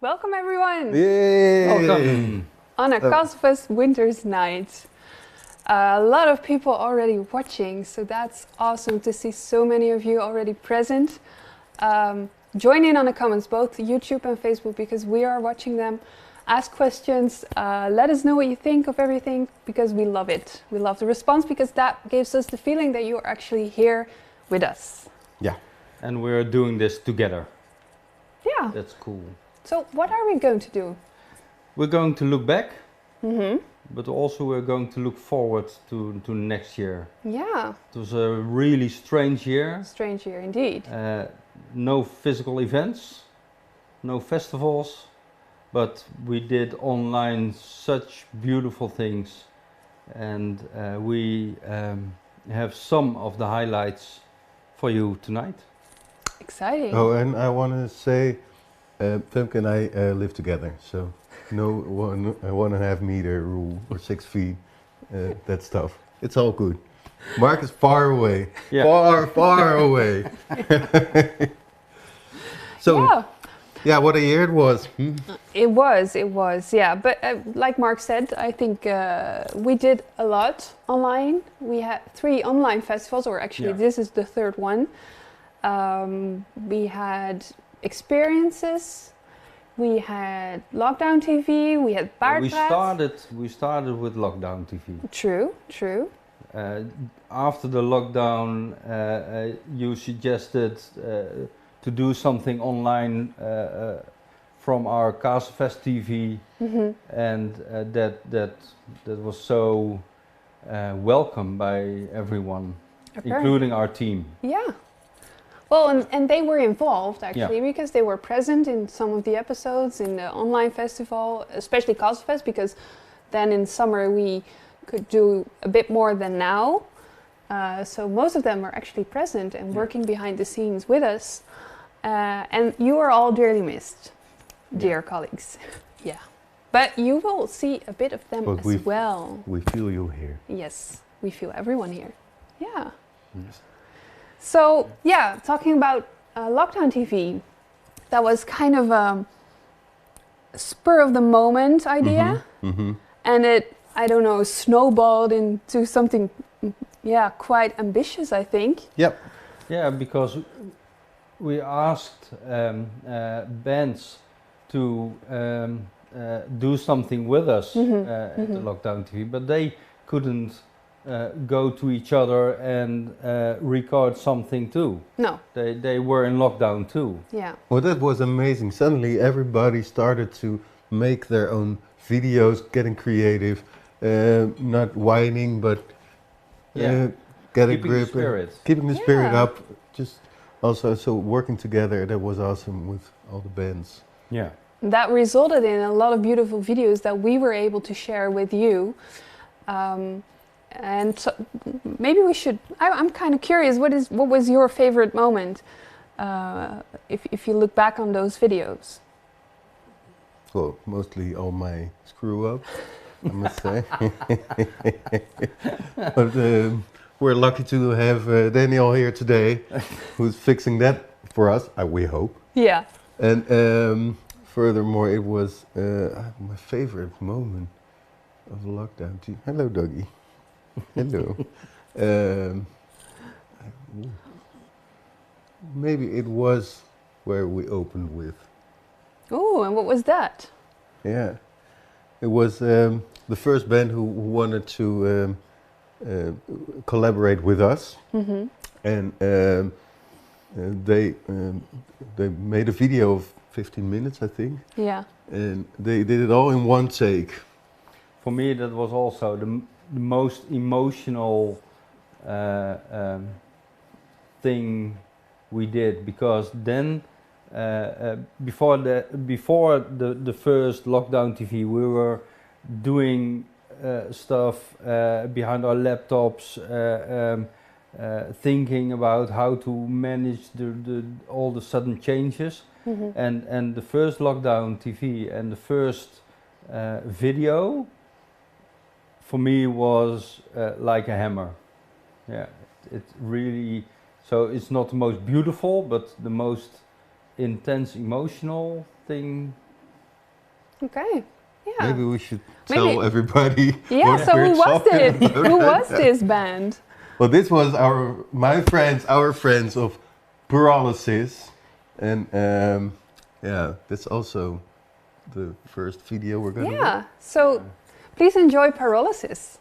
Welcome everyone! Yay! Welcome. On a Castlefest winter's night. A lot of people already watching, so that's awesome to see so many of you already present. Join in on the comments, both YouTube and Facebook, because we are watching them. Ask questions, let us know what you think of everything, because we love it. We love the response, because that gives us the feeling that you are actually here with us. Yeah. And we're doing this together. Yeah. That's cool. So what are we going to do? We're going to look back, Mm-hmm. but also we're going to look forward to next year. Yeah, It was a really strange year. strange year indeed. No physical events, no festivals, but we did online such beautiful things. And we have some of the highlights for you tonight. Exciting. Oh, and I want to say, Femke and I live together, so no 1.5 meter rule or 6 feet, that stuff. It's all good. Mark is far away, Yeah. far away. So, yeah, what a year it was. It was, yeah. But like Mark said, I think we did a lot online. We had 3 online festivals, or actually this is the 3rd one. We had experiences, we had lockdown TV, we had Paardpraat. We started with lockdown TV. True. After the lockdown, you suggested to do something online from our Castlefest TV, and that was so welcome by everyone, including our team. Yeah. Well, and they were involved actually, because they were present in some of the episodes in the online festival, especially Castlefest, because then in summer we could do a bit more than now. So most of them are actually present and working behind the scenes with us. And you are all dearly missed, dear colleagues. Yeah. But you will see a bit of them But as well. We feel you here. Yes, we feel everyone here. Yeah. Yes. So, yeah, talking about lockdown TV, that was kind of a spur of the moment idea. And it, I don't know, snowballed into something, quite ambitious, I think. Yep. Yeah, because we asked bands to do something with us at the lockdown TV, but they couldn't go to each other and record something too. No. They were in lockdown too. Yeah. Well, that was amazing. Suddenly everybody started to make their own videos, getting creative, not whining, but get a Keeping grip. the spirit. Keeping the spirit Yeah. up. Just also, so working together, that was awesome with all the bands. Yeah. That resulted in a lot of beautiful videos that we were able to share with you. And so maybe we should, I'm kind of curious, what was your favorite moment if you look back on those videos? Well, mostly all my screw up, I must say. But we're lucky to have Daniel here today, who's fixing that for us, we hope. Yeah. And furthermore, it was my favorite moment of lockdown. Hello, doggy. Hello. Maybe it was where we opened with. Oh, and what was that? Yeah, it was the first band who wanted to collaborate with us, and they made a video of 15 minutes, I think. Yeah. And they did it all in one take. For me, that was also the most emotional thing we did, because then before the first lockdown TV, we were doing stuff behind our laptops, thinking about how to manage all the sudden changes. And the first lockdown TV and the first video for me was like a hammer. Yeah, it really, so it's not the most beautiful, but the most intense emotional thing Okay. Yeah. Maybe we should tell everybody. Yeah. what So we're who was talking it? about. Who was this band? Well, this was our friends of Paralysis, and yeah, that's also the first video we're gonna. Yeah. So please enjoy Paralysis.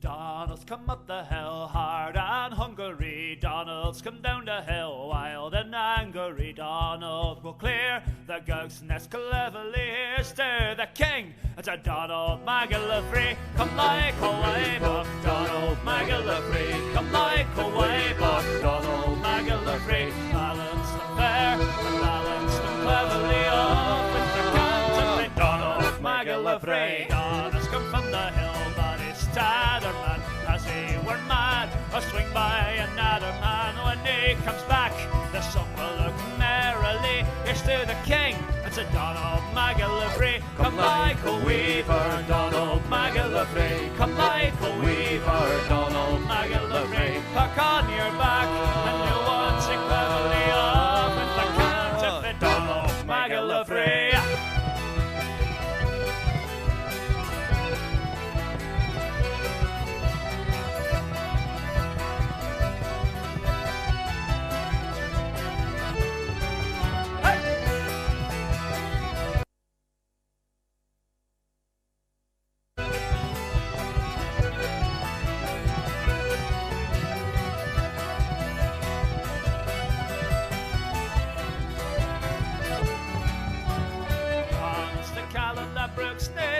Donald's come up the hill hard and hungry. Donald's come down the hill wild and angry. Donald will clear the ghost nest cleverly. Here's to the king, it's a Donald McGillivray. Come like away, buck Donald McGillivray. Come like away, buck Donald McGillivray. Balance them fair and balance them cleverly. Off with the counterfeit Donald McGillivray. Donald's come from the hill, but it's Tatterman, as he were mad, or swing by another man. When he comes back, the sun will look merrily. Here's to the king, it's a Donald McGillivray. Come like a weaver, Donald McGillivray. Come like a weaver, Donald McGillivray. Pack on your back, and you won't sing cleverly off with the counterfeit Donald McGillivray.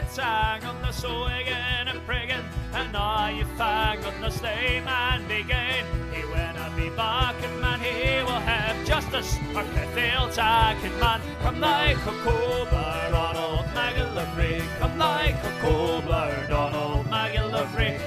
Sang on the sewing and prigging, and now you fang on the sleigh man begin. He winna be back, and man, he will have justice, or fail tacking man. Come like a cobbler, Donald McGillivray. Come like a cobbler, Donald McGillivray.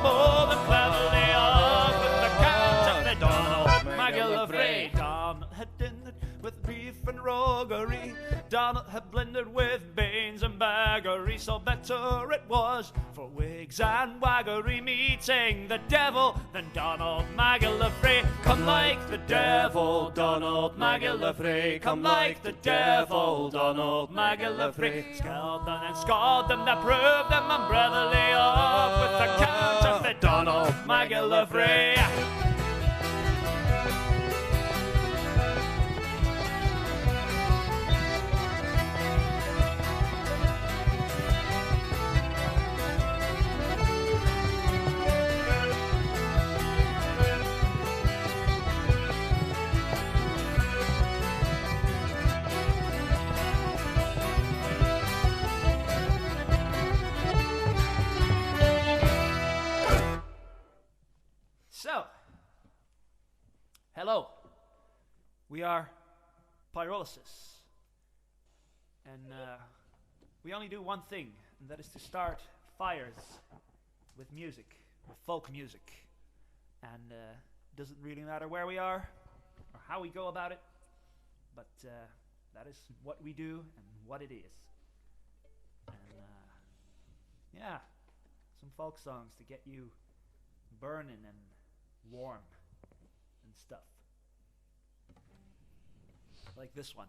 More than cleverly off with the count of the Donald McGillivray. Donald had dined with beef and roguery. Donald had blended with banes and baggery. So better it was for wigs and waggery meeting the devil than Donald McGillivray. Come like the devil, Donald McGillivray. Come like the devil, Donald McGillivray. Scald them and scald them that prove them unbrotherly off with the count of the Donald McGillivray. So, hello, we are Pyrolysis, and we only do one thing, and that is to start fires with music, with folk music, and it doesn't really matter where we are or how we go about it, but that is what we do and what it is. And yeah, some folk songs to get you burning and warm and stuff. Like this one.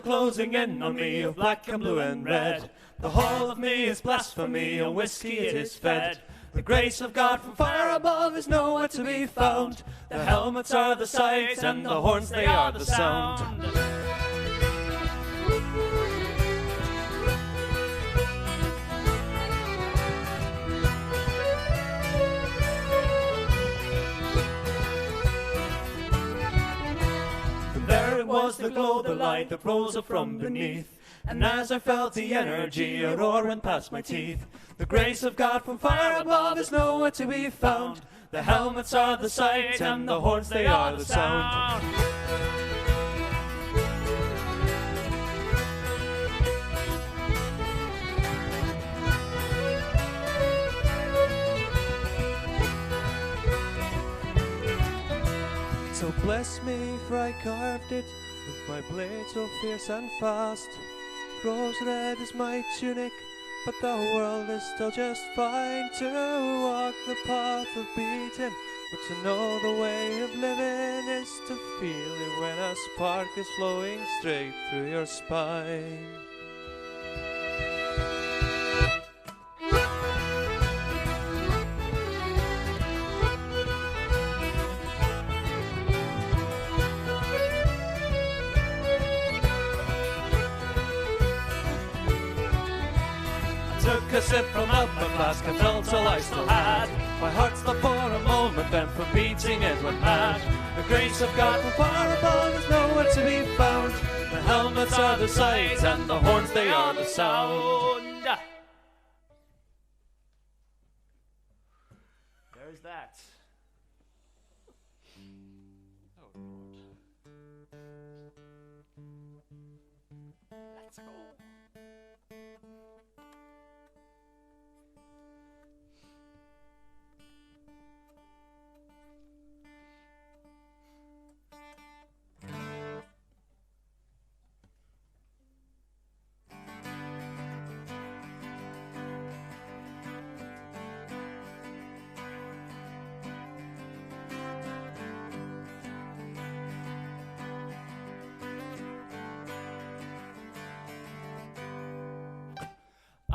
Closing in on me of black and blue and red. The whole of me is blasphemy, and whiskey it is fed. The grace of God from far above is nowhere to be found. The helmets are the sight, and the horns they are the sound. Was the glow, the light that rose up from beneath, and as I felt the energy, a roar went past my teeth. The grace of God from far above is nowhere to be found. The helmets are the sight, and the horns they are the sound. So bless me, for I carved it with my blade so fierce and fast. Rose red is my tunic, but the world is still just fine. To walk the path of beating, but to know the way of living is to feel it when a spark is flowing straight through your spine. Took a sip from out my flask and felt all I still had. My heart stopped for a moment, then from beating it went mad. The grace of God from far above is nowhere to be found. The helmets are the sight, and the horns they are the sound. There's that. Oh Lord. Let's go.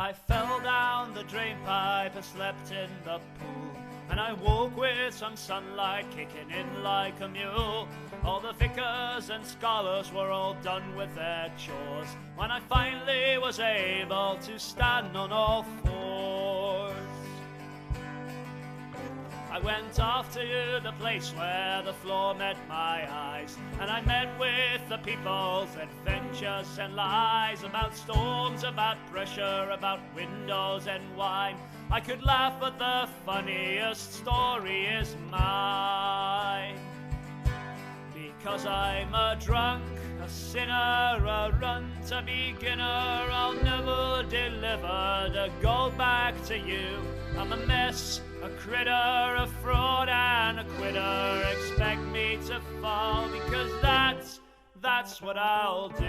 I fell down the drain pipe and slept in the pool, and I woke with some sunlight kicking in like a mule. All the vicars and scholars were all done with their chores when I finally was able to stand on all fours. I went off to the place where the floor met my eyes, and I met with the people's adventures and lies about storms, about pressure, about windows and wine. I could laugh, but the funniest story is mine. Because I'm a drunk, a sinner, a runt, a beginner, I'll never deliver the gold back to you. I'm a mess, a critter, a fraud and a quitter. Expect me to fall, because that's what I'll do.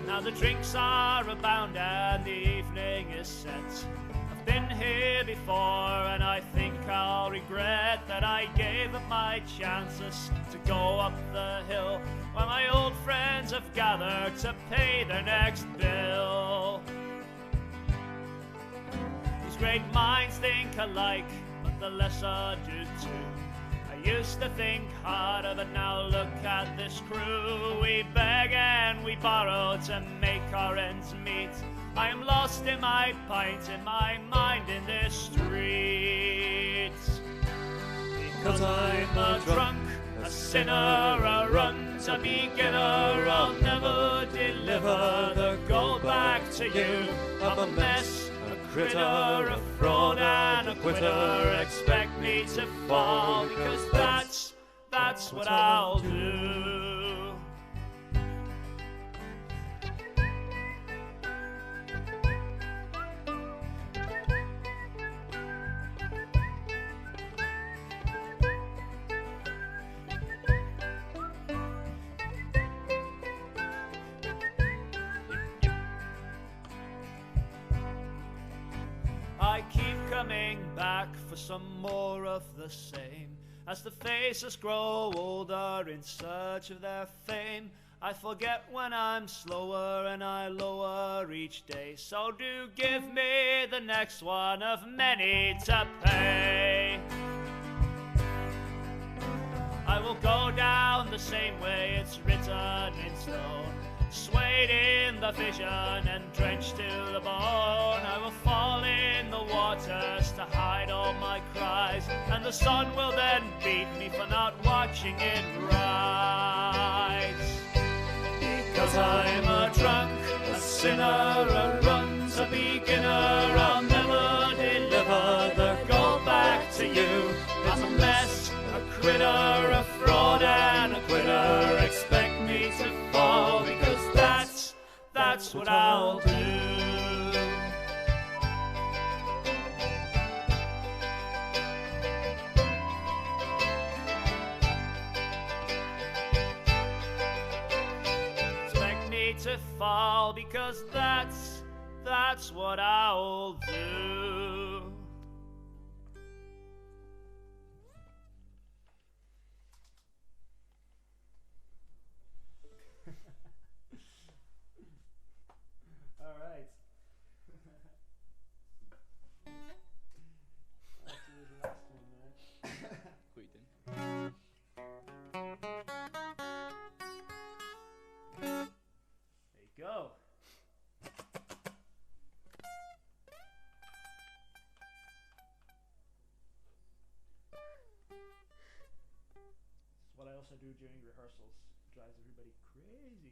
Now the drinks are abound and the evening is set. I've been here before and I think I'll regret that I gave up my chances to go up the hill while my old friends have gathered to pay their next bill. These great minds think alike, but the lesser do too. I used to think harder, but now look at this crew. We beg and we borrow to make our ends meet. I am lost in my pint, in my mind in this street. Because I'm a drunk, a sinner, a runt, a beginner, I'll never deliver the gold back to you. I'm a mess, a critter, a fraud and a quitter. Expect me to fall, because that's what I'll do. I keep coming back for some more of the same. As the faces grow older in search of their fame, I forget when I'm slower and I lower each day. So do give me the next one of many to pay. I will go down the same way it's written in stone, swayed in the vision and drenched to the bone. I will fall in the waters to hide all my cries, and the sun will then beat me for not watching it rise. Because I'm a drunk, a sinner, a runt, a beginner, I'll never deliver the gold back to you. I'm a mess, a critter, a fraud and a quitter. Expect me to fall, because that's what I'll do. Expect me to fall, because that's what I'll do. Go. It's what I also do during rehearsals. It drives everybody crazy.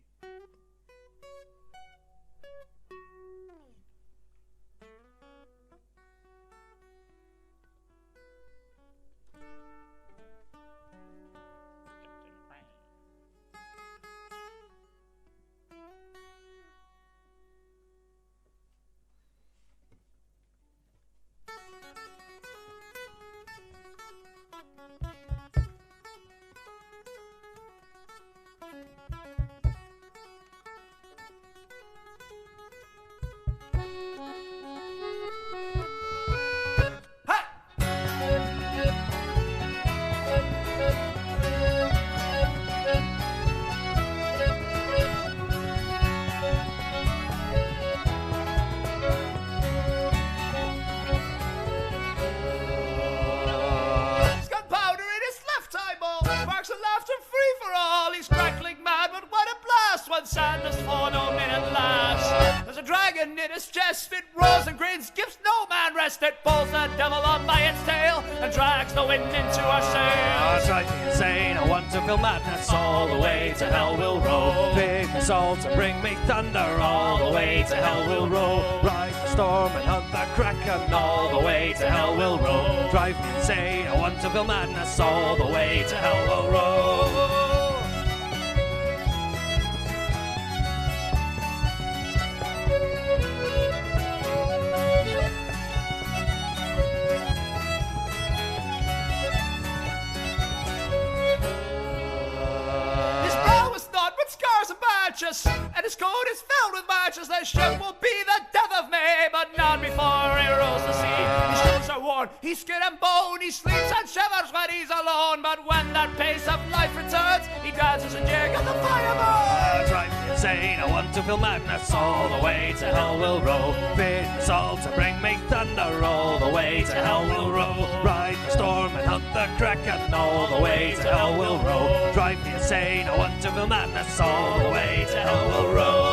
pulls the devil on by its tail and drags the wind into our sails. Drive me insane, I want to feel madness. All the way to hell we'll row. Big me salt and bring me thunder. All the way to hell we'll row. Ride the storm and hunt the kraken. All the way to hell we'll row. Drive me insane, I want to feel madness. All the way to hell we'll row. And his coat is filled with matches. The ship will be the death of me, but not before he rolls the sea. His shoes are worn, he's skin and bone. He sleeps and shivers when he's alone. But when that pace of life returns, he dances a jig at the fireburn. Drive me insane, I want to feel madness. All the way to hell we'll row. Bid salt to bring me thunder. All the way to hell we'll row. Ride the storm and hunt the kraken. All the way to hell we'll row. Drive me insane, I want to feel madness. All the way to hell we'll row.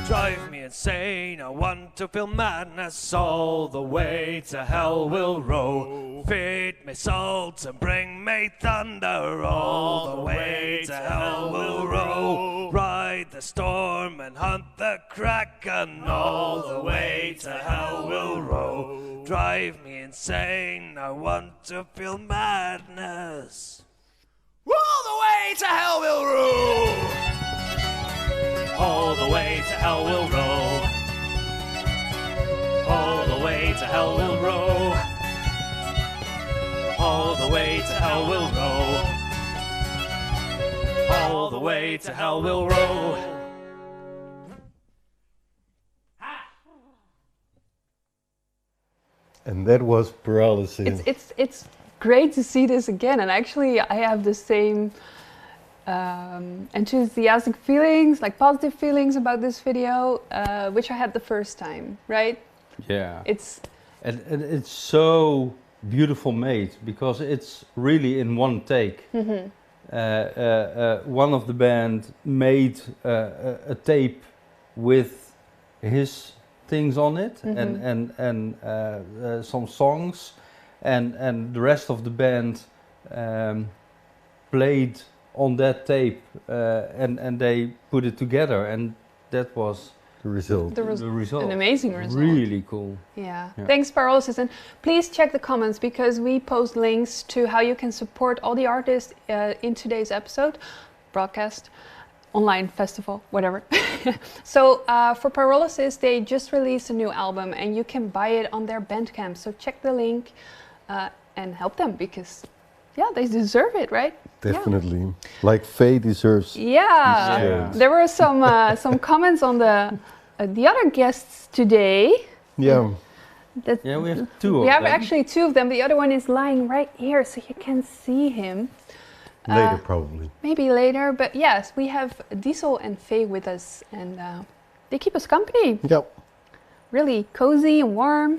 Drive me insane, I want to feel madness. All the way to hell we'll row. Feed me salt and bring me thunder. All the way to hell we'll row. Ride the storm and hunt the kraken. All the way to hell we'll row. Drive me insane, I want to feel madness. All the way to hell we'll row. All the way to hell we'll row. All the way to hell we'll row. All the way to hell we'll row. All the way to hell we'll row. And that was Paralysis. It's great to see this again, and actually I have the same enthusiastic feelings, like positive feelings about this video, which I had the first time, right? Yeah. It's so beautiful made because it's really in one take. Mm-hmm. One of the band made a tape with his things on it, Mm-hmm. and some songs, and the rest of the band played on that tape, and they put it together, and that was The result. the res- the result. an amazing result. Really cool. Yeah. Yeah. Thanks, Paralysis. And please check the comments because we post links to how you can support all the artists in today's episode, broadcast, online festival, whatever. So for Paralysis, they just released a new album and you can buy it on their Bandcamp. So check the link and help them because, yeah, they deserve it, right? Definitely. Like Faye deserves. Yeah. Yeah. There were some comments on the other guests today. Yeah. That Yeah, we have two of we have them. actually two of them. The other one is lying right here, so you can see him. Later, probably. Maybe later, but yes, we have Diesel and Faye with us, and they keep us company. Yep. Really cozy and warm.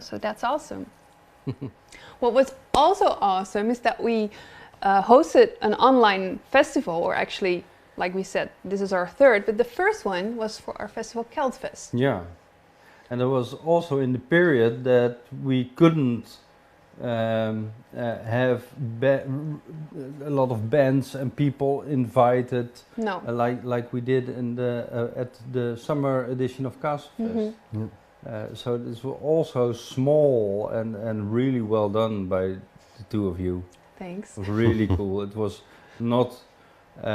So that's awesome. What was also awesome is that we hosted an online festival, or actually, like we said, this is our third, but the first one was for our festival Castlefest. Yeah, and it was also in the period that we couldn't have a lot of bands and people invited, No. like we did in the at the summer edition of Castlefest. Mhm. So this was also small and really well done by the two of you. Thanks. It was really cool. It was not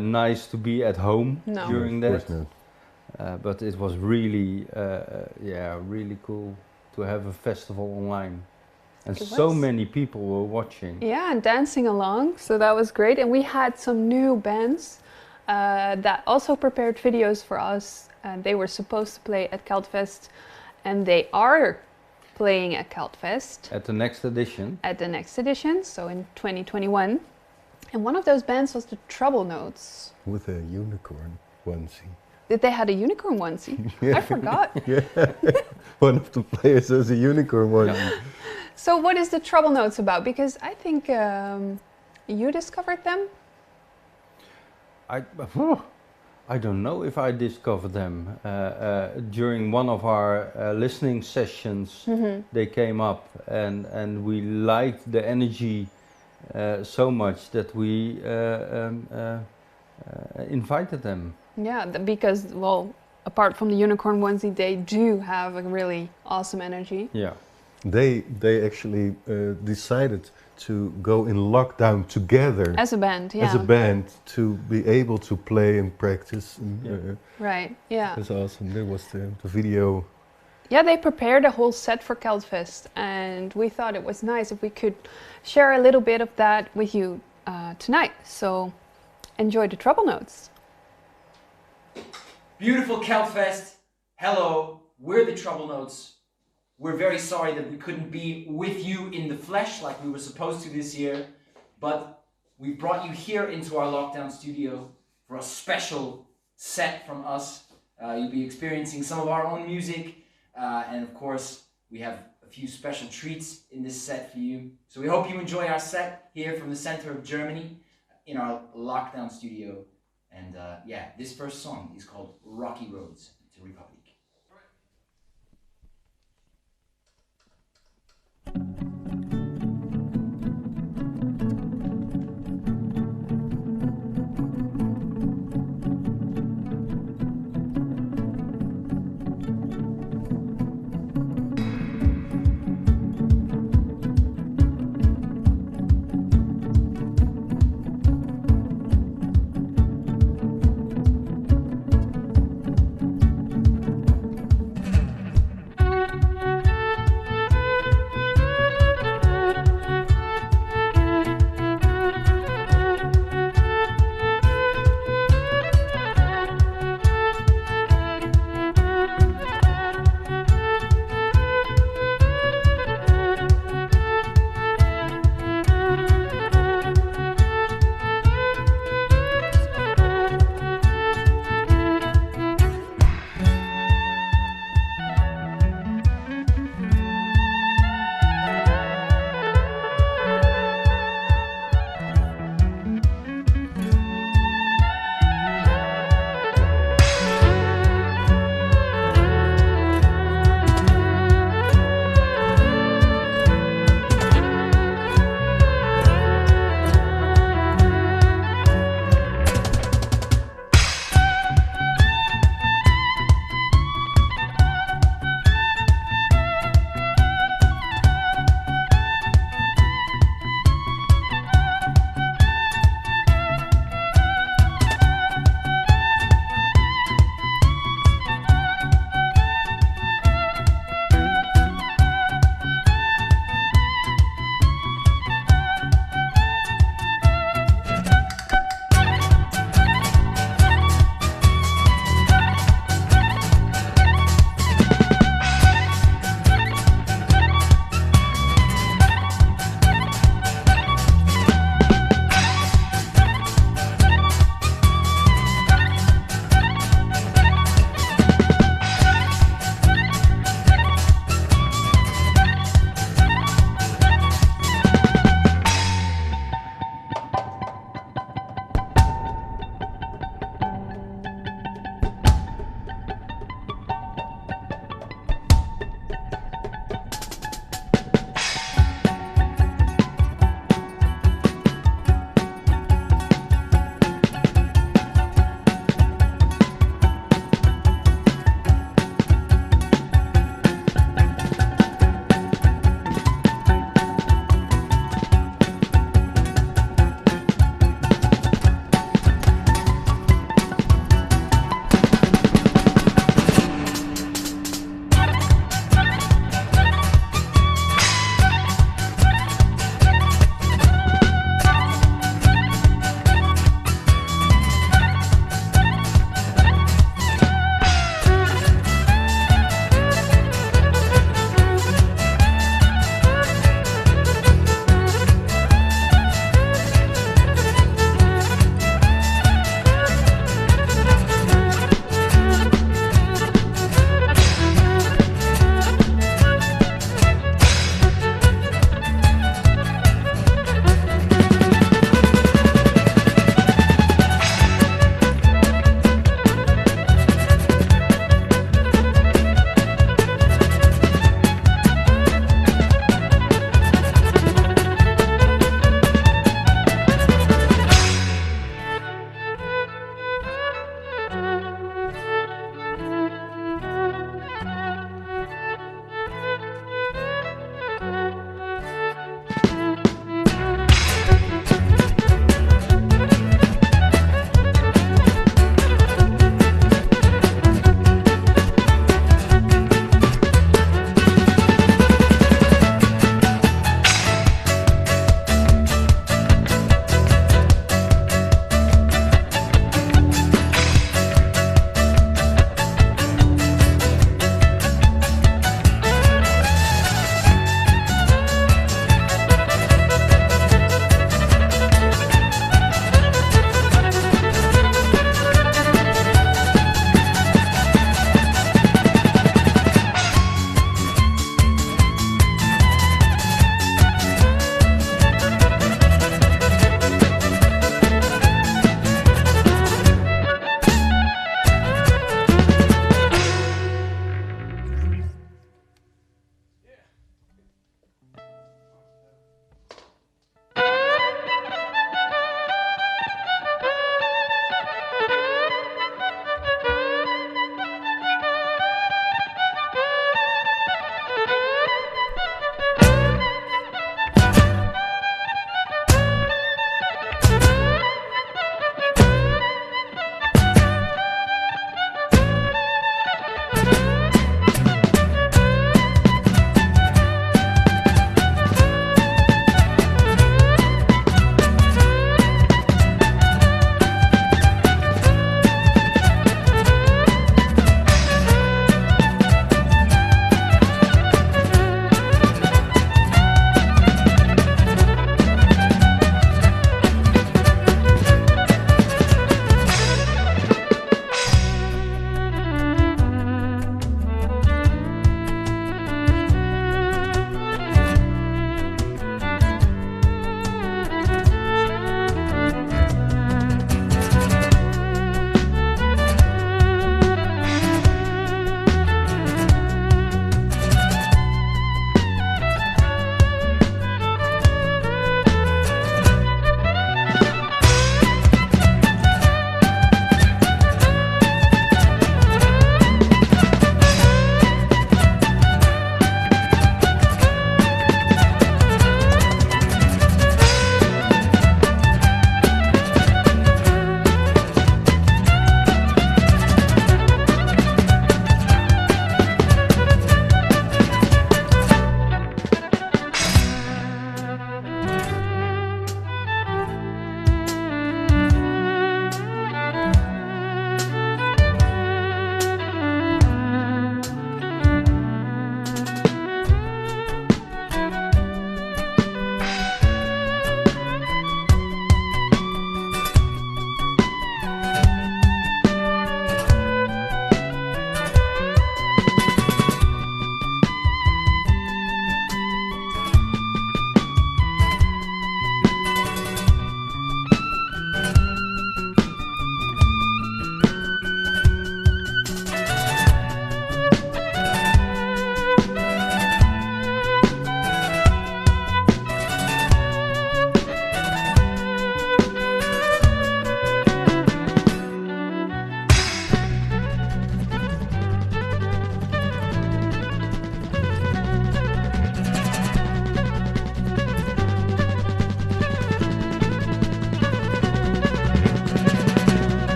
nice to be at home No. during Of that. course But it was really, really cool to have a festival online. And It so was. many people were watching. Yeah, and dancing along, so that was great. And we had some new bands that also prepared videos for us. And they were supposed to play at Castlefest, and they are playing at Castlefest. At the next edition. At the next edition, so in 2021. And one of those bands was the Trouble Notes. With a unicorn onesie. Did they had a unicorn onesie? Yeah. I forgot. Yeah. One of the players has a unicorn onesie. So what is the Trouble Notes about? Because I think you discovered them. I don't know if I discovered them. During one of our listening sessions, they came up, and we liked the energy so much that we invited them. Yeah, because, well, apart from the unicorn onesie, they do have a really awesome energy. Yeah. They actually decided to go in lockdown together As a band, yeah. as a band to be able to play and practice. And, Right, yeah. that's awesome. There was the video. Yeah, they prepared a whole set for Castlefest, and we thought it was nice if we could share a little bit of that with you tonight. So enjoy the Trouble Notes. Beautiful Castlefest. Hello, we're the Trouble Notes. We're very sorry that we couldn't be with you in the flesh like we were supposed to this year, but we brought you here into our lockdown studio for a special set from us. You'll be experiencing some of our own music, and of course, we have a few special treats in this set for you. So we hope you enjoy our set here from the center of Germany in our lockdown studio. And this first song is called Rocky Roads to Republic.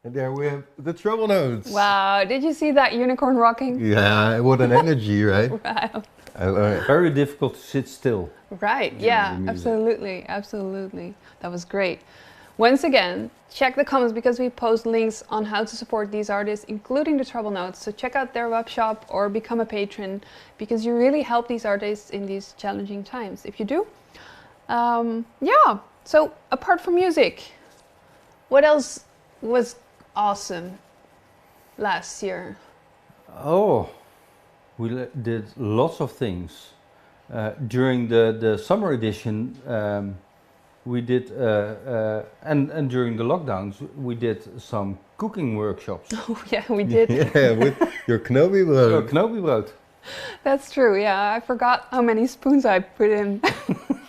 And there we have the Trouble Notes. Wow, did you see that unicorn rocking? Yeah, what an energy, right? Wow. Very difficult to sit still. Right, During yeah, the music. absolutely, absolutely. That was great. Once again, check the comments because we post links on how to support these artists, including the Trouble Notes. So check out their web shop or become a patron because you really help these artists in these challenging times. If you do, yeah. So apart from music, what else was awesome last year? Oh, we did lots of things. During the summer edition, we did, and during the lockdowns, we did some cooking workshops. Oh yeah, we did. Yeah, with your knobbybrod. Knobbybrod. That's true. Yeah, I forgot how many spoons I put in.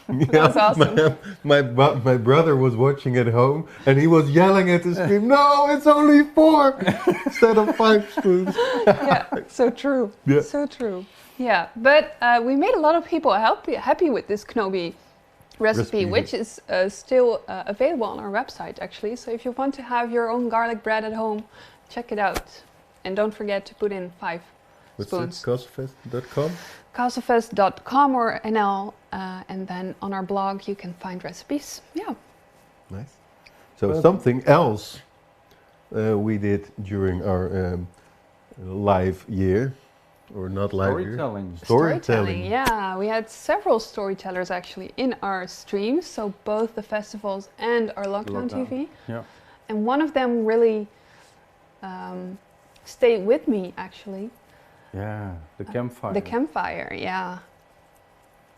That's awesome. My brother was watching at home and he was yelling at the screen, "No, it's only 4 instead of 5 spoons." Yeah, so true. Yeah. So true. Yeah, but we made a lot of people happy with this Knobi recipe, which is still available on our website actually. So if you want to have your own garlic bread at home, check it out. And don't forget to put in 5 What's spoons. it? Castlefest.com? Castlefest.com or NL, and then on our blog you can find recipes. Yeah. Nice. So something else we did during our live year, or not live year. Storytelling. Yeah, we had several storytellers actually in our streams, so both the festivals and our lockdown TV. Yeah. And one of them really stayed with me actually. Yeah, the campfire. The campfire, yeah.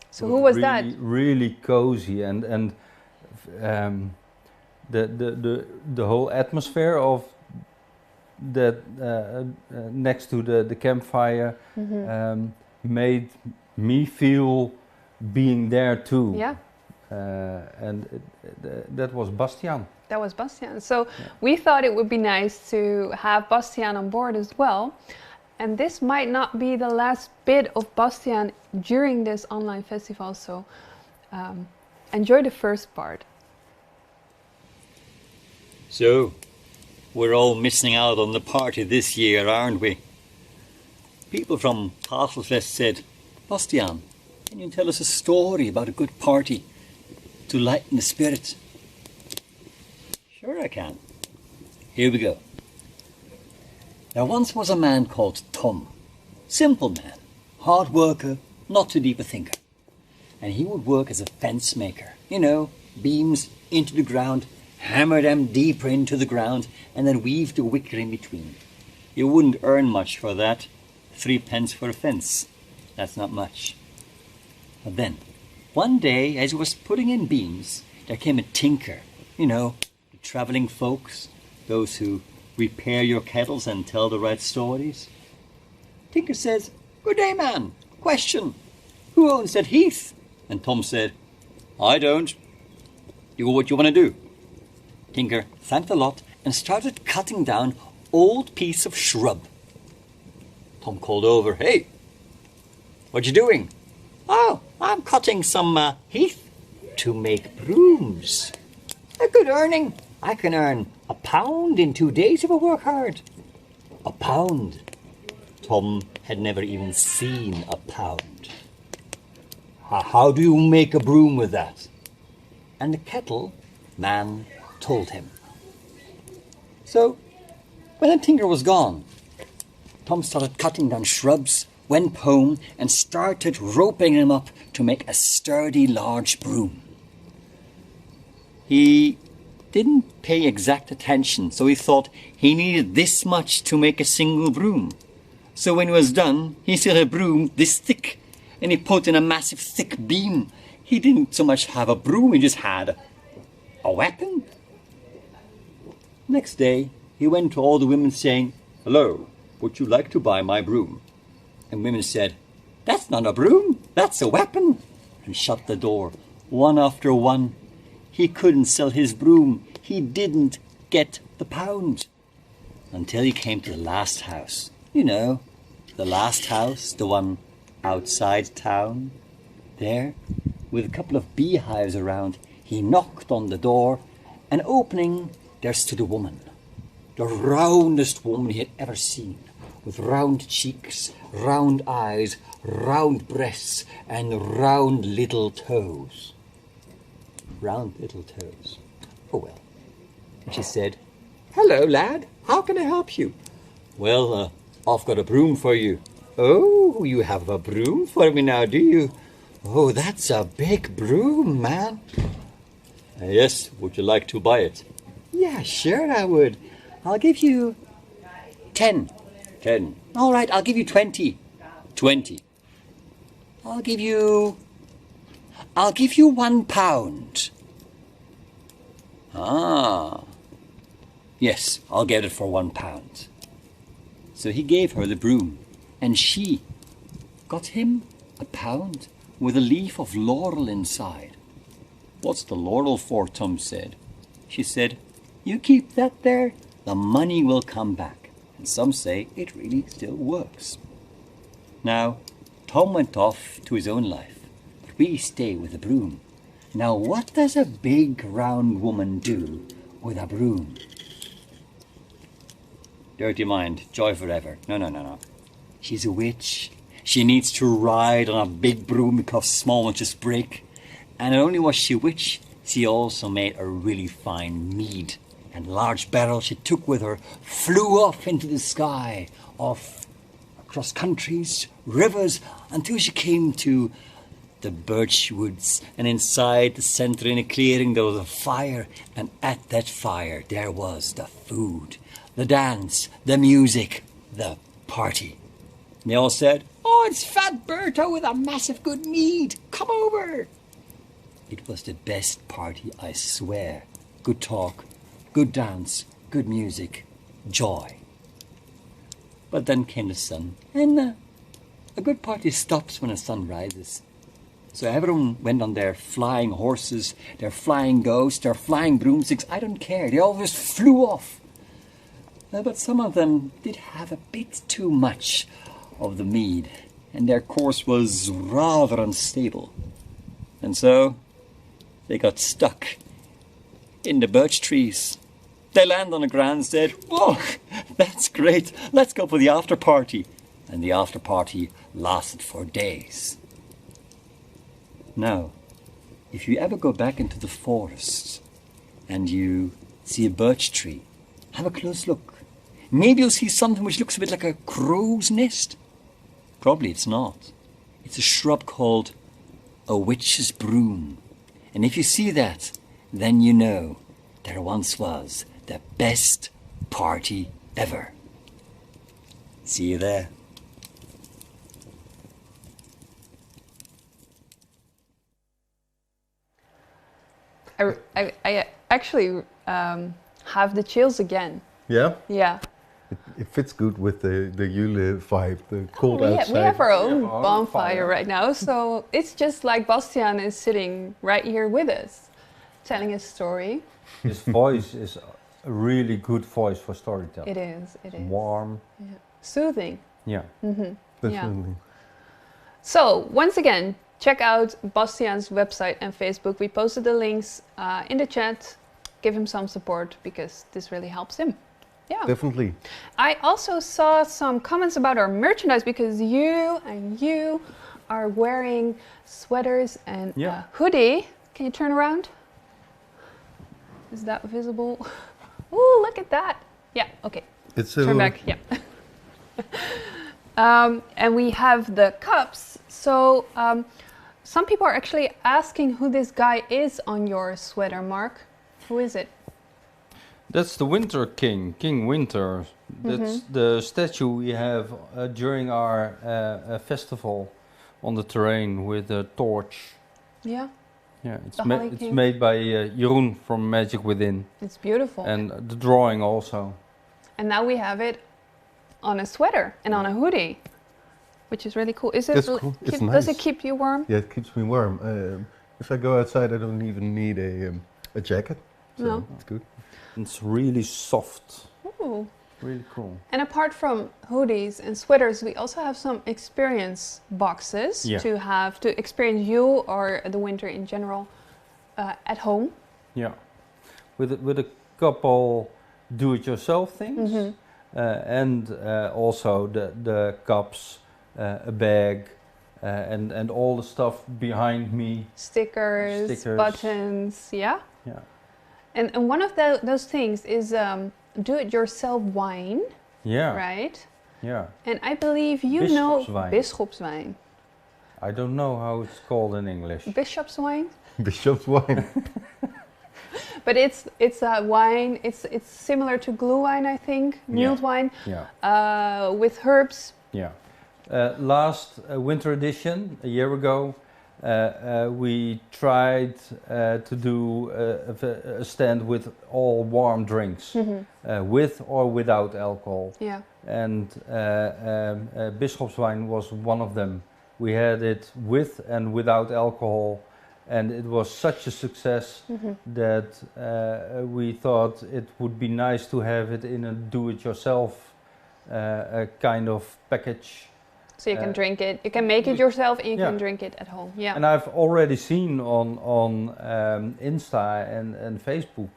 So who was that? Really cozy and the whole atmosphere of that next to the campfire made me feel being there too. Yeah. And that was Bastiaan. That was Bastiaan. So we thought it would be nice to have Bastiaan on board as well. And this might not be the last bit of Bastiaan during this online festival, so enjoy the first part. So, we're all missing out on the party this year, aren't we? People from Castlefest said, "Bastiaan, can you tell us a story about a good party to lighten the spirit?" Sure I can. Here we go. There once was a man called Tom. Simple man, hard worker, not too deep a thinker. And he would work as a fence maker. You know, beams into the ground, hammer them deeper into the ground, and then weave the wicker in between. You wouldn't earn much for that. 3 pence for a fence. That's not much. But then, one day, as he was putting in beams, there came a tinker. You know, the travelling folks, those who repair your kettles and tell the right stories. Tinker says, "Good day, man. Question. Who owns that heath?" And Tom said, "I don't. Do what you want to do." Tinker thanked a lot and started cutting down old piece of shrub. Tom called over, "Hey, what you doing?" "Oh, I'm cutting some heath to make brooms. A good earning. I can earn £1 in 2 days if I work hard." £1. Tom had never even seen £1. How do you make a broom with that?" And the kettle man told him. So, when the tinker was gone, Tom started cutting down shrubs, went home and started roping them up to make a sturdy large broom. He didn't pay exact attention, so he thought he needed this much to make a single broom. So when he was done, he still had a broom this thick, and he put in a massive thick beam. He didn't so much have a broom, he just had a weapon. Next day, he went to all the women saying, "Hello, would you like to buy my broom?" And women said, "That's not a broom, that's a weapon," and shut the door, one after one. He couldn't sell his broom. He didn't get the £1. Until he came to the last house. You know, the last house, the one outside town. There, with a couple of beehives around, he knocked on the door, and opening, there stood a woman. the roundest woman he had ever seen, with round cheeks, round eyes, round breasts, and round little toes. Round little toes. Oh well. And she said, "Hello, lad. How can I help you?" "Well, I've got a broom for you." "Oh, you have a broom for me now, do you?" "Oh, that's a big broom, man." "Yes, would you like to buy it?" "Yeah, sure I would. I'll give you 10. 10. All right, I'll give you 20. 20. I'll give you £1. Ah. Yes, I'll get it for £1. So he gave her the broom, and she got him a pound with a leaf of laurel inside. "What's the laurel for?" Tom said. She said, "You keep that there, the money will come back." And some say it really still works. Now, Tom went off to his own life, but we stay with the broom. Now, what does a big round woman do with a broom? Dirty mind, joy forever. No. She's a witch. She needs to ride on a big broom because small ones just break. And not only was she a witch, she also made a really fine mead. And large barrel she took with her flew off into the sky, off across countries, rivers, until she came to the birch woods. And inside the centre in a clearing there was a fire, and at that fire there was the food, the dance, the music, the party. And they all said, "Oh, it's Fat Berto with a massive good mead. Come over." It was the best party, I swear. Good talk, good dance, good music, joy. But then came the sun, and a good party stops when the sun rises. So everyone went on their flying horses, their flying ghosts, their flying broomsticks. I don't care. They all just flew off. But some of them did have a bit too much of the mead, and their course was rather unstable. And so they got stuck in the birch trees. They landed on the ground and said, "Oh, that's great. Let's go for the after party." And the after party lasted for days. Now, if you ever go back into the forest and you see a birch tree, have a close look. Maybe you'll see something which looks a bit like a crow's nest. Probably it's not. It's a shrub called a witch's broom. And if you see that, then you know there once was the best party ever. See you there. I actually have the chills again. Yeah? Yeah. It fits good with the Yule vibe, the cold outside. We have our own bonfire right now, so it's just like Bastiaan is sitting right here with us, telling his story. His voice is a really good voice for storytelling. It is. Warm. Yeah. Soothing. Yeah. Mm-hmm. Definitely. Yeah. So, once again, check out Bastiaan's website and Facebook. We posted the links in the chat. Give him some support because this really helps him. Yeah. Definitely. I also saw some comments about our merchandise because you are wearing sweaters and a hoodie. Can you turn around? Is that visible? Ooh, look at that. Yeah, okay. It's turn back, yeah. And we have the cups. So some people are actually asking who this guy is on your sweater, Mark. Who is it? That's the Winter King, King Winter. That's the statue we have during our festival on the terrain with a torch. Yeah. Yeah, it's made by Jeroen from Magic Within. It's beautiful. And the drawing also. And now we have it on a sweater and on a hoodie, which is really cool. Is it? Cool. It's nice. Does it keep you warm? Yeah, it keeps me warm. If I go outside, I don't even need a jacket. So no. It's good. It's really soft. Ooh. Really cool. And apart from hoodies and sweaters, we also have some experience boxes to experience Yule or the winter in general at home. Yeah, with a couple do-it-yourself things, and also the cups, a bag, and all the stuff behind me. Stickers, buttons, yeah? Yeah. And one of those things is do-it-yourself wine, right? Yeah. And I believe you know Bisschopswijn. I don't know how it's called in English. Bischopswijn? Bischopswijn. But it's a wine. It's similar to glühwein, I think, mulled wine. Yeah. With herbs. Yeah. Last winter edition, a year ago, we tried to do a stand with all warm drinks, with or without alcohol. Yeah. And Bischopswijn was one of them. We had it with and without alcohol, and it was such a success that we thought it would be nice to have it in a do-it-yourself kind of package. So you can drink it, you can make it yourself, and you can drink it at home. Yeah. And I've already seen on Insta and Facebook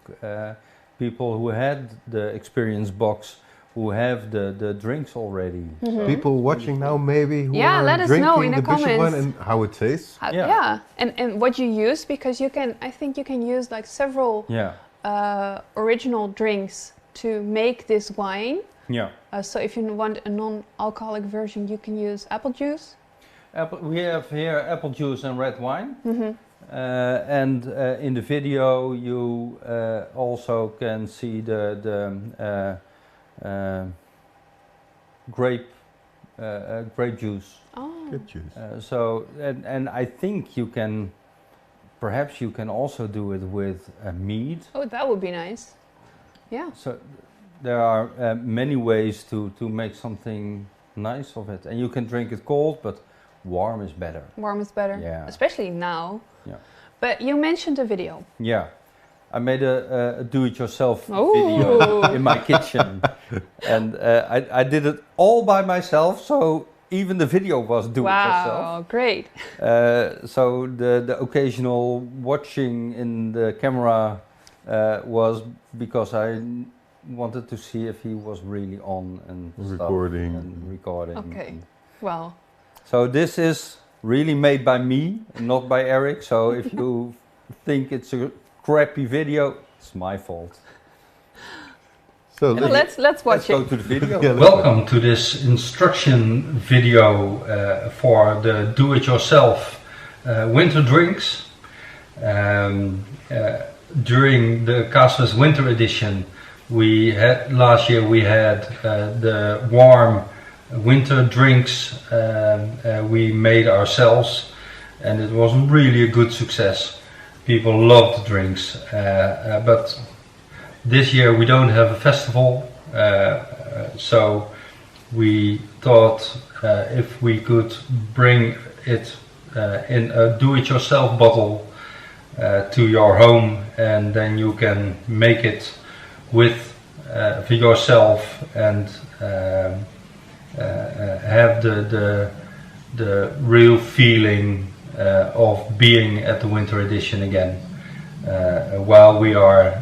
people who had the experience box who have the drinks already. People watching now maybe who let are us drinking know in the Bischopswijn comments and how it tastes. And what you use, because you can, I think you can use like several original drinks to make this wine. Yeah. So if you want a non-alcoholic version, you can use apple juice. We have here apple juice and red wine. And in the video you also can see the grape juice. Oh. Good juice. So and I think you can, perhaps you can also do it with mead. Oh, that would be nice. Yeah. So there are many ways to make something nice of it, and you can drink it cold, but warm is better. Warm is better. Yeah. Especially now. Yeah. But you mentioned a video. Yeah. I made a do-it-yourself video in my kitchen, and I did it all by myself. So even the video was do-it-yourself. Wow, great! So the occasional watching in the camera was because I wanted to see if he was really on and recording. Okay, well. So this is really made by me, not by Eric. So if you think it's a crappy video, it's my fault. So let's watch it. Let's go to the video. Welcome to this instruction video for the do-it-yourself winter drinks. During the Castlefest winter edition, last year we had the warm winter drinks we made ourselves, and it was really a good success. People loved the drinks, but this year we don't have a festival, so we thought if we could bring it in a do-it-yourself bottle to your home, and then you can make it for yourself and have the real feeling of being at the winter edition again, while we are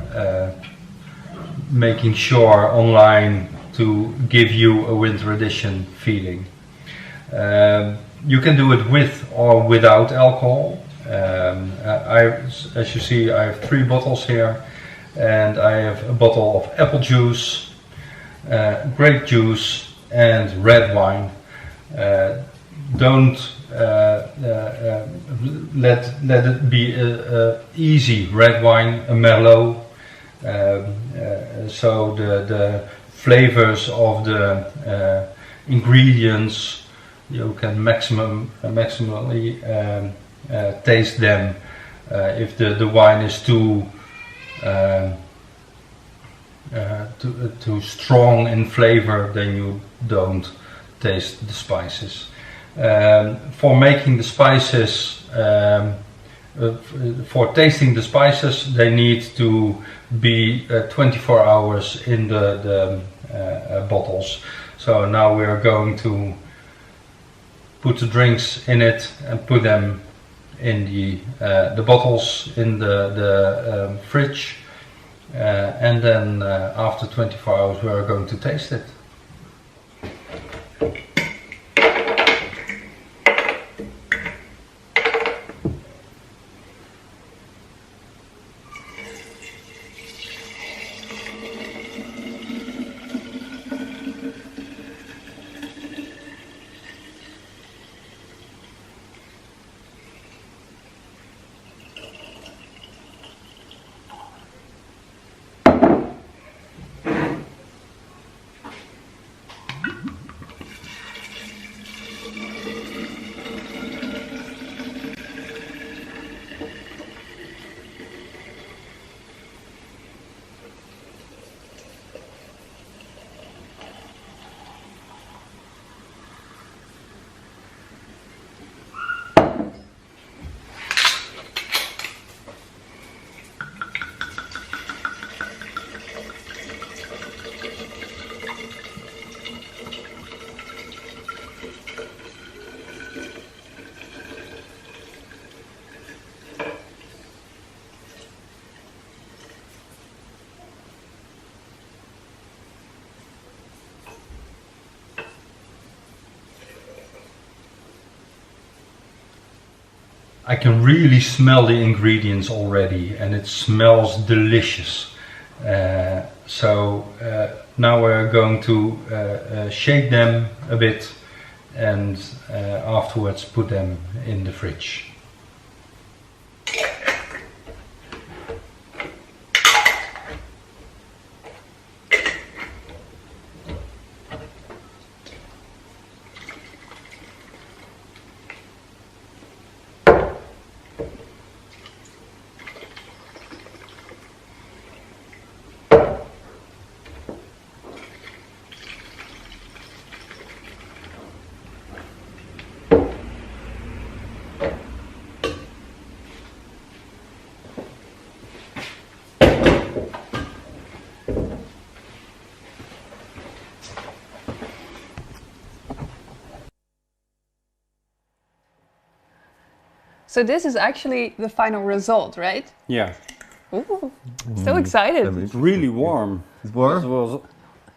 making sure online to give you a winter edition feeling. You can do it with or without alcohol. As you see, I have 3 bottles here, and I have a bottle of apple juice, grape juice, and red wine. Don't let it be a easy red wine, a Merlot. So the flavors of the ingredients, you can maximally taste them. If the wine is too strong in flavor, then you don't taste the spices. For making the spices, for tasting the spices, they need to be 24 hours in the bottles. So now we are going to put the drinks in it and put them in the bottles in the fridge And then after 24 hours we are going to taste it. I can really smell the ingredients already and it smells delicious. So now we're going to shake them a bit and afterwards put them in the fridge. So this is actually the final result, right? Yeah. Ooh, so excited. It's really warm. It's warm? It was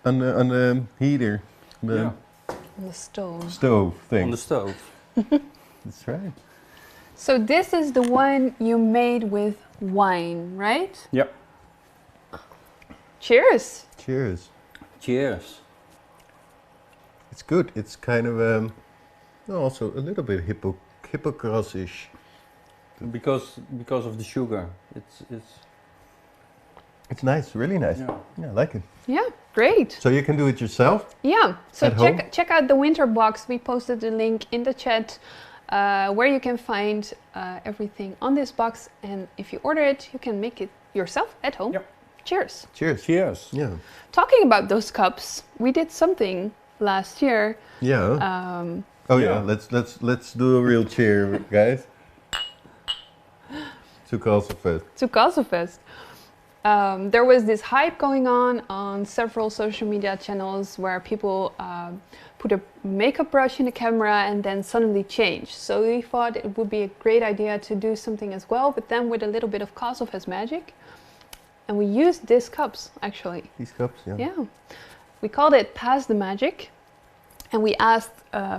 On the heater. The yeah, On the stove. stove thing. on the stove. That's right. So this is the one you made with wine, right? Yep. Cheers. Cheers. Cheers. It's good. It's kind of also a little bit hypocrite-ish. Because of the sugar. It's nice, really nice. Yeah. Yeah, I like it. Yeah, great. So you can do it yourself? Yeah, so At home? check out the winter box. We posted the link in the chat where you can find everything on this box. And if you order it, you can make it yourself at home. Yep. Cheers. Cheers. Cheers. Yeah. Talking about those cups, we did something last year. Yeah. Yeah. Let's do a real cheer, guys. To Castlefest. To Castlefest. There was this hype going on several social media channels where people put a makeup brush in the camera and then suddenly change. So we thought it would be a great idea to do something as well, but then with a little bit of Castlefest magic. And we used these cups, actually. These cups, yeah. Yeah. We called it Pass the Magic. And we asked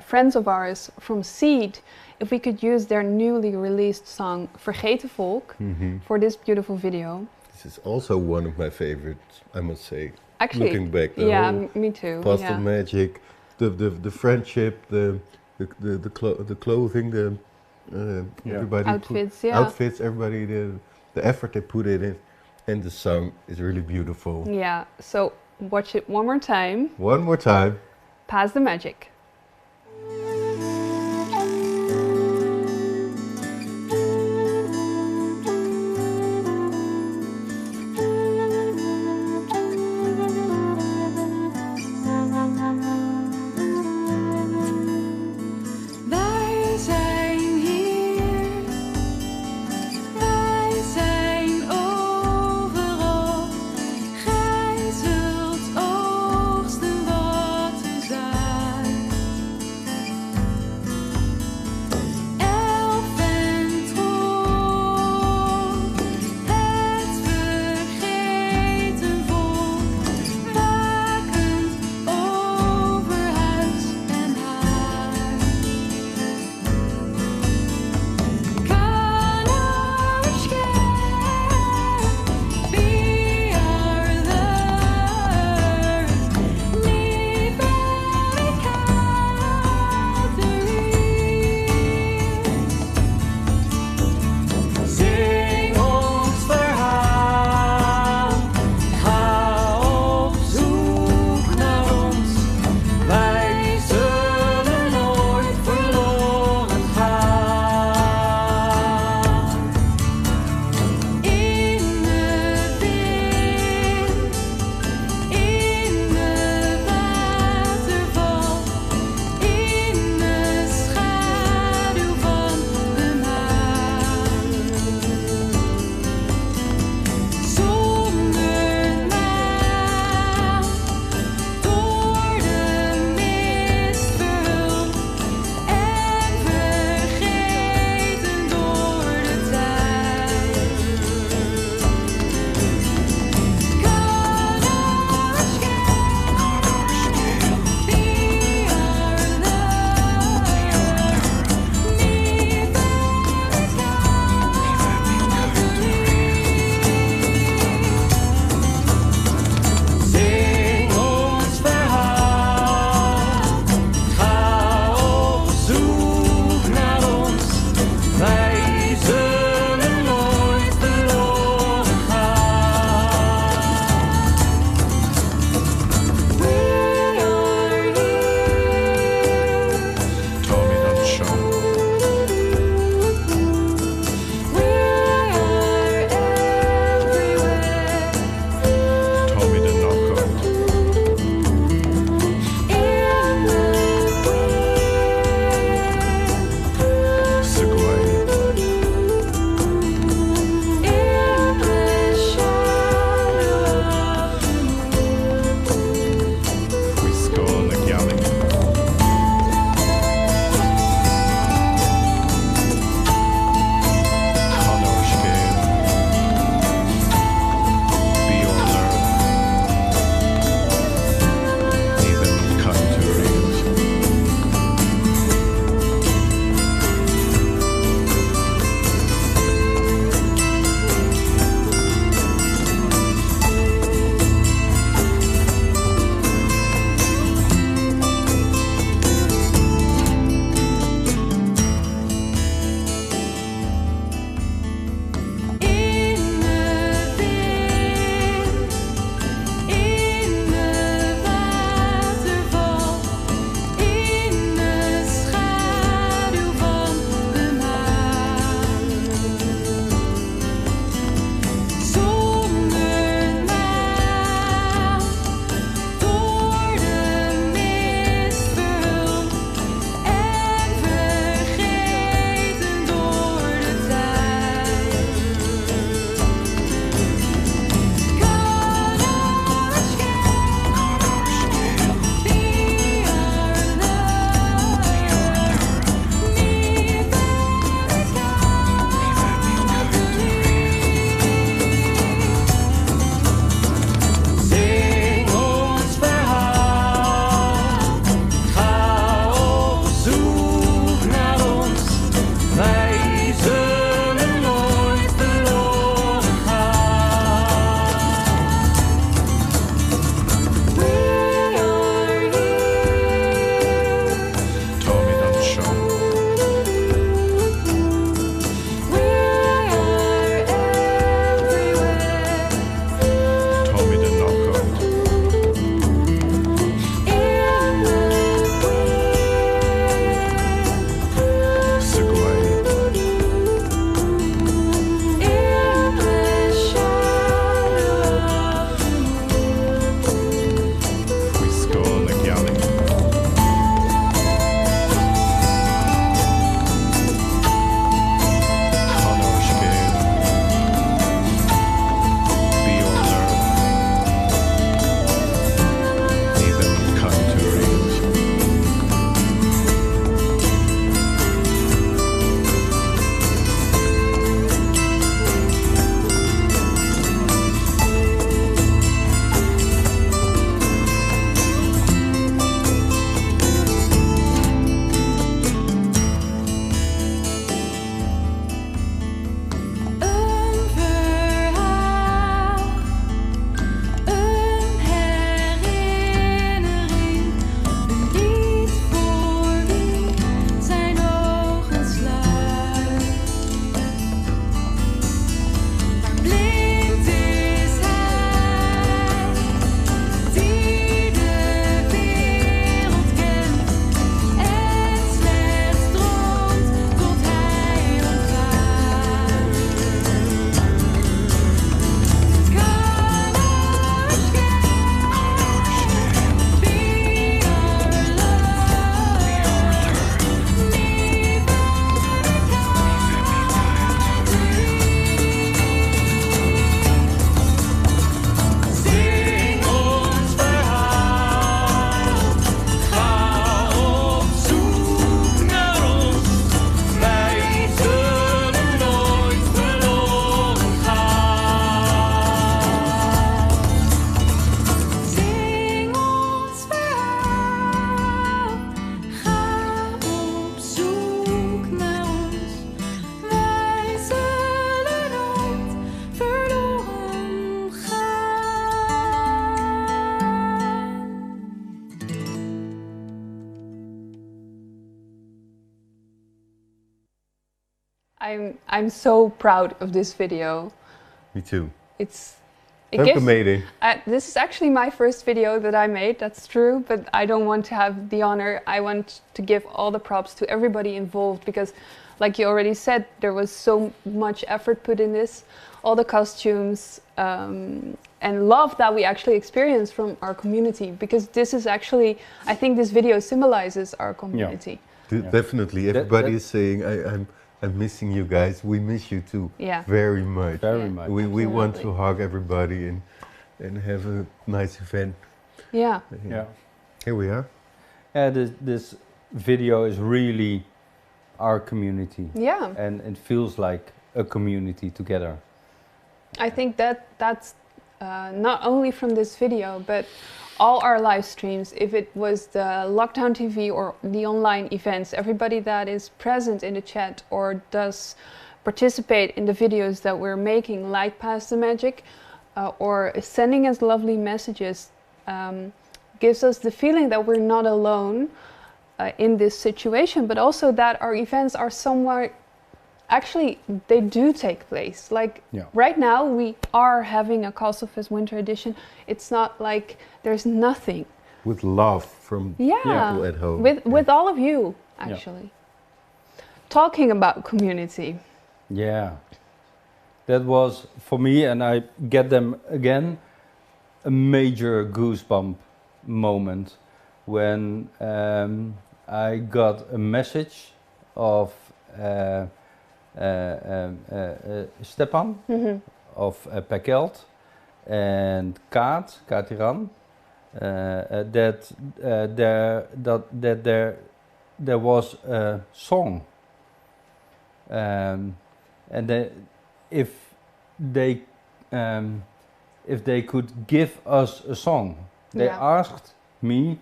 friends of ours from Seed if we could use their newly released song Vergeten Volk for this beautiful video. This is also one of my favorites, I must say. Actually, looking back, the yeah, whole me too. Pass Yeah. the magic, the friendship, the clothing, everybody Outfits, yeah. outfits, everybody the effort they put in it, and the song is really beautiful. Yeah, so watch it one more time. One more time. Pass the Magic. Wij zijn hier, wij zijn overal. Gij zult oogsten wat u zaait. I'm so proud of this video. Me too. It Femke gives. made it. This is actually my first video that I made. That's true, but I don't want to have the honor. I want to give all the props to everybody involved because, like you already said, there was so much effort put in this. All the costumes and love that we actually experienced from our community, because this is actually, I think this video symbolizes our community. Definitely, everybody is saying, I'm missing you guys. We miss you too. Yeah. Very much. Very much. We want to hug everybody and have a nice event. Yeah. Yeah. Here we are. This video is really our community. Yeah. And it feels like a community together. I think that's not only from this video, but all our live streams, if it was the Lockdown TV or the online events, everybody that is present in the chat or does participate in the videos that we're making, like Pass the Magic, or sending us lovely messages, gives us the feeling that we're not alone in this situation, but also that our events are somewhere. Actually, they do take place. Like right now, we are having a Castlefest Winter Edition. It's not like there's nothing. With love from people at home. With all of you, actually. Talking about community. Yeah. That was, for me, and I get them again, a major goosebump moment when I got a message of Stepan of Pekelt and Katiran, that there was a song, and if they could give us a song, they asked me,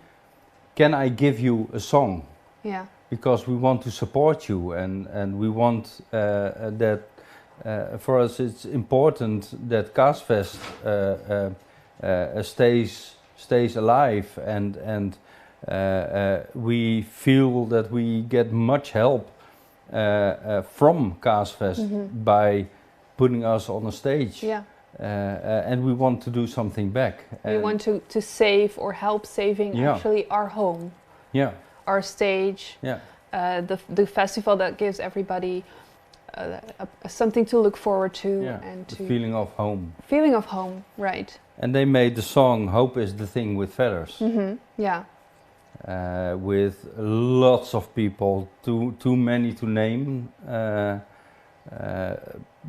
"Can I give you a song?" Yeah. Because we want to support you, and we want that. For us, it's important that Castlefest stays alive, and we feel that we get much help from Castlefest by putting us on a stage. Yeah. And we want to do something back. We want to save or help saving actually our home. Yeah. Our stage, the festival that gives everybody something to look forward to, and the to feeling of home. Feeling of home, right? And they made the song "Hope Is the Thing with Feathers." Yeah. With lots of people, too many to name,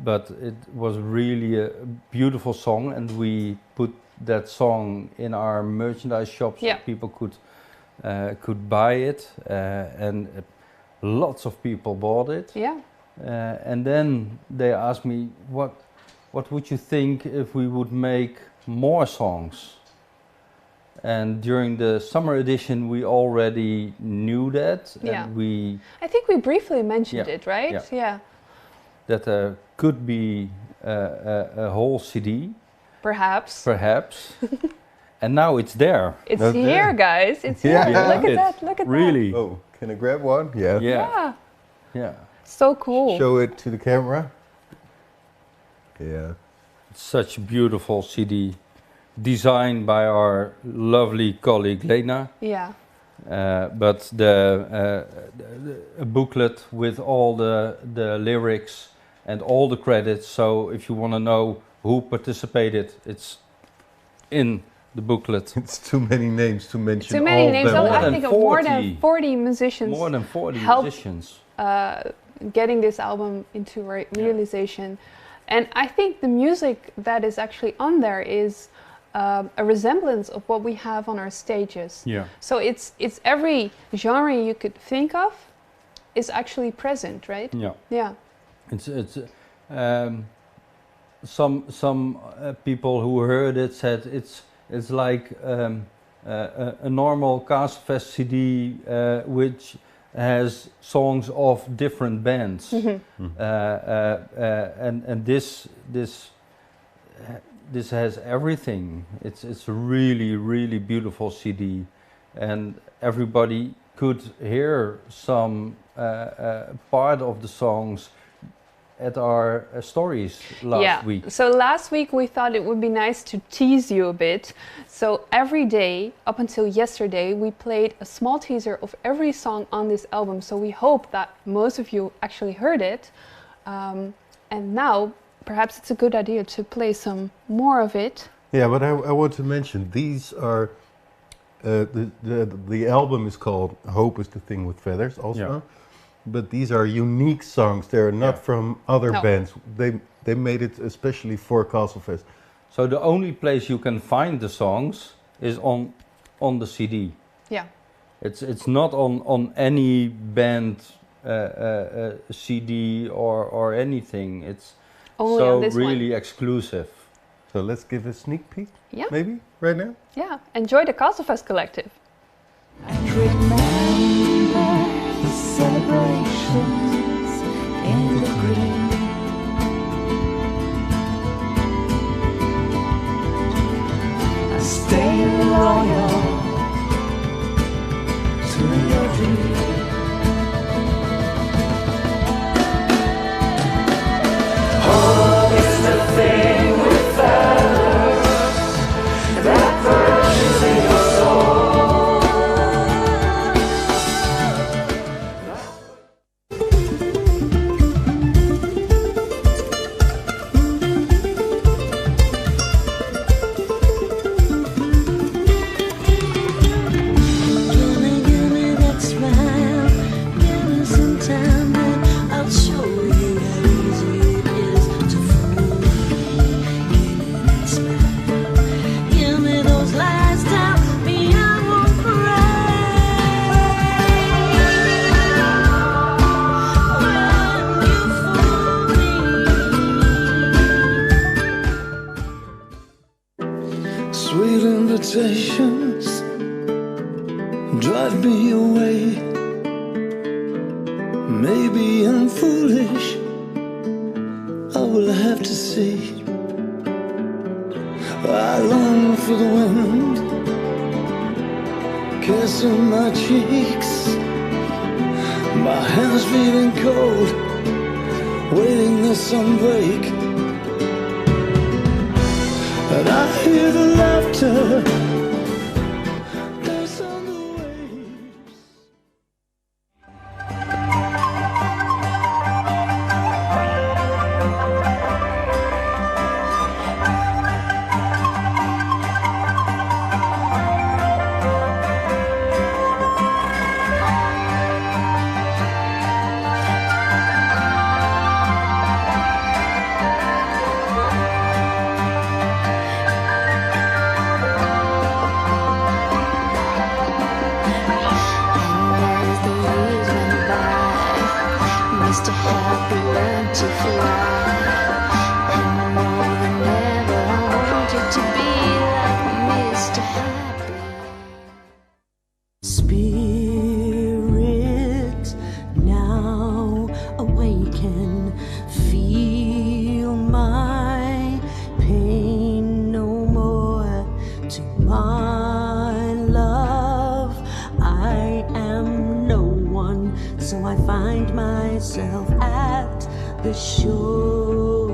but it was really a beautiful song, and we put that song in our merchandise shop so people could buy it, and lots of people bought it. Yeah. And then they asked me, what would you think if we would make more songs? And during the summer edition, we already knew that. Yeah. And I think we briefly mentioned it, right? Yeah. That there could be a whole CD. Perhaps. And now it's there. It's here, guys. It's here. Look at that. Look at that. Really. Oh, can I grab one? Yeah. Yeah. So cool. Show it to the camera. Yeah. It's such a beautiful CD, designed by our lovely colleague Lena. Yeah. But a booklet with all the lyrics and all the credits. So if you want to know who participated, it's in the booklet. It's too many names to mention. Too many names. All I think of more than 40 musicians. More than 40 musicians. Getting this album into realization. And I think the music that is actually on there is a resemblance of what we have on our stages. Yeah. So it's every genre you could think of is actually present, right? Yeah. Yeah. It's some people who heard it said it's like a normal Castlefest CD which has songs of different bands, and this has everything. It's a really beautiful CD, and everybody could hear some part of the songs at our stories last week. So last week we thought it would be nice to tease you a bit. So every day up until yesterday we played a small teaser of every song on this album. So we hope that most of you actually heard it. And now perhaps it's a good idea to play some more of it. Yeah, but I want to mention these are the album is called "Hope is the Thing with Feathers" also. Yeah. But these are unique songs. They're not from other No. bands. They made it especially for Castlefest. So the only place you can find the songs is on the CD. Yeah. It's not on any band CD or anything. It's Only so on this really one. exclusive. So let's give a sneak peek, Yeah. maybe, right now? Yeah. Enjoy the Castlefest Collective. The celebrations in the green. I stay loyal to your dream. Hope is the thing with feathers that perches in your soul. Give me that smile. Give me some time, and I'll show you how easy it is to fool me. Give me that smile. Give me those lies. Tell me I won't cry when you fool me. Sweet invitations drive me away. Maybe I'm foolish, I will have to see. I long for the wind kissing my cheeks, my hands feeling cold, waiting the sunbreak. And I hear the laughter that's on the waves. As the years went by, Mr. Happy learned to fly. And more than ever, I wanted to be like Mr. Happy. Spirit, now awaken. Feel my pain no more. To my love, I am no one, so I find myself at the shore.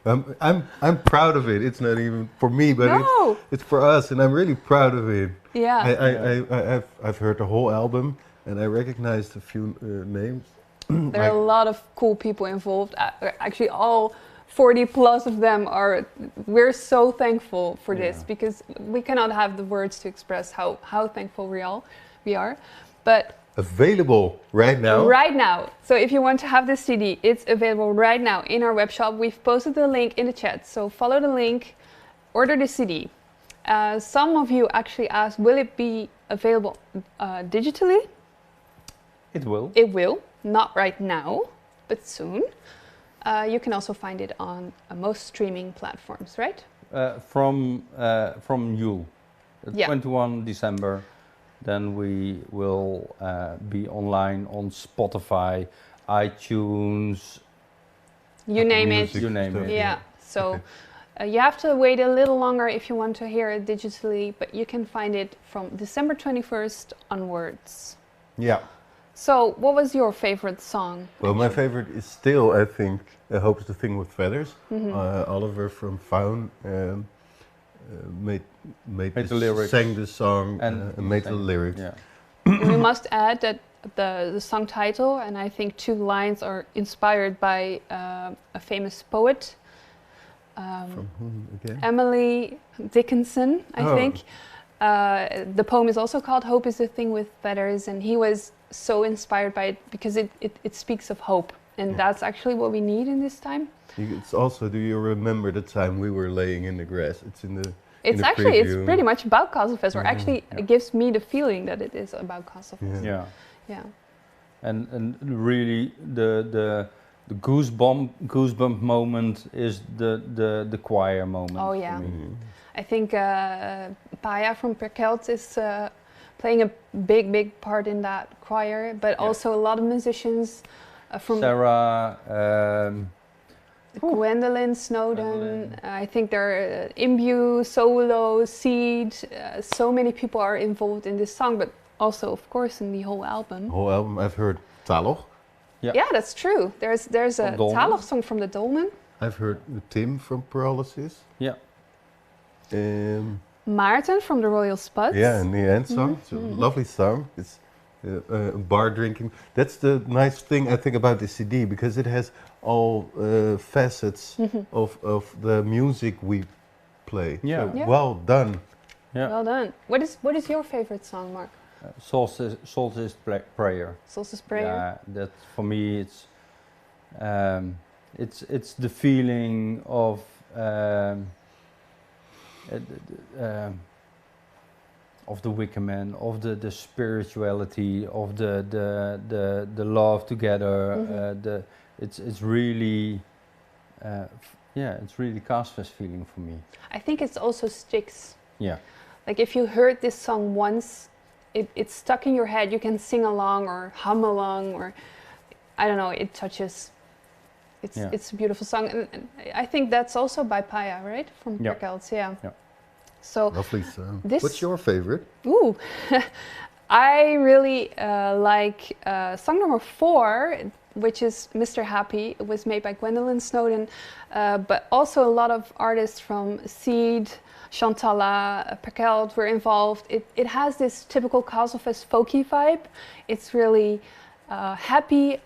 I'm proud of it. It's not even for me, but No. it's for us, and I'm really proud of it. Yeah. I've heard the whole album, and I recognized a few names. There are a lot of cool people involved. Actually, all 40 plus of them are. We're so thankful for this because we cannot have the words to express how thankful we are. But Available right now. right now, so if you want to have this CD, it's available right now in our web shop. We've posted the link in the chat, so follow the link, order the CD. Some of you actually asked, will it be available digitally? It will. It will. Not right now, but soon. You can also find it on most streaming platforms, right? From Yule, Yeah. 21 December. Then we will be online on Spotify, iTunes, You name Music it. you name stuff, it. Yeah. So Okay. you have to wait a little longer if you want to hear it digitally, but you can find it from December 21st onwards. Yeah. So, what was your favorite song? Well, my favorite is still, I think, Hope's the Thing with Feathers. Mm-hmm. Oliver from Faun made the lyrics. sang the song And and made the sang- lyrics. Yeah. We must add that the song title and I think 2 lines are inspired by a famous poet, From whom again? Emily Dickinson, I Oh. think. The poem is also called Hope is the Thing with Feathers, and he was so inspired by it because it speaks of hope, and Yeah. that's actually what we need in this time. It's also, do you remember the time we were laying in the grass? It's in the It's the actually, it's preview. pretty much about Castlefest, or Yeah. actually it gives me the feeling that it is about Castlefest. Yeah. Yeah. Yeah. And really the goosebump moment is the choir moment. Oh, for yeah. me. Mhm. I think Paya from Perkelt is playing a big part in that choir, but also a lot of musicians from Sarah, Gwendolyn Snowden. Gwendolyn. I think there are Imbue, Solo, Seed. So many people are involved in this song, but also, of course, in the whole album. Whole album. I've heard Taloch. Yeah, that's true. There's a From Dolmen. Taloch song from the Dolmen. I've heard Tim from Paralysis. yeah. Maarten from the Royal Spuds. Yeah, and the end song. It's a lovely song. It's bar drinking. That's the nice thing I think about the CD, because it has all facets of the music we play. Yeah. So, Yeah. well done. Yeah. Well done. What is your favorite song, Mark? Solstice Prayer. Solstice Prayer. Yeah, that for me it's the feeling of the Wicker Man, of the spirituality, of the love together. It's really it's really Castlefest feeling for me. I think it's also sticks. Yeah. Like if you heard this song once, it's stuck in your head. You can sing along or hum along, or I don't know. It touches. It's a beautiful song, and I think that's also by Paya, right? From Yeah. Perkels, yeah. Yeah. So Lovely song. This- What's your favorite? ooh, I really like song number 4, which is Mr. Happy. It was made by Gwendolyn Snowden, but also a lot of artists from Seed, Chantala, Perkelt were involved. It has this typical Castlefest folky vibe. It's really happy,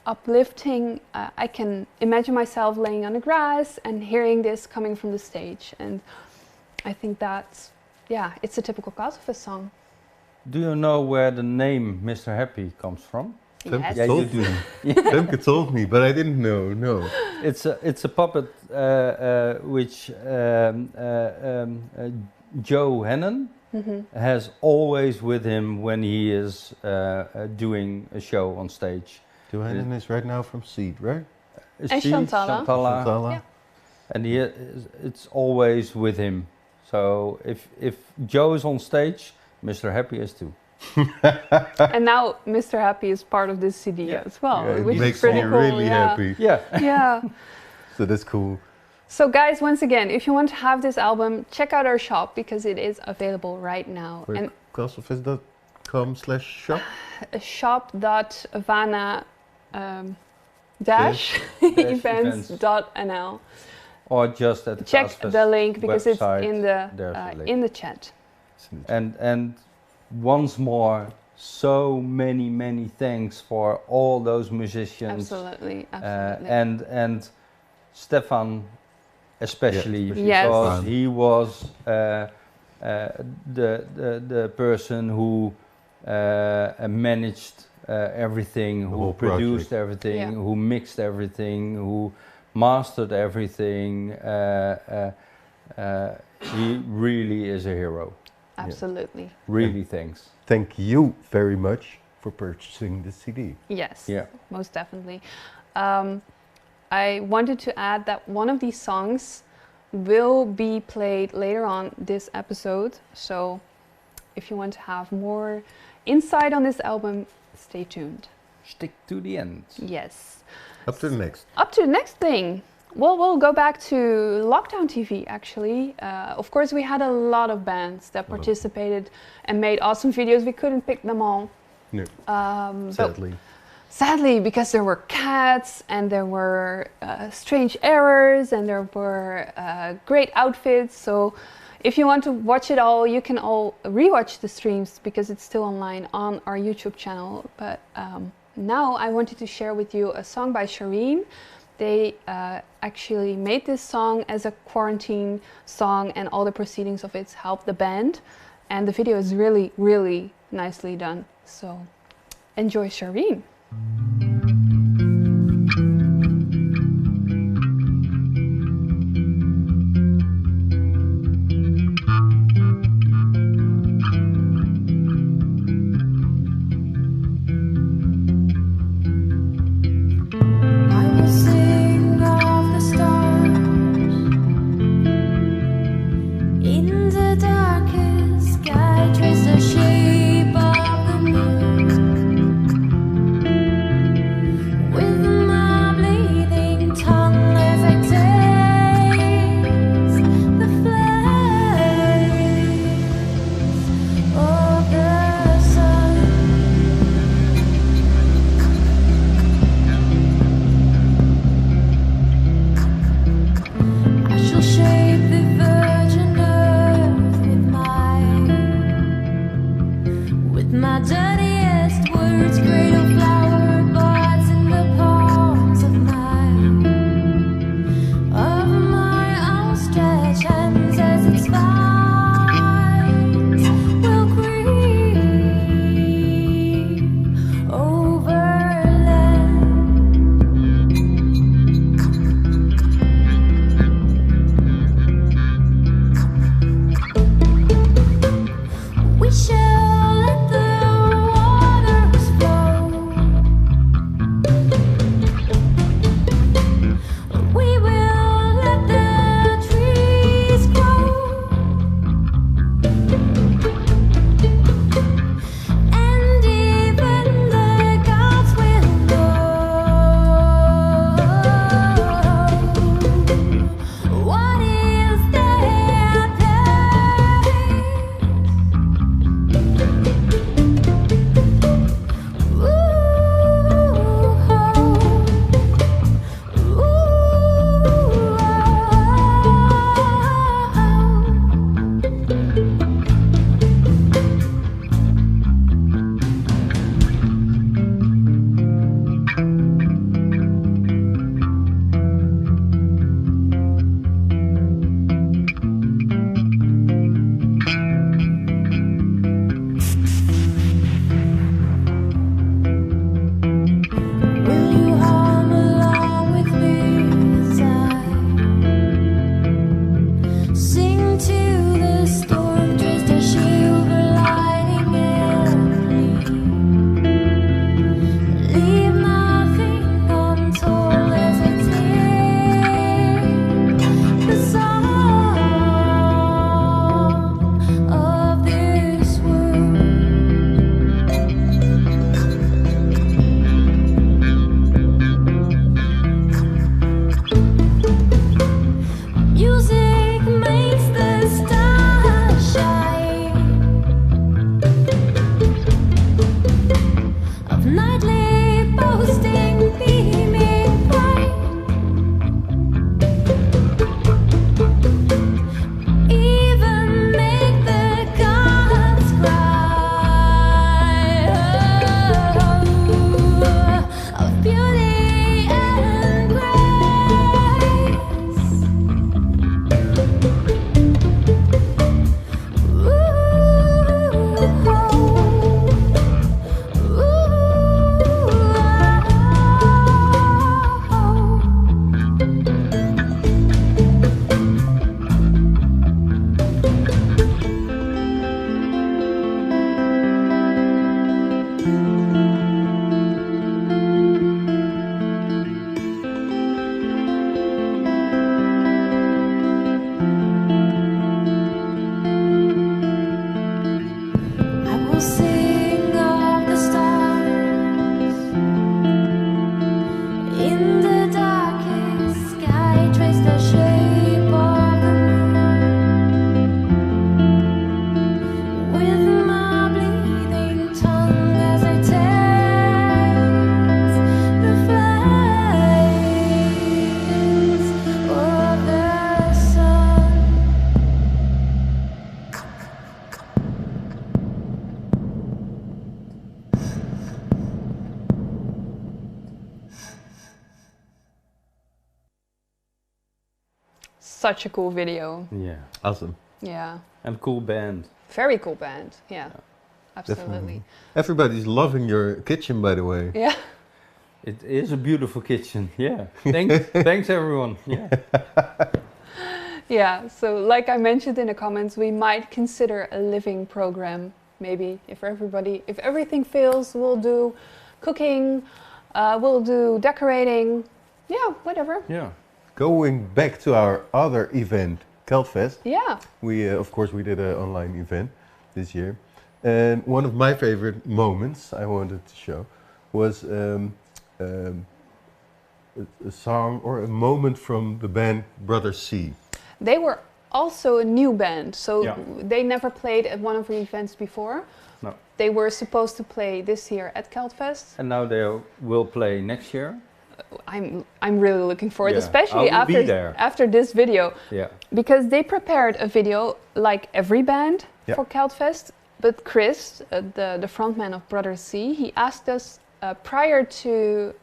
uplifting. I can imagine myself laying on the grass and hearing this coming from the stage, and I think it's a typical Castlefest song. Do you know where the name Mr. Happy comes from? Femke Yes. told me. Femke told me, but I didn't know. No. It's a puppet which Joe Hennon has always with him when he is doing a show on stage. Johanna is right now from Seed, right? And Chantala. Chantala. Yeah. And it's always with him. So if Joe is on stage, Mr. Happy is too. And now Mr. Happy is part of this CD Yeah. as well, Yeah, it which is makes pretty me cool. really yeah. happy. Yeah. Yeah. So that's cool. So guys, once again, if you want to have this album, check out our shop because it is available right now. Where And Castlefest.com/shop. shop.vana dash events. events.nl. Or just at the Check Castlefest the link because it's website, in the there's a link. in the chat. And once more, so many thanks for all those musicians. Absolutely. And Stefan especially, Yes. because he was the person who managed everything, who whole produced project. everything, who mixed everything, who mastered everything. He really is a hero. Absolutely. Really, thanks. Thank you very much for purchasing the CD. Yes. Yeah. Most definitely. I wanted to add that one of these songs will be played later on this episode. So if you want to have more insight on this album, stay tuned. Stick to the end. Yes. Up to the next. Up to the next thing. Well, we'll go back to Lockdown TV actually. Of course, we had a lot of bands that participated and made awesome videos. We couldn't pick them all. No. Sadly. Sadly, because there were cats and there were strange errors and there were great outfits. So if you want to watch it all, you can all rewatch the streams because it's still online on our YouTube channel. But now I wanted to share with you a song by Shireen. They actually made this song as a quarantine song, and all the proceedings of it helped the band. And the video is really nicely done. So enjoy Shireen. Trace the shape of the moon. such a cool video. Yeah. Awesome. Yeah, And cool band. very cool band. Yeah, absolutely. Definitely. Everybody's loving your kitchen, by the way. Yeah. It is a beautiful kitchen. Yeah. Thanks everyone. Yeah. Yeah, so like I mentioned in the comments, we might consider a living program. Maybe if everything fails, we'll do cooking, we'll do decorating, yeah, whatever. Yeah. Going back to our other event, Castlefest. Yeah, We, of course, we did an online event this year. And one of my favorite moments I wanted to show was a song or a moment from the band Brother C. they were also a new band, so Yeah. they never played at one of the events before. No. They were supposed to play this year at Castlefest. And now they will play next year. I'm really looking forward, Yeah, especially I will be after there. after this video, Yeah. because they prepared a video like every band Yeah. for Castlefest. But Chris, the frontman of Brother C, he asked us prior to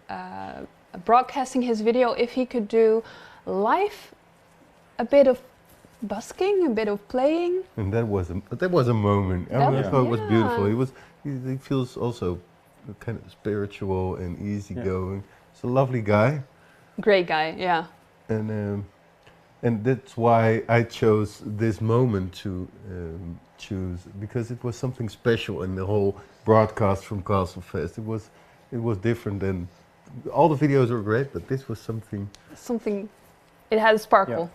broadcasting his video if he could do live a bit of busking, a bit of playing. And that was a moment. I thought it was beautiful. He feels also kind of spiritual and easygoing. He's a lovely guy. Great guy, yeah. And that's why I chose this moment to choose, because it was something special in the whole broadcast from Castlefest. It was different than all the videos were great, but this was something. It had a sparkle.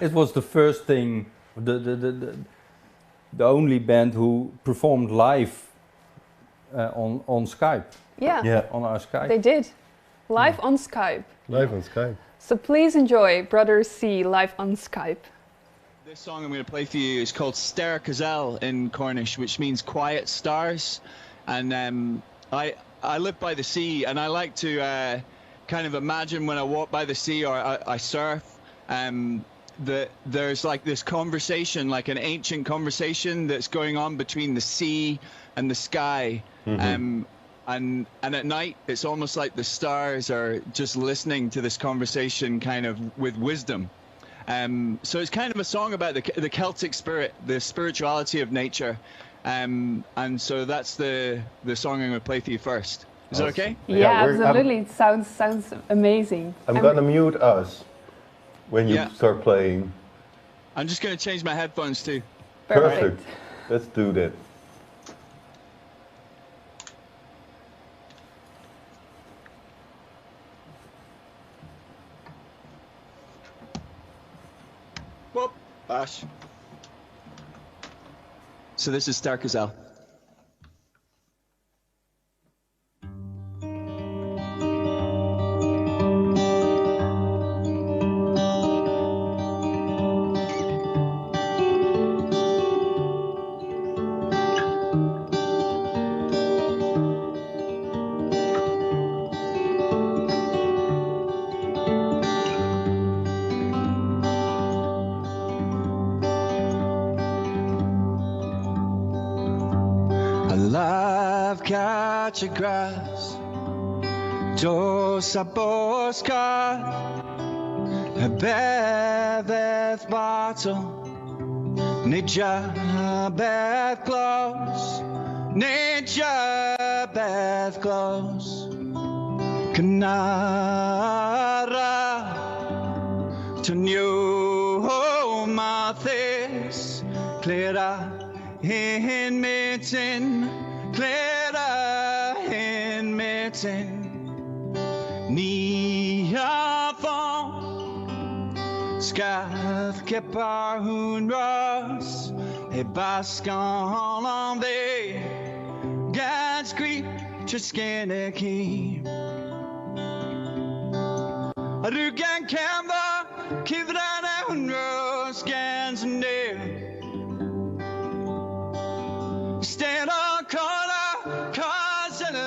It was the first thing, the only band who performed live on Skype, Yeah, on our Skype. they did. Live on Skype. Live on Skype. So please enjoy Brother C live on Skype. This song I'm going to play for you is called Ster Cazel in Cornish, which means quiet stars. And I live by the sea, and I like to kind of imagine when I walk by the sea or I surf, that there's like this conversation, like an ancient conversation that's going on between the sea and the sky. And at night, it's almost like the stars are just listening to this conversation kind of with wisdom. So it's kind of a song about the Celtic spirit, the spirituality of nature. And so that's the song I'm going to play for you first. Is that okay? Yeah, absolutely. It sounds amazing. I'm gonna mute us when you start playing. I'm just going to change my headphones too. Perfect. Let's do that. Whoop, Ash. So this is Ster Cazel. Catch a grass, dos a boscar, a beveth bottle, Ninja beth close, Ninja beth close, Canara, to new mathis, clear in mitten. Clara in mitten, ni avant, scath kepar hun ras, et bascan en ve, gans creep, chiskeneki. Rugan kamba, kivrana hun ras, gans near. Stand on corner, cause in a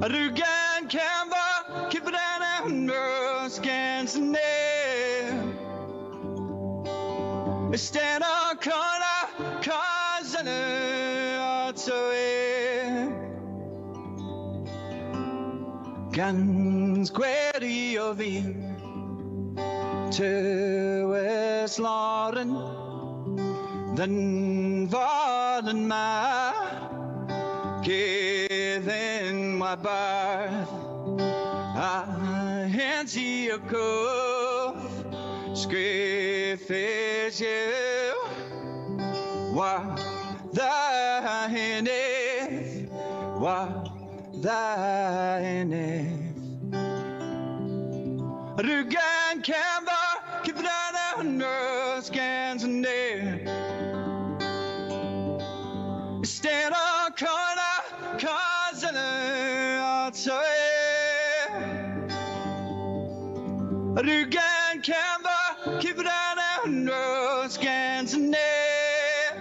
Rugan Canva, keep it down and scans in there. Stand on corner, cause in Gans gweri o fi Tywys loren Dyn fod yn ma Gyddyn ma bardd A hens I o cwff Sgriffis yw Wa dda hynydd Wa dda hynydd Rwygan cefo cyfran a hwnnw's gans yn neb Ystyn o corna cos yn y oto Rwygan cefo cyfran a hwnnw's gans yn neb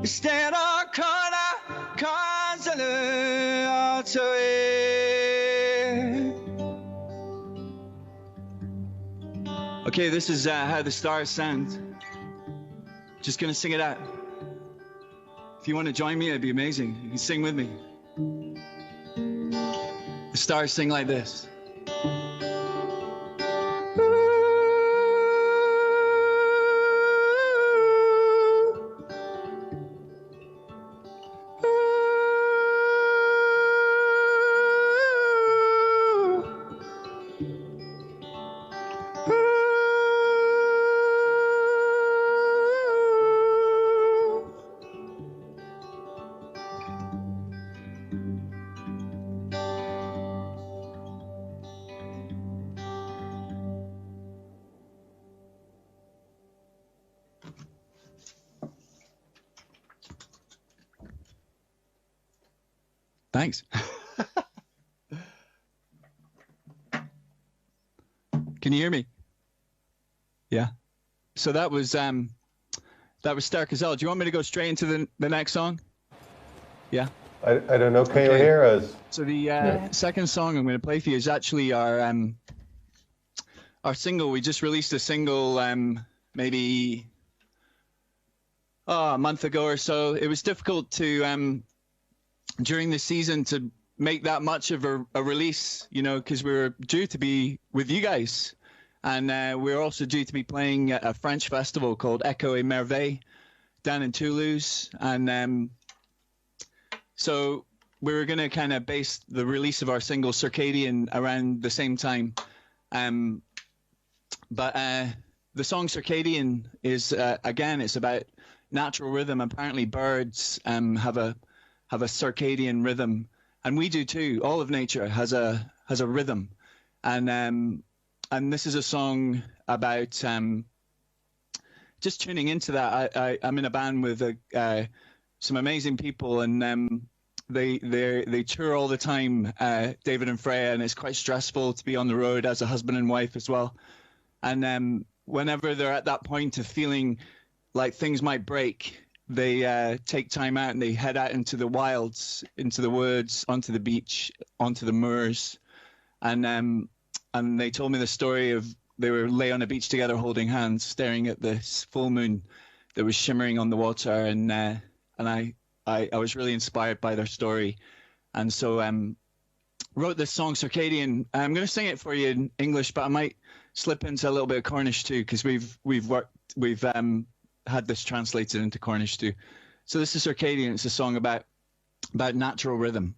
Ystyn o corna cos yn y oto Okay, this is how the stars sound. Just gonna sing it out. If you want to join me, it'd be amazing. You can sing with me. The stars sing like this. Thanks. Can you hear me? Yeah. So that was Star Gazelle. Do you want me to go straight into the next song? Yeah. I don't know. Can you hear us? So the second song I'm going to play for you is actually our single. We just released a single maybe a month ago or so. It was difficult to during the season to make that much of a release, you know, because we were due to be with you guys. And we were also due to be playing at a French festival called Echo et Merveille down in Toulouse. And so we were going to kind of base the release of our single Circadian around the same time. But the song Circadian is, again, it's about natural rhythm. Apparently birds have a circadian rhythm, and we do too. All of nature has a rhythm, and this is a song about just tuning into that. I'm in a band with some amazing people, and they tour all the time, David and Freya, and it's quite stressful to be on the road as a husband and wife as well. And whenever they're at that point of feeling like things might break, they take time out and they head out into the wilds, into the woods, onto the beach, onto the moors. And they told me the story of they were lay on a beach together holding hands, staring at this full moon that was shimmering on the water. And I was really inspired by their story. And so wrote this song Circadian. I'm going to sing it for you in English, but I might slip into a little bit of Cornish too, because we've had this translated into Cornish too. So this is Circadian. It's a song about natural rhythm.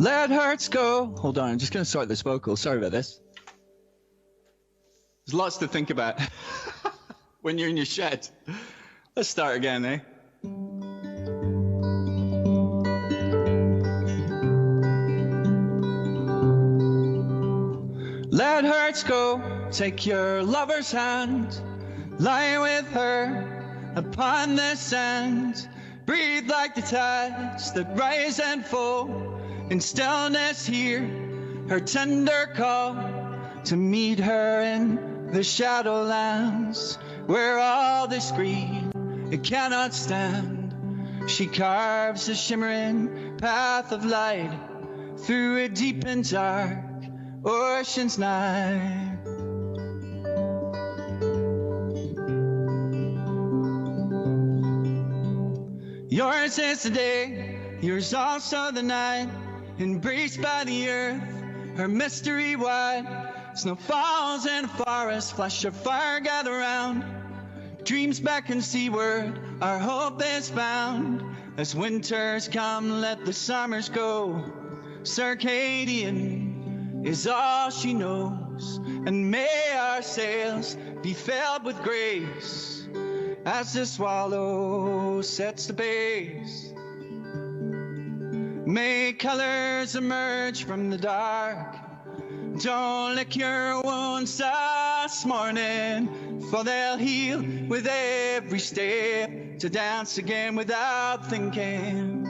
Let hearts go. Hold on, I'm just going to sort this vocal. Sorry about this. There's lots to think about when you're in your shed. Let's start again, eh? Let hearts go. Take your lover's hand. Lie with her upon the sand. breathe like the tides that rise and fall. In stillness hear her tender call to meet her in the shadowlands, where all this greed it cannot stand. She carves a shimmering path of light through a deep and dark ocean's night. Yours is the day, yours also the night, embraced by the earth, her mystery wide. Snow falls in a forest, flash of fire gather round. Dreams beckon seaward, our hope is found. As winters come, let the summers go. Circadian is all she knows, and may our sails be filled with grace as the swallow sets the pace. May colors emerge from the dark. Don't lick your wounds this morning, for they'll heal with every step, to dance again without thinking.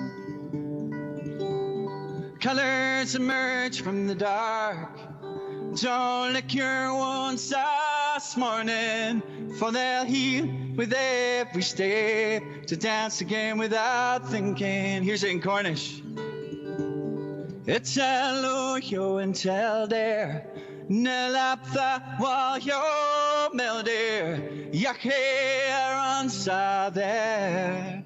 Colors emerge from the dark. Don't lick your wounds this morning, for they'll heal with every step, to dance again without thinking. Here's it in Cornish. It's a loyo and tell there, Nelaptha while yo melder, Yaker on sa there.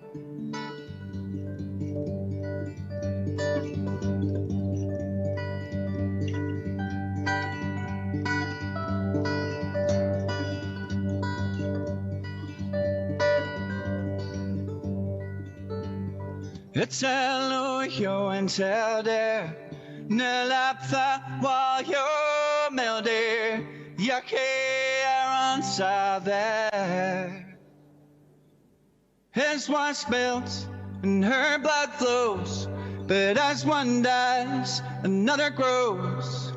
It's a loyo and tell there, Nelaptha while yo melder, Yaker on sa there. His wife spilt and her blood flows, but as one dies, another grows.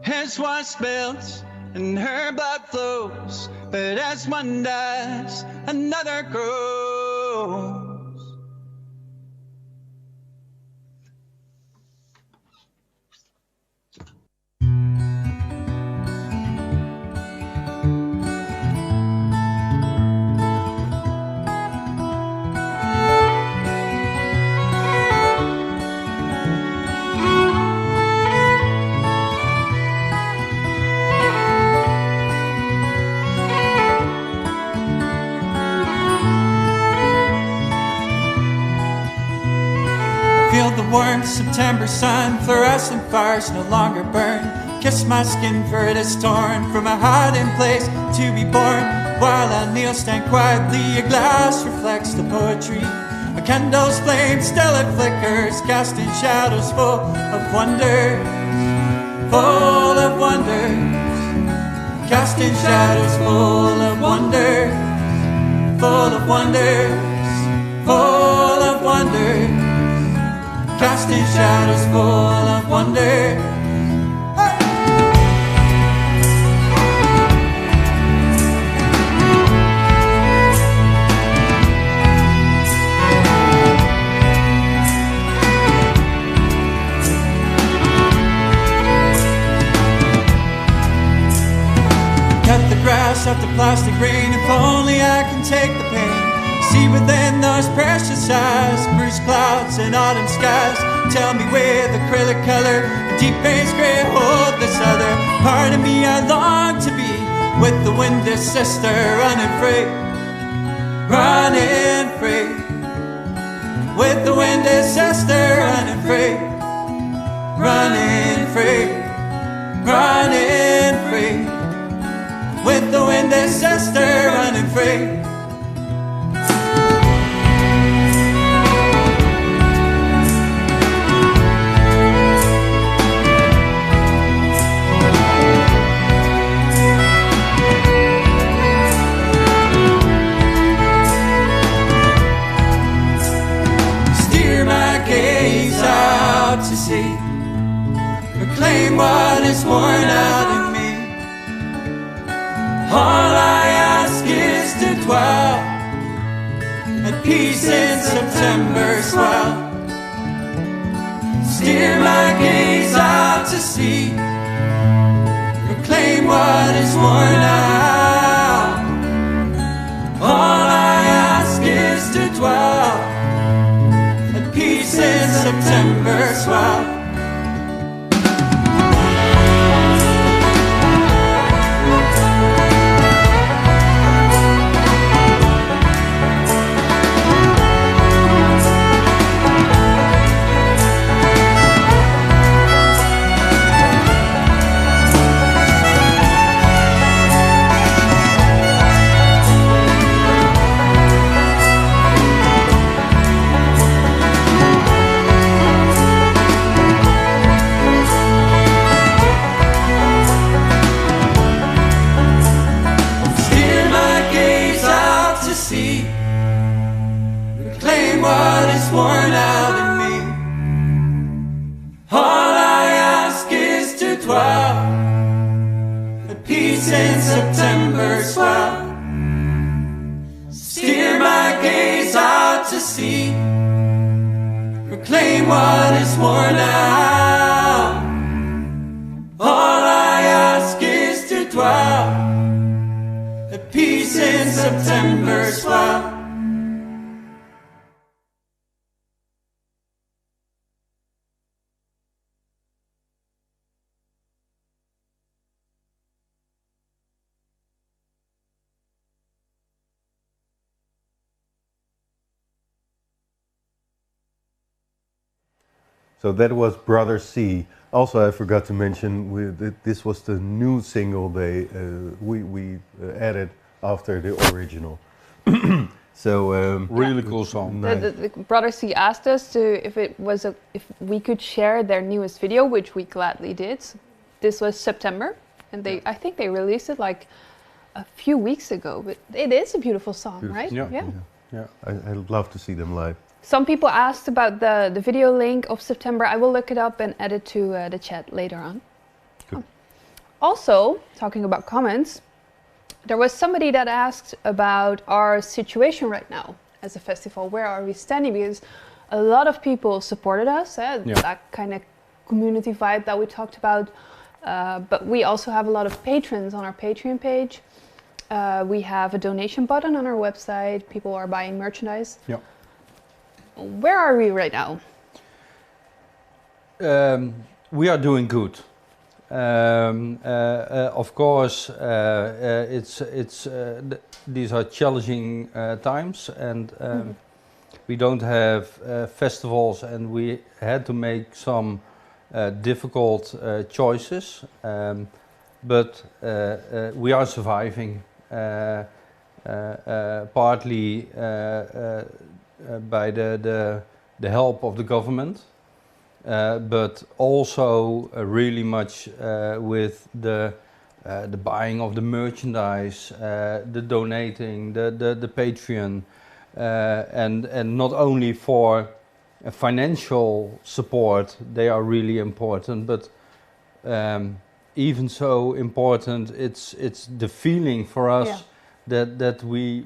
His wife spilt and her blood flows, but as one dies, another grows. Feel the warm September sun, fluorescent fires no longer burn. Kiss my skin for it is torn from a hiding place to be born. While I kneel, stand quietly, a glass reflects the poetry. A candle's flame still it flickers, casting shadows full of wonder, full of wonder. Casting shadows full of wonder, full of wonders, full of wonder. Casting shadows full of wonder. Cut the grass out the plastic rain, if only I can take the pain. See within those precious eyes, bruised clouds and autumn skies. Tell me with acrylic color, deep haze gray, hold this other part of me I long to be. With the wind, this sister, running free, running free. With the wind, this sister, running free, running free, running free. With the wind, this sister, running free. To see, reclaim what is worn out of me. All I ask is to dwell at peace in September swell. Steer my gaze out to sea, reclaim what is worn out. All I ask is to dwell at peace in September swell. What is worn out in me. All I ask is to dwell at peace in September swell. Steer my gaze out to sea, reclaim what is worn out. All I ask is to dwell at peace in September swell. So that was Brother C. Also, I forgot to mention this was the new single we added after the original. So really cool song. Nice. The Brother C asked us if we could share their newest video, which we gladly did. This was September, and I think they released it like a few weeks ago. But it is a beautiful song, right? Yeah. I'd love to see them live. Some people asked about the video link of September. I will look it up and add it to the chat later on. Good. Also, talking about comments, there was somebody that asked about our situation right now as a festival. Where are we standing? Because a lot of people supported us, that kind of community vibe that we talked about. But we also have a lot of patrons on our Patreon page. We have a donation button on our website. People are buying merchandise. Yeah. Where are we right now? We are doing good. Of course, these are challenging times, and we don't have festivals, and we had to make some difficult choices. But we are surviving, partly by the help of the government, but also really much with the buying of the merchandise, the donating, the Patreon, and not only for financial support, they are really important, but even so important, it's the feeling for us that we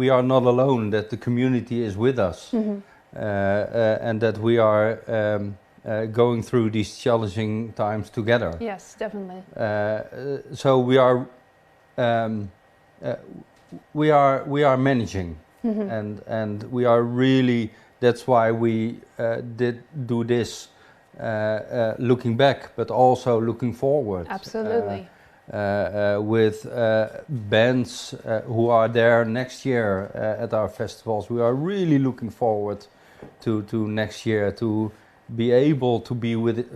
are not alone, that the community is with us, and that we are going through these challenging times together. Yes, definitely. So we are managing, and we are really. That's why we did do this, looking back, but also looking forward. Absolutely. With bands who are there next year at our festivals. We are really looking forward to next year, to be able to be with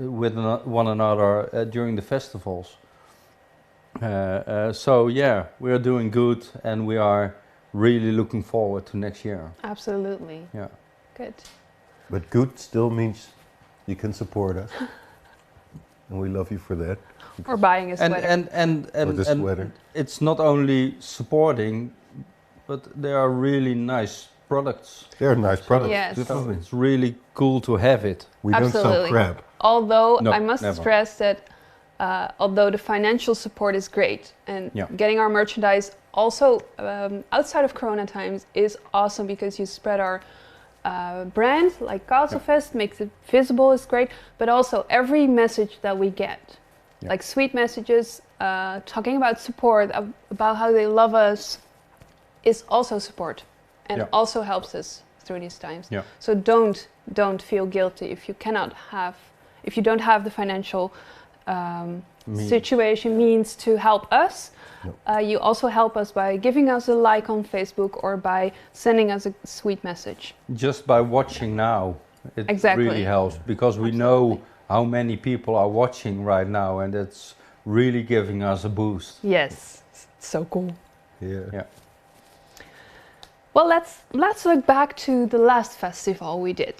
one another during the festivals. So yeah, we are doing good, and we are really looking forward to next year. Absolutely. Yeah. Good. But good still means you can support us, and we love you for that. Or buying a sweater. And the sweater. It's not only supporting, but they are really nice products. They're nice products. Yes. So it's really cool to have it. We don't sell crap. Although No, I must never. stress that although the financial support is great, and Yeah. getting our merchandise also outside of Corona times is awesome because you spread our brand, like Castlefest, makes it visible, is great, but also every message that we get, like sweet messages, talking about support, about how they love us, is also support, and also helps us through these times. Yeah. So don't feel guilty if you don't have the financial situation means to help us. You also help us by giving us a like on Facebook or by sending us a sweet message. Just by watching now, it Exactly. really helps because we know how many people are watching right now, and it's really giving us a boost. Yes, so cool. Yeah. Well, let's look back to the last festival we did,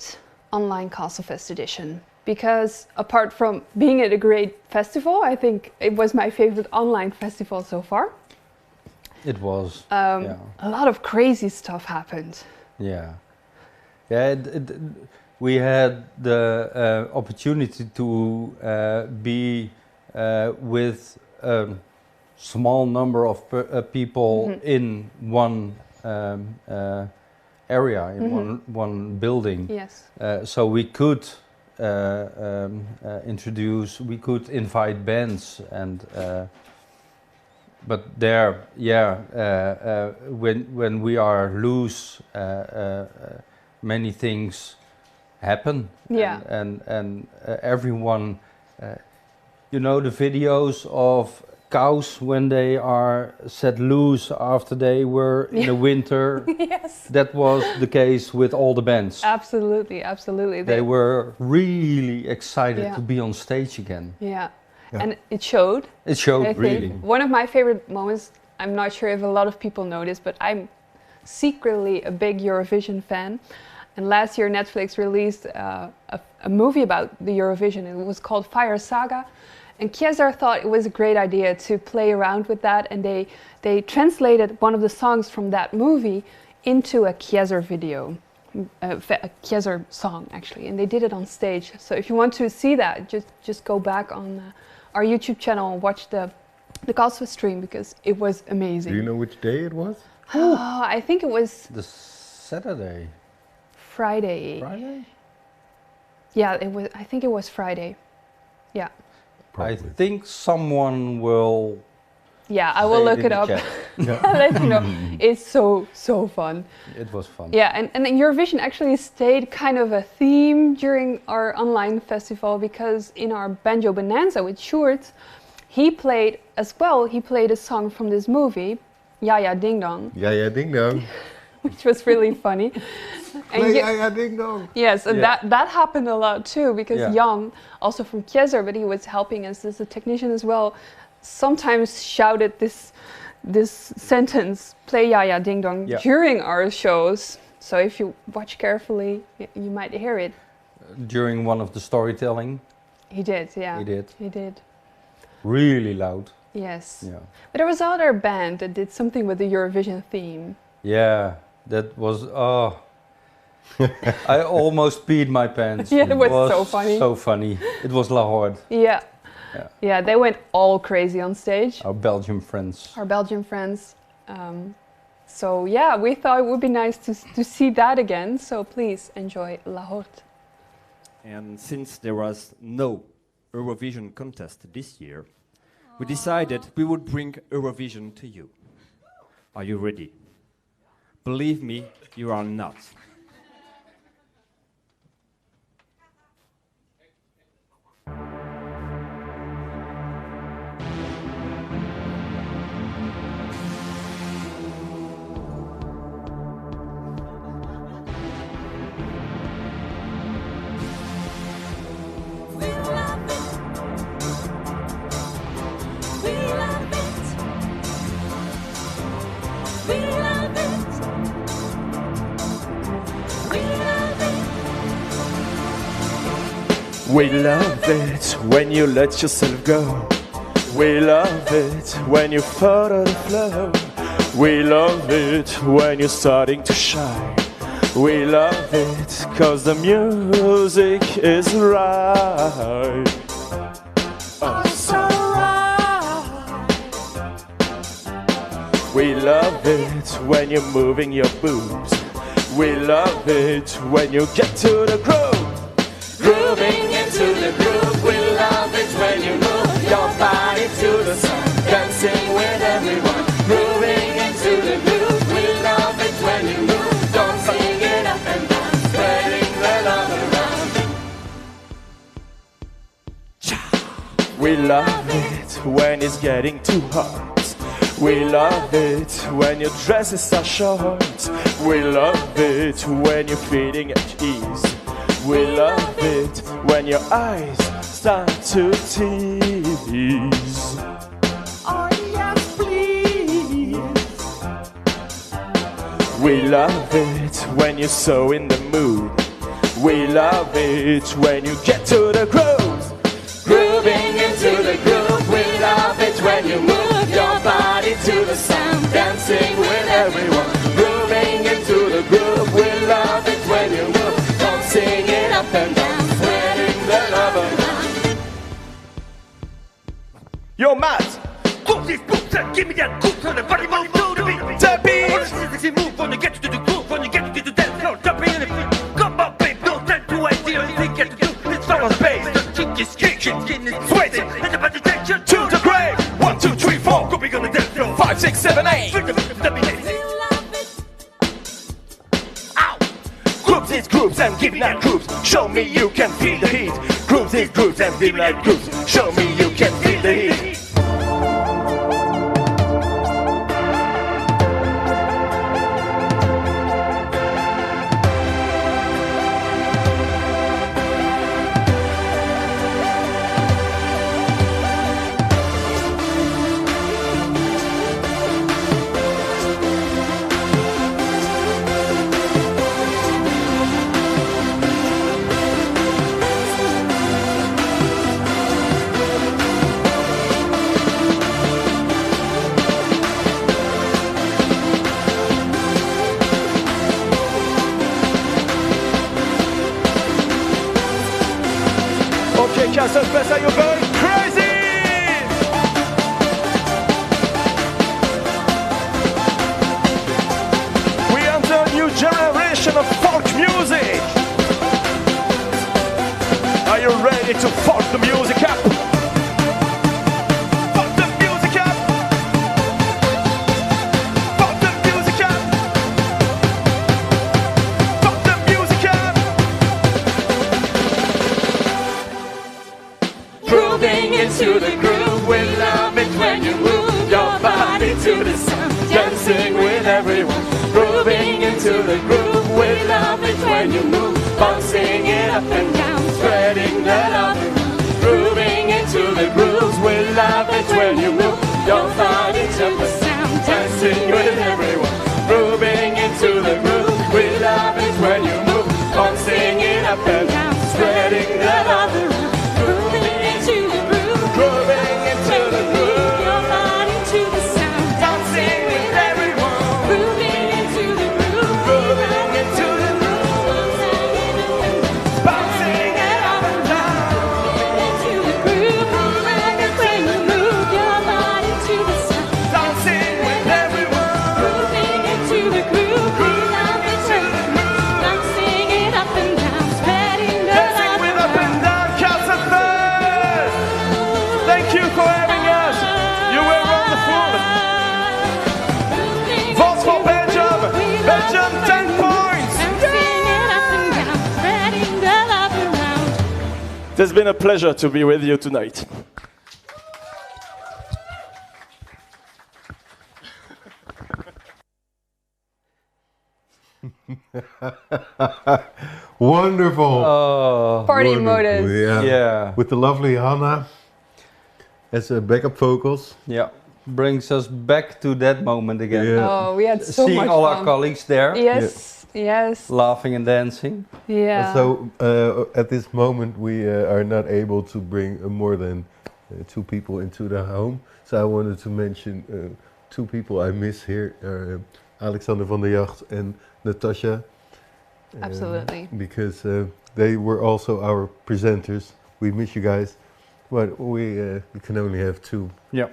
Online Castlefest Edition. Because apart from being at a great festival, I think it was my favorite online festival so far. It was. A lot of crazy stuff happened. Yeah. We had the opportunity to be with a small number of people in one area, in one building. Yes. So we could we could invite bands, and but there, when we are loose, many things happen. Yeah. And everyone, you know, the videos of cows when they are set loose after they were in the winter. Yes. That was the case with all the bands. Absolutely. They were really excited Yeah. to be on stage again. Yeah. And it showed. It showed, I think. really. One of my favorite moments, I'm not sure if a lot of people know this, but I'm secretly a big Eurovision fan. And last year Netflix released a movie about the Eurovision. It was called Fire Saga. And Kiezer thought it was a great idea to play around with that, and they translated one of the songs from that movie into a Kiezer video, a Kiezer song actually, and they did it on stage. So if you want to see that, just go back on our YouTube channel and watch the Castlefest stream because it was amazing. Do you know which day it was? I think it was The Saturday. Friday. Friday? Yeah, I think it was Friday. Yeah. I think someone will. Yeah, I will say look in it the up. chat. I'll let you know. It's so fun. It was fun. Yeah, and Eurovision actually stayed kind of a theme during our online festival because in our Banjo Bonanza with Sjoerd, he played as well. He played a song from this movie, Ja Ja Ding Dong, Ja Ding Dong. which was really funny. Play Ja Ding Dong. Yes, and that happened a lot too because Jan, also from Kiezer, but he was helping us as a technician as well, sometimes shouted this sentence, play Ja Ja Ding Dong, during our shows. So if you watch carefully, you might hear it. During one of the storytelling. He did, yeah. He did. He did. Really loud. Yes. Yeah. But there was another band that did something with the Eurovision theme. Yeah, that was I almost peed my pants. Yeah, it was so funny. So funny. It was La Horde. Yeah. Yeah, they went all crazy on stage. Our Belgian friends. Our Belgian friends. So yeah, we thought it would be nice to see that again. So please enjoy La Horde. And since there was no Eurovision contest this year, we decided we would bring Eurovision to you. Are you ready? Believe me, you are not. We love it when you let yourself go. We love it when you follow the flow. We love it when you're starting to shine. We love it cause the music is right. Oh, sorry. We love it when you're moving your boobs. We love it when you get to the groove. Grooving into the groove. We love it when you move your body to the sun, dancing with everyone. Grooving into the groove. We love it when you move, dancing it up and down, spreading the love around. We love it when it's getting too hot. We love it when your dresses are short. We love it when you're feeling at ease. We love it when your eyes start to tease. Oh yes, please. We love it when you're so in the mood. We love it when you get to the groove. Grooving into the groove. We love it when you move your body to the sound, dancing with everyone. Grooving into the groove. We love it when you move, dancing it up and down, spreading the love around. Yo, Matt! Move these boots and give me that groove so the body moves to the beat. The beat! I wanna see move when you get to the groove, when you get to the dance floor, jumping in the feet. Come on, babe, no time to wait. The only thing you have to do is follow space. The chick is kicking, skin is sweating, and the body tension To the grave! 1, 2, 3, 4, grouping on the dance floor. 5, 6, 7, 8. Groups is groups and give me that groups. Show me you can feel the heat. Groups is groups and give me that groups. Show me you can feel the heat. Okay, Castlefest, are you going crazy? We enter a new generation of folk music. Are you ready to fuck the music up? Fuck the music up. Fuck the music up. Fuck the music up. Grooving into the groove. We love it when you move your body to the sound, dancing with everyone. Grooving into the groove. We love it when you move, bouncing it up and down, spreading the love around. Grooving into the grooves. We love it when you move your body to the sound, dancing with everyone. Grooving into the groove. We love it when you move, bouncing it up and down, spreading the love around. Grooving into the groove. Grooving into the groove. Your body to the sound, dancing with everyone. Grooving into the groove. Grooving into the groove. Bouncing it up and down. Into the groove. Like a when you move your body to the sound, Dancing with everyone. moving into the groove. We love it when you move, bouncing it up and down, spreading the Dancing love with up and around. down, Castlefest! Thank you for having us. You were wonderful. Moving Vote for into the Belgium. groove. We love Belgium, it 10 when you points. move, bouncing it up and down, spreading the love around. It has been a pleasure to be with you tonight. Wonderful. Oh, Party Wonderful, modus. Yeah. yeah, With the lovely Hannah as backup vocals. yeah. Brings us back to that moment again. Yeah. Oh, we had so Seeing much all fun. our colleagues there, Yes, yes, laughing and dancing. yeah. So at this moment we are not able to bring more than 2 people into the home. So I wanted to mention 2 people I miss here, Alexander van der Jacht and Natasha. Absolutely. Because they were also our presenters. We miss you guys, but we can only have 2. Yeah.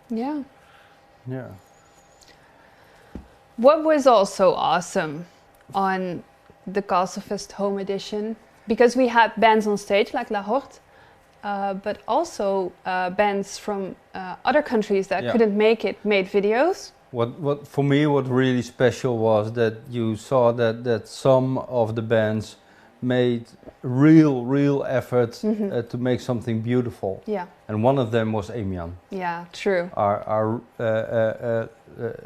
Yeah. Yeah. What was also awesome on the Castlefest Home Edition, because we had bands on stage like La Horte, but also bands from other countries that couldn't make it made videos. What for me, what really special was that you saw that some of the bands made real effort to make something beautiful. Yeah. And one of them was Amian. Yeah, true. Our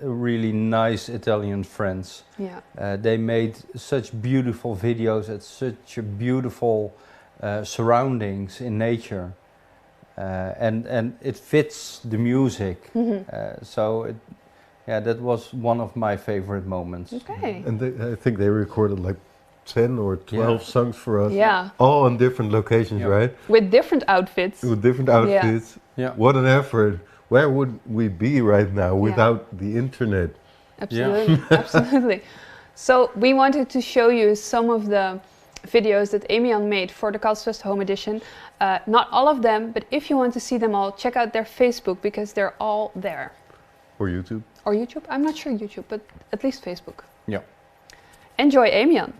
really nice Italian friends. Yeah. They made such beautiful videos at such a beautiful surroundings in nature, and it fits the music. So that was one of my favorite moments. Okay. And I think they recorded like 10 or 12 songs for us. Yeah. All on different locations, right? With different outfits. With different outfits. Yeah. What an effort. Where would we be right now without the internet? Absolutely. Absolutely. So we wanted to show you some of the videos that Amian made for the Castlefest Home Edition. Not all of them, but if you want to see them all, check out their Facebook because they're all there. Or YouTube. Or YouTube? I'm not sure YouTube, but at least Facebook. Yeah. Enjoy Amian.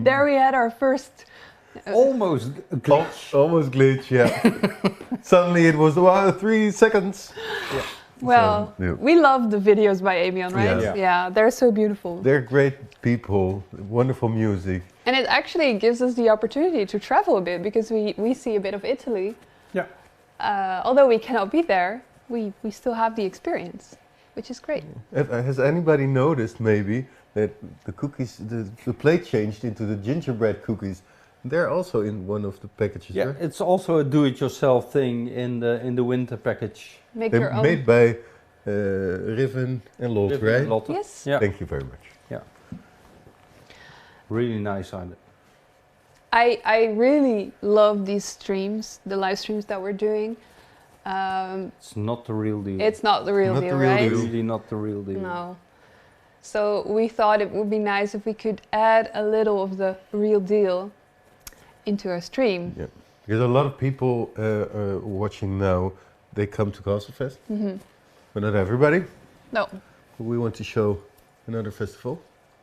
There we had our first. Almost glitch. Almost glitch, yeah. Suddenly it was 3 seconds. Yeah. Well, So, yeah. we love the videos by Amion, right? Yeah. Yeah, they're so beautiful. They're great people, wonderful music. And it actually gives us the opportunity to travel a bit because we see a bit of Italy. Yeah. Although we cannot be there, we still have the experience, which is great. Has anybody noticed maybe that the cookies, the plate changed into the gingerbread cookies? They're also in one of the packages, Yeah, right? it's also a do-it-yourself thing in the winter package. Make They're your own. made by Riven and Lot, Riven right? and Lotte. Yes. Yeah. Thank you very much. Yeah. Really nice idea. I really love these streams, the live streams that we're doing. It's not the real deal. It's not the real Not deal, the real right? deal. Really not the real deal. No. So we thought it would be nice if we could add a little of the real deal into our stream. Yeah, because a lot of people watching now, they come to Castlefest, but not everybody. No. We want to show another festival,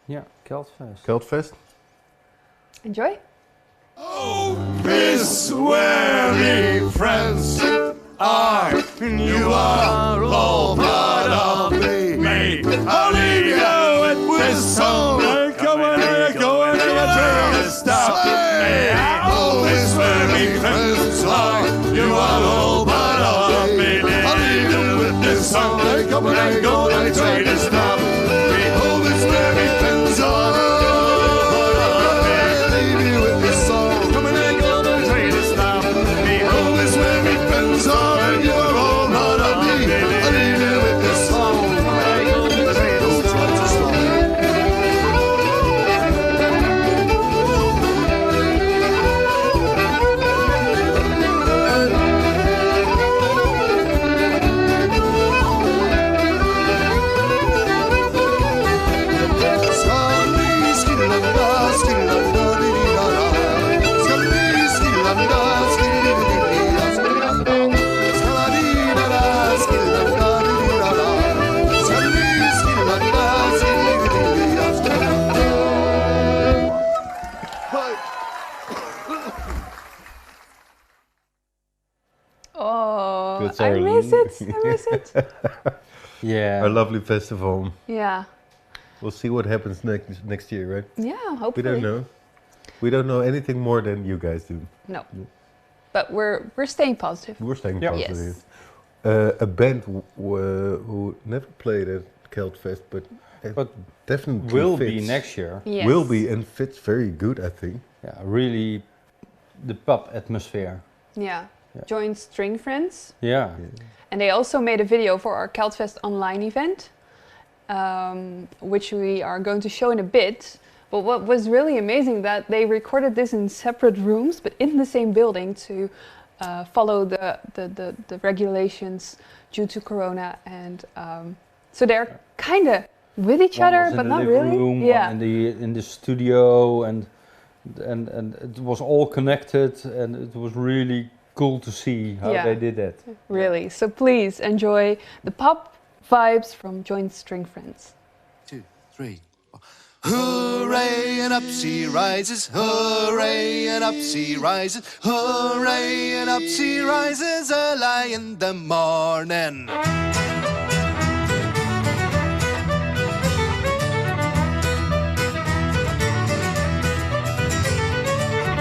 Yeah, Castlefest. Celtfest. Enjoy. This weary friends are, you are all part of me. I'll leave you with this song. Come on, go and try to stop me. Oh, this weary friends are, you are all part of me. I'll leave you with this song. Come on, go and try to stop me. Oh, this weary friends are. Oh, That's I our miss it. I miss it. Yeah. Our lovely festival. Yeah. We'll see what happens next year, right? Yeah, We hopefully. don't know. We don't know anything more than you guys do. No. But we're staying positive. We're staying Yeah. positive. Yes. A band who never played at Celtfest, but definitely Will fits. be next year. Yes. Will be and fits very good, I think. Yeah, really the pub atmosphere. Yeah. Yeah. Joined String Friends. Yeah. And they also made a video for our Celtfest online event, which we are going to show in a bit. But what was really amazing that they recorded this in separate rooms, but in the same building to follow the regulations due to Corona. And so they're kind of with each One other, was in but the not living really. room, Yeah. one in the studio, and it was all connected, and it was really cool to see how Yeah. they did that. Really. So please enjoy the pop vibes from Joint String Friends. 2, 3. Hooray and up she rises, hooray and up she rises, hooray and up she rises early in the morning.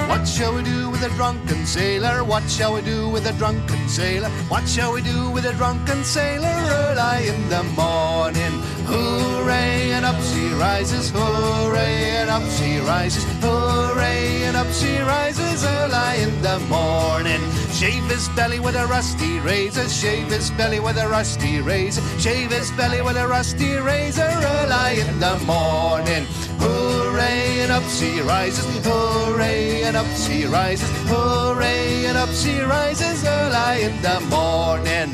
What shall we do with a drunken sailor? What shall we do with a drunken sailor? What shall we do with a drunken sailor early in the morning? Hooray and up she rises, hooray and up she rises, hooray and up she rises early in the morning. Shave his belly with a rusty razor, shave his belly with a rusty razor, shave his belly with a rusty razor early in the morning. Hooray and up she rises, hooray and up she rises, hooray and up she rises early in the morning.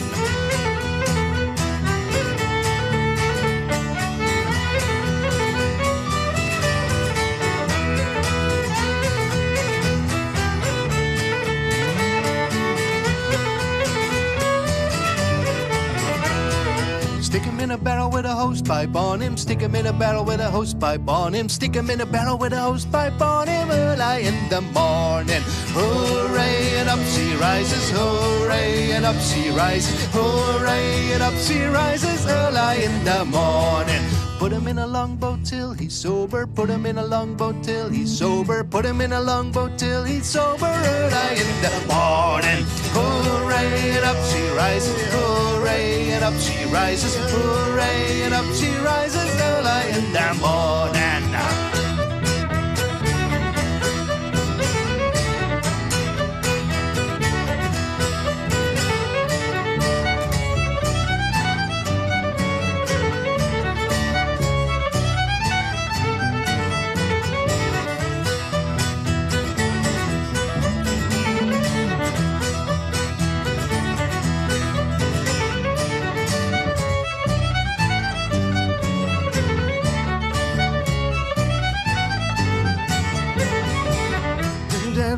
Stick him in a barrel with a hose pipe on him. Stick him in a barrel with a hose pipe on him. Stick him in a barrel with a hose pipe on him early in the morning. Hooray, and up she rises. Hooray, and up she rises. Hooray, and up she rises early in the morning. Put him in a longboat till he's sober. Put him in a longboat till he's sober. Put him in a longboat till he's sober early in the morning. Hooray, and up she rises. Hooray, and up she rises. Hooray, and up she rises early in the morning.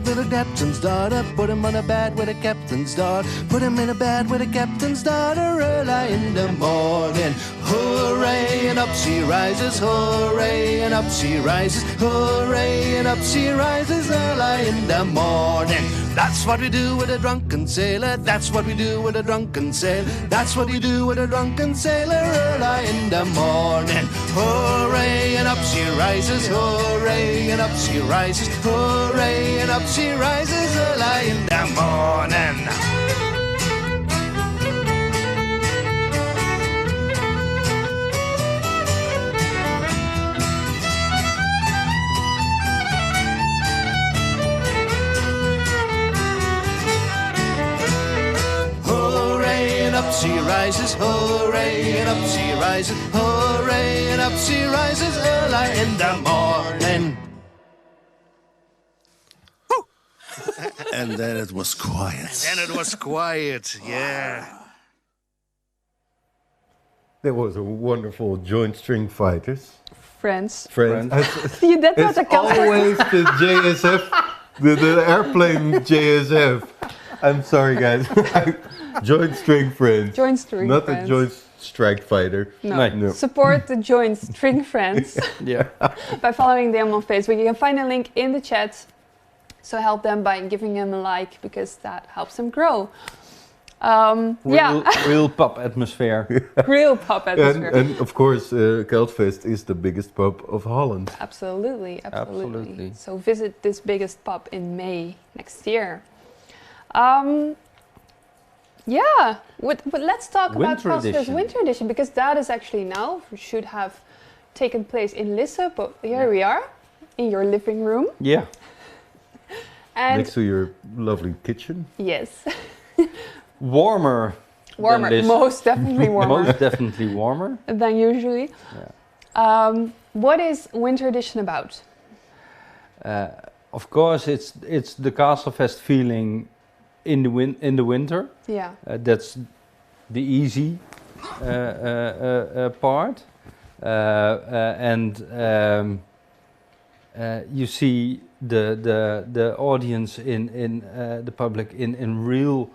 With a captain's daughter, put him on a bed with a captain's daughter. Put him in a bed with a captain's daughter early in the morning. Hooray, and up she rises. Hooray, and up she rises. Hooray, and up she rises early in the morning. That's what we do with a drunken sailor. That's what we do with a drunken sailor. That's what we do with a drunken sailor early in the morning. Hooray, and up she rises. Hooray, and up she rises. Hooray, and up she rises early in the morning. Up she rises, hooray, and up she rises, hooray, and up she rises early in the morning. And then it was quiet. Then it was quiet, yeah. There was a wonderful joint string fighters. Friends. It's That's a always the JSF, the airplane JSF. I'm sorry, guys. Joint string friends. Joint string not friends. a joint strike fighter. No. Support the joint string friends by following them on Facebook. You can find a link in the chat. So help them by giving them a like, because that helps them grow. Real pub atmosphere. Real pub atmosphere. And of course, Castlefest is the biggest pub of Holland. Absolutely. So visit this biggest pub in May next year. Let's talk about Castlefest Winter Edition, because that is actually now should have taken place in Lisse, but here we are in your living room. Yeah. And next to your lovely kitchen. Yes. Warmer. Most definitely warmer. Most definitely warmer than usually. Yeah. What is Winter Edition about? Of course, it's the Castlefest feeling in the winter. Yeah. That's the easy part, and you see the audience in the public in real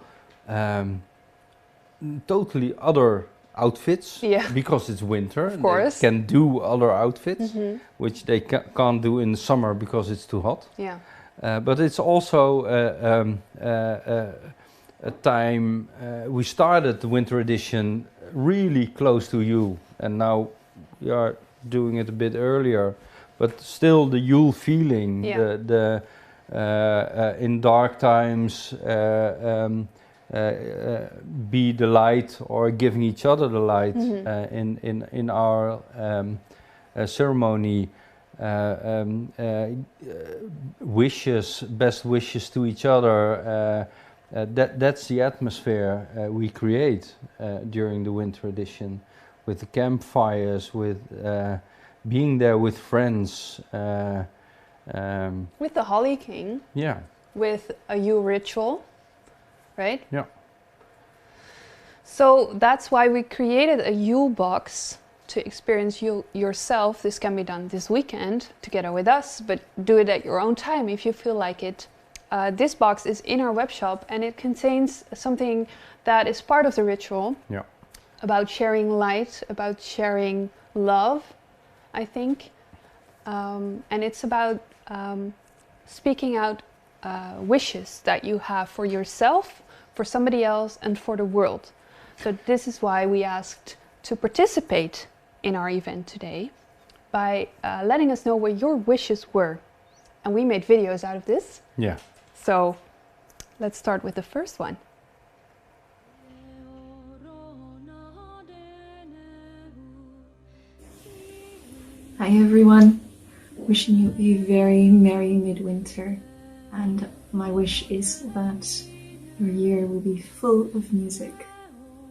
totally other outfits, because it's winter. Of course. They can do other outfits, which they can't do in the summer because it's too hot. Yeah. But it's also a time, we started the Winter Edition really close to Yule, and now we are doing it a bit earlier, but still the Yule feeling, the in dark times, be the light, or giving each other the light in our ceremony. Best wishes to each other. That's the atmosphere we create during the Winter Edition, with the campfires, with being there with friends. With the Holly King. Yeah. With a Yule ritual, right? Yeah. So that's why we created a Yule box to experience Yule yourself. This can be done this weekend together with us, but do it at your own time if you feel like it. This box is in our web shop, and it contains something that is part of the ritual. Yeah. about sharing light, about sharing love, I think. And it's about speaking out wishes that you have for yourself, for somebody else, and for the world. So this is why we asked to participate in our event today by letting us know what your wishes were. And we made videos out of this. Yeah. So let's start with the first one. Hi everyone, wishing you a very merry midwinter, and my wish is that your year will be full of music.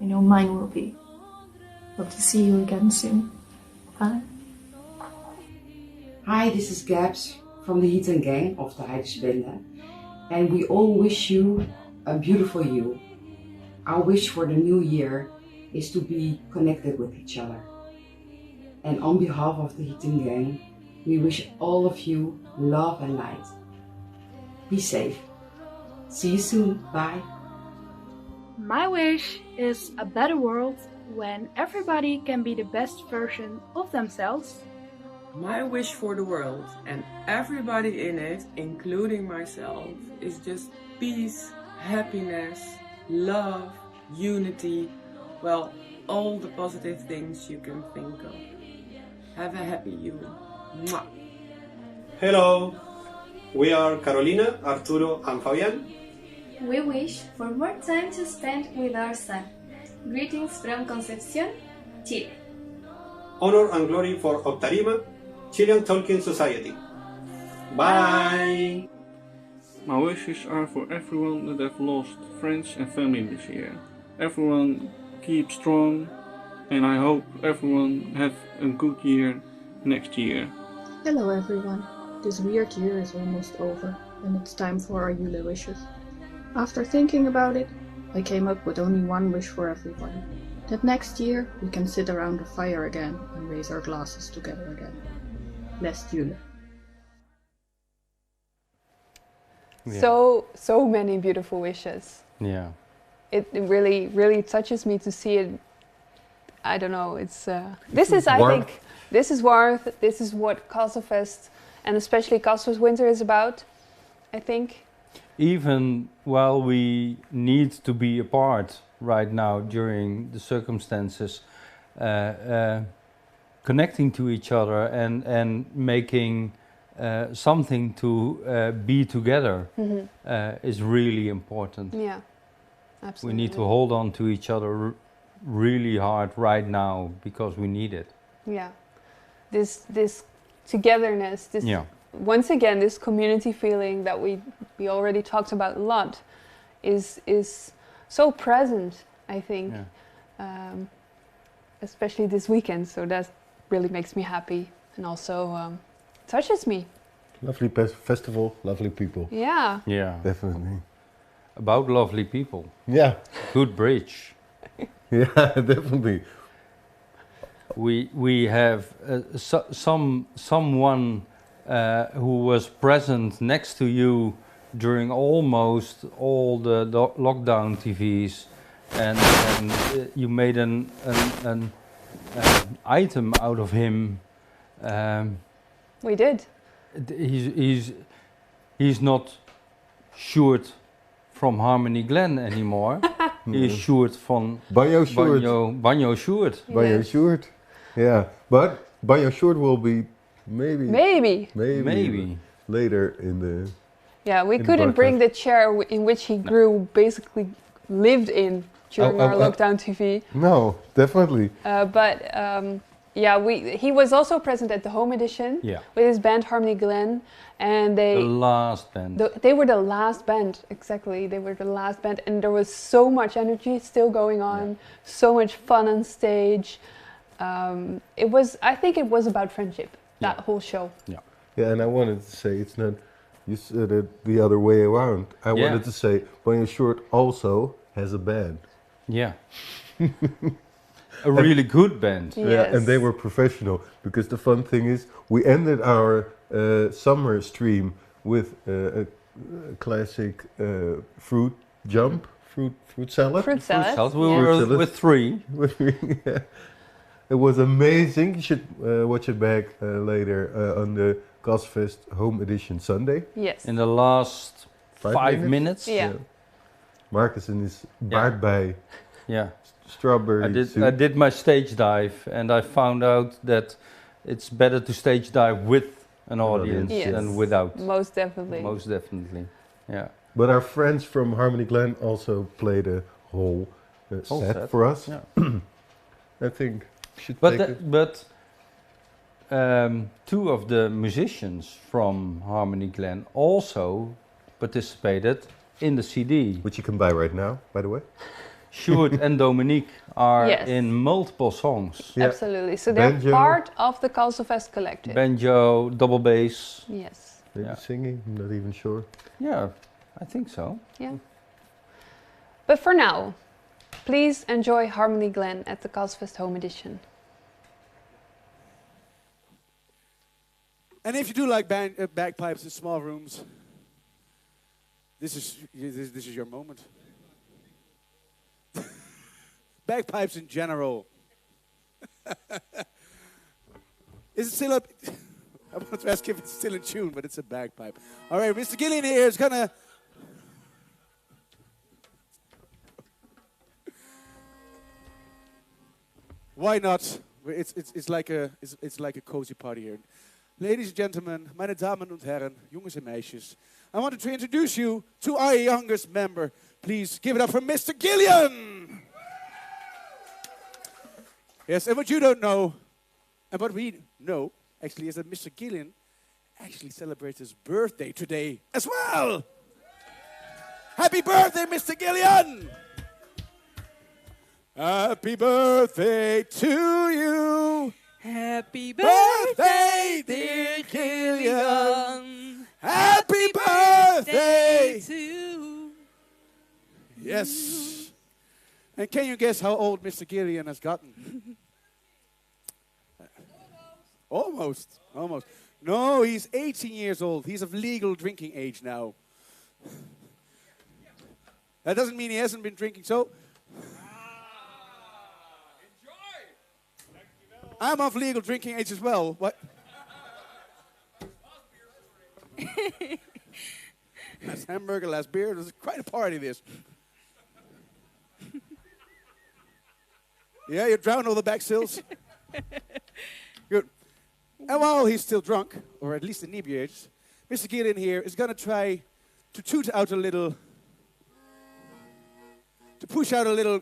I know mine will be. Hope to see you again soon. Bye. Hi, this is Gabs from the Heat and Gang of the Heidersbende, and we all wish you a beautiful you. Our wish for the new year is to be connected with each other. And on behalf of the Heat and Gang, we wish all of you love and light. Be safe. See you soon. Bye. My wish is a better world when everybody can be the best version of themselves. My wish for the world and everybody in it, including myself, is just peace, happiness, love, unity, well, all the positive things you can think of. Have a happy Yule. Mwah. Hello, we are Carolina, Arturo, and Fabian. We wish for more time to spend with our son. Greetings from Concepción, Chile. Honor and glory for Octarima, Chilean Tolkien Society. Bye! My wishes are for everyone that have lost friends and family this year. Everyone keep strong, and I hope everyone have a good year next year. Hello everyone. This weird year is almost over, and it's time for our Yule wishes. After thinking about it, I came up with only one wish for everyone. That next year we can sit around the fire again and raise our glasses together again. Blessed Yule. Yeah. So many beautiful wishes. Yeah. It really touches me to see it. I don't know. It's this is, I think, this is warmth. This is what Castlefest and especially Castlefest Winter is about, I think. Even while we need to be apart right now during the circumstances, connecting to each other and making something to be together is really important. Yeah, absolutely. We need to hold on to each other really hard right now because we need it. Yeah, this togetherness, this once again this community feeling that we already talked about a lot is so present, I think, especially this weekend. So that really makes me happy and also touches me. Lovely festival, lovely people. Yeah. Yeah. Definitely. About lovely people. Yeah. Good bridge. Yeah, definitely. We have someone who was present next to you during almost all the lockdown TVs, and you made an item out of him. We did. He's not Sjoerd from Harmony Glen anymore. He's Sjoerd from Banjo Sjoerd. Banjo Sjoerd. Banjo Sjoerd. Yeah, but Banjo Sjoerd will be maybe later in the. Yeah, we couldn't bring the chair in which he grew, basically lived in during our lockdown TV. No, definitely. He was also present at the home edition with his band Harmony Glen, and the last band. They were the last band, exactly. They were the last band, and there was so much energy still going on, so much fun on stage. I think it was about friendship, that whole show. Yeah. Yeah, and I wanted to say it's not. You said it the other way around. I wanted to say Banjo Sjoerd also has a band. Yeah. A really good band. Yes. Yeah, and they were professional, because the fun thing is we ended our summer stream with a classic fruit jump fruit salad. Fruit salad. We yeah. were with 3. Yeah. It was amazing. You should watch it back later on the Castlefest Home Edition Sunday. Yes. In the last 5 minutes. Yeah. Marcus and his baardbei. Yeah. Strawberry soup. I did my stage dive, and I found out that it's better to stage dive with an audience Yes. than without. Most definitely. Most definitely. Yeah. But our friends from Harmony Glen also played a whole set for us. Yeah. I think we should take it. But 2 of the musicians from Harmony Glen also participated in the CD. Which you can buy right now, by the way. Sjoerd and Dominique are Yes. in multiple songs. Yeah. Absolutely. So they're Banjo. part of the Castlefest collective. Banjo, double bass. Yes. Maybe singing, I'm not even sure. Yeah, I think so. Yeah. But for now, please enjoy Harmony Glen at the Castlefest Home Edition. And if you do like bagpipes in small rooms, this is your moment. Bagpipes in general. Is it still up? I wanted to ask if it's still in tune, but it's a bagpipe. All right, Mr. Gillian here is gonna. Why not? It's like a cozy party here. Ladies and gentlemen, meine Damen und Herren, jongens en meisjes, I wanted to introduce you to our youngest member. Please give it up for Mr. Gillian. Yes, and what you don't know, and what we know, actually, is that Mr. Gillian actually celebrates his birthday today as well. Happy birthday, Mr. Gillian! Happy birthday to you. Happy birthday, dear Gillian. Happy birthday to you. Yes. And can you guess how old Mr. Gillian has gotten? Almost. No, he's 18 years old. He's of legal drinking age now. That doesn't mean he hasn't been drinking, so... I'm of legal drinking age as well. What? Last hamburger, last beer. It was quite a party, this. Yeah, you drowned all the back sills. Good. And while he's still drunk, or at least inebriated, Mr. Gillian here is going to try to toot out a little, to push out a little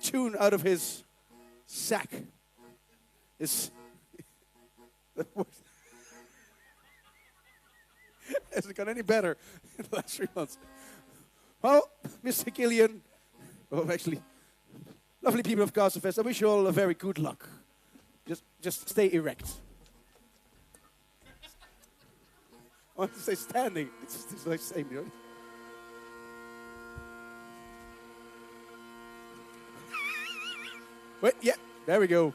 tune out of his sack. Hasn't got any better in the last 3 months. Well, Mr. Gillian, actually, lovely people of Castlefest, I wish you all a very good luck. Just stay erect. I want to say standing. It's like same, you know? Wait, yeah, there we go.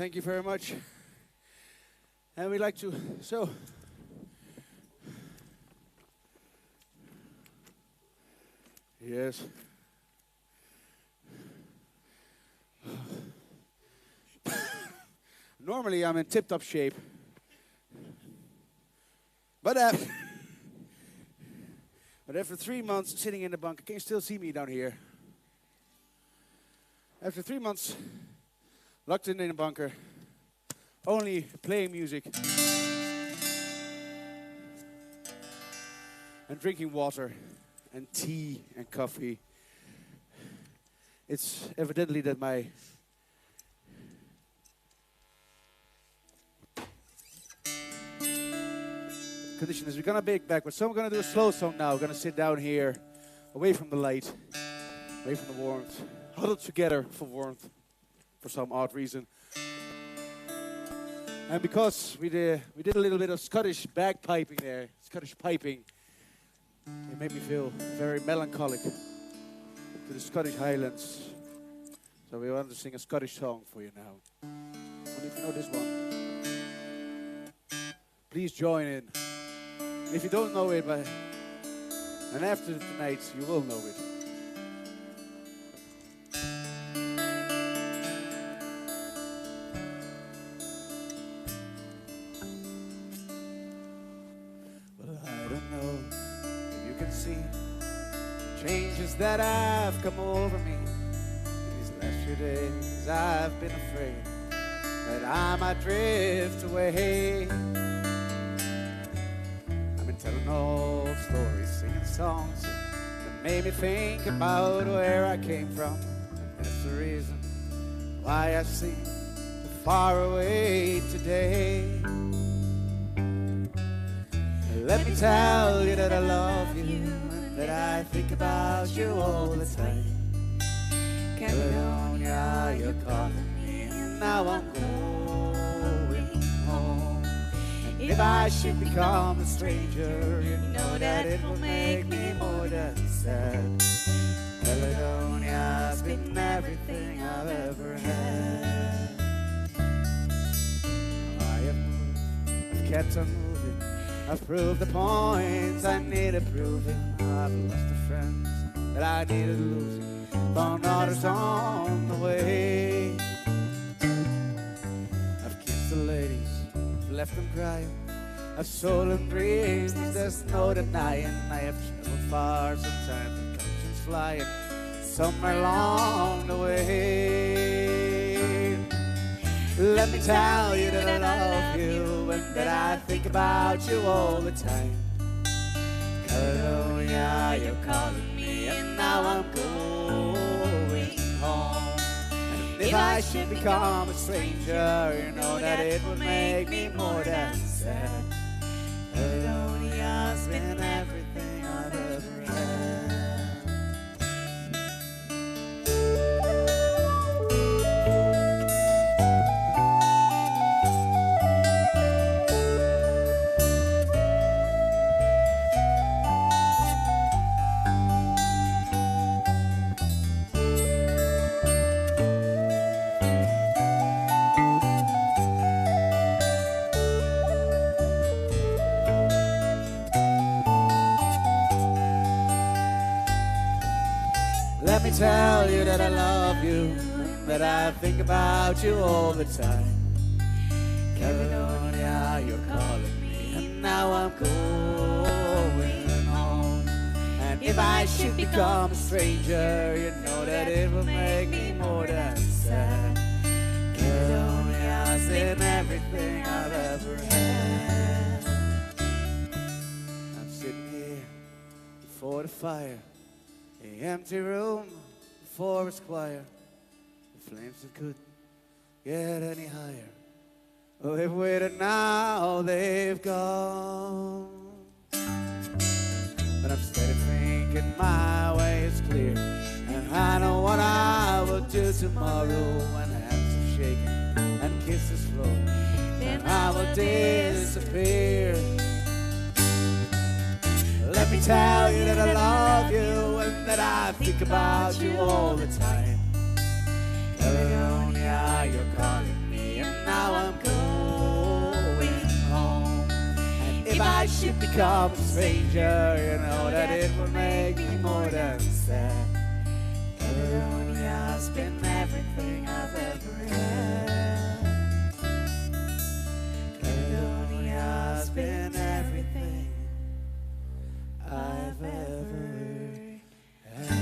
Thank you very much. And we'd like to, so. Yes. Normally I'm in tip-top shape. But after 3 months sitting in the bunker, can you still see me down here? After 3 months locked in a bunker, only playing music and drinking water and tea and coffee, it's evidently that my condition is we're gonna bake backwards. So we're gonna do a slow song now. We're gonna sit down here, away from the light, away from the warmth, huddled together for warmth for some odd reason. And because we did a little bit of Scottish bagpiping there, Scottish piping, it made me feel very melancholic to the Scottish Highlands. So we want to sing a Scottish song for you now. Only if you know this one, please join in. If you don't know it, and after tonight, you will know it. Well, I don't know if you can see changes that have come over me. These last few days, I've been afraid that I might drift away. Telling old stories, singing songs that made me think about where I came from. And that's the reason why I seem so far away today. Let me tell you that I love you, and that I think about you all the time. Caledonia, you're calling me, and now I'm going home. If I should become a stranger, you know that it will make me more than sad. Caledonia's been everything I've ever had. I have moved, I've kept on moving, I've proved the points I needed proving. I've lost the friends that I needed losing, found others on the way. I've kissed the ladies, left them crying. I've stolen dreams, there's no denying. I have traveled far, sometimes in conscience flying, somewhere along the way. Let me tell you that I love you, and that I think about you all the time. Caledonia, you're calling me, and now I'm going home. And if I should become a stranger, you know that it would make me more than sad. Caledonia's been everything I've ever had. Let me tell you that I love you, that I think about you all the time. Caledonia, you're calling me, and now I'm going home. And if I should become a stranger, you know that it will make me more than sad. Caledonia's in everything I've ever had. I'm sitting here before the fire, the empty room, the forest choir, the flames that couldn't get any higher. Oh, they've waited now, they've gone. But I'm steady thinking my way is clear, and I know what I will do tomorrow when hands are shaking and kisses flow. Then I will disappear. Let me tell you that I love you, and that I think about you all the time. Caledonia, you're calling me, and now I'm going home. And if I should become a stranger, you know that it would make me more than sad. Caledonia's been everything I've ever had. Caledonia's been everything I've ever had.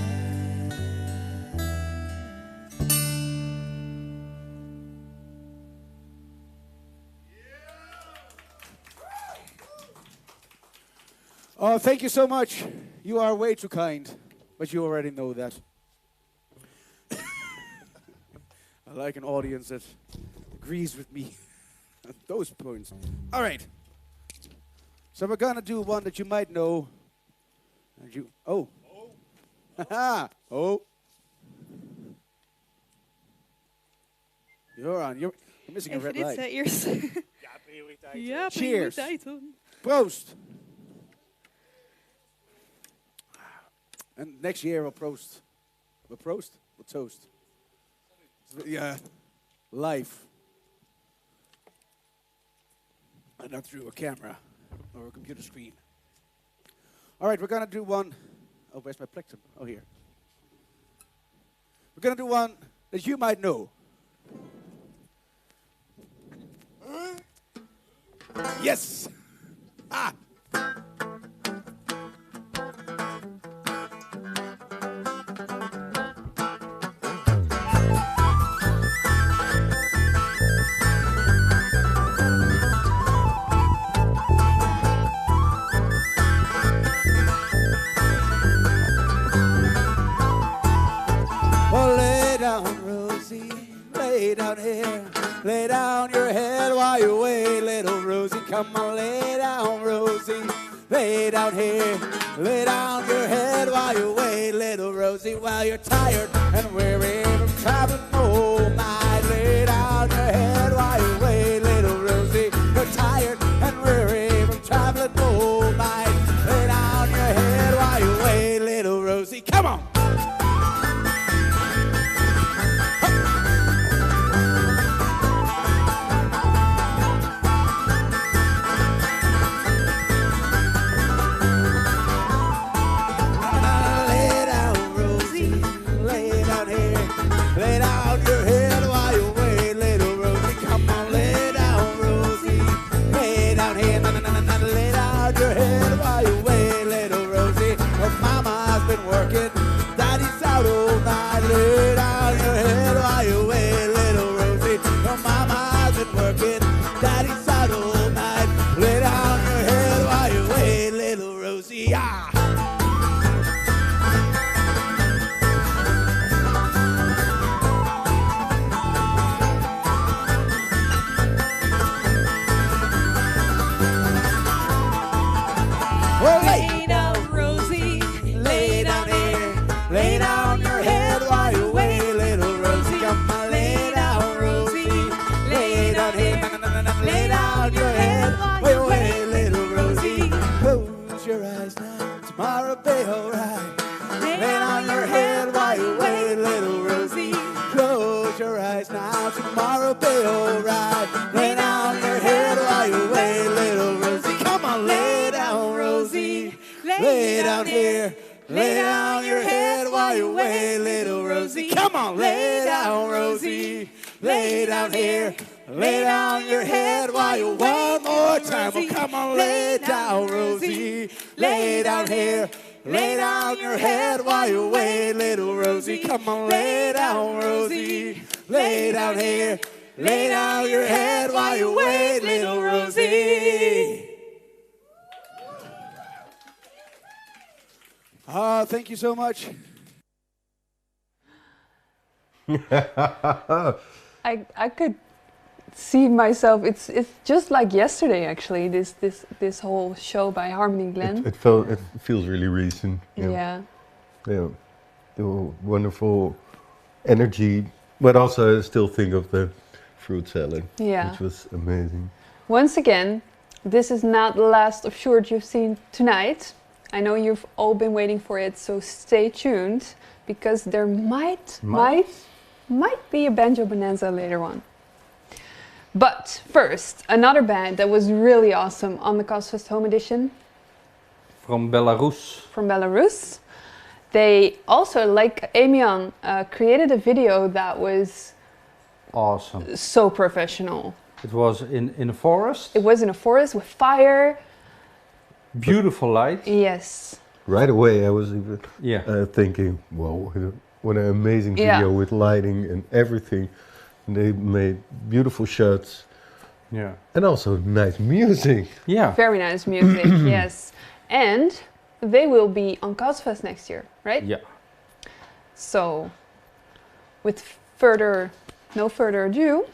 Oh, thank you so much. You are way too kind, but you already know that. I like an audience that agrees with me at those points. All right. So we're gonna do one that you might know. And you, oh. Haha. Oh. You're on. You're missing a red light. Eerst. Ja, Cheers. prioriteit hoor. Proost. And next year we'll toast. Yeah, live. And not through a camera or a computer screen. All right, we're gonna do one. Oh, where's my plectrum? Oh, here. We're gonna do one that you might know. Yes. Ah. Well, lay down, Rosie, lay down here. Lay down your head while you wait, little Rosie. Come on, lay down, Rosie. Lay down here. Lay down your head while you wait, little Rosie. While you're tired and weary from traveling all night. Lay down your head while you wait, little Rosie. You're tired and weary from traveling all night. Lay down your head while you wait, little Rosie. Come on. Working, daddy's out all night. Lay down your head while you wait, little Rosie. Your mama's been working, daddy's out all night. Lay down your head while you wait, little Rosie. Ah. Oh, lay down, Rosie. Lay down here. Lay down your head while you wait, little Rosie. Come on, lay down, Rosie. Lay down here. Lay down your head while you wait, little Rosie. Close your eyes now. Tomorrow be alright. Lay down your head while you wait, little Rosie. Close your eyes now. Tomorrow be alright. Lay down your head while you wait, little Rosie. Come on, lay down, Rosie. Lay down here. Lay down your head while you wait, little Rosie. Come on, lay down, Rosie. Lay down here. Lay down your head while you one more time. Oh, come on, lay down, Rosie. Lay down here. Lay down your head while you wait, little Rosie. Come on, lay down, Rosie. Lay down here. Lay down your head while you wait, little Rosie. Ah, thank you so much. I could see myself. It's just like yesterday, actually. This whole show by Harmony Glenn. It feels really recent. Yeah. Yeah. The wonderful energy, but also I still think of the fruit salad, which was amazing. Once again, this is not the last of Short you've seen tonight. I know you've all been waiting for it, so stay tuned, because there might be a banjo bonanza later on. But first, another band that was really awesome on the Castlefest Home Edition. From Belarus. From Belarus. They also, like Amion, created a video that was awesome. So professional. It was in a forest. It was in a forest with fire. Beautiful light. Yes. Right away I was even thinking, whoa, what an amazing video with lighting and everything. And they made beautiful shots. Yeah. And also nice music. Yeah. Very nice music, yes. And they will be on Castlefest next year, right? Yeah. So, with no further ado...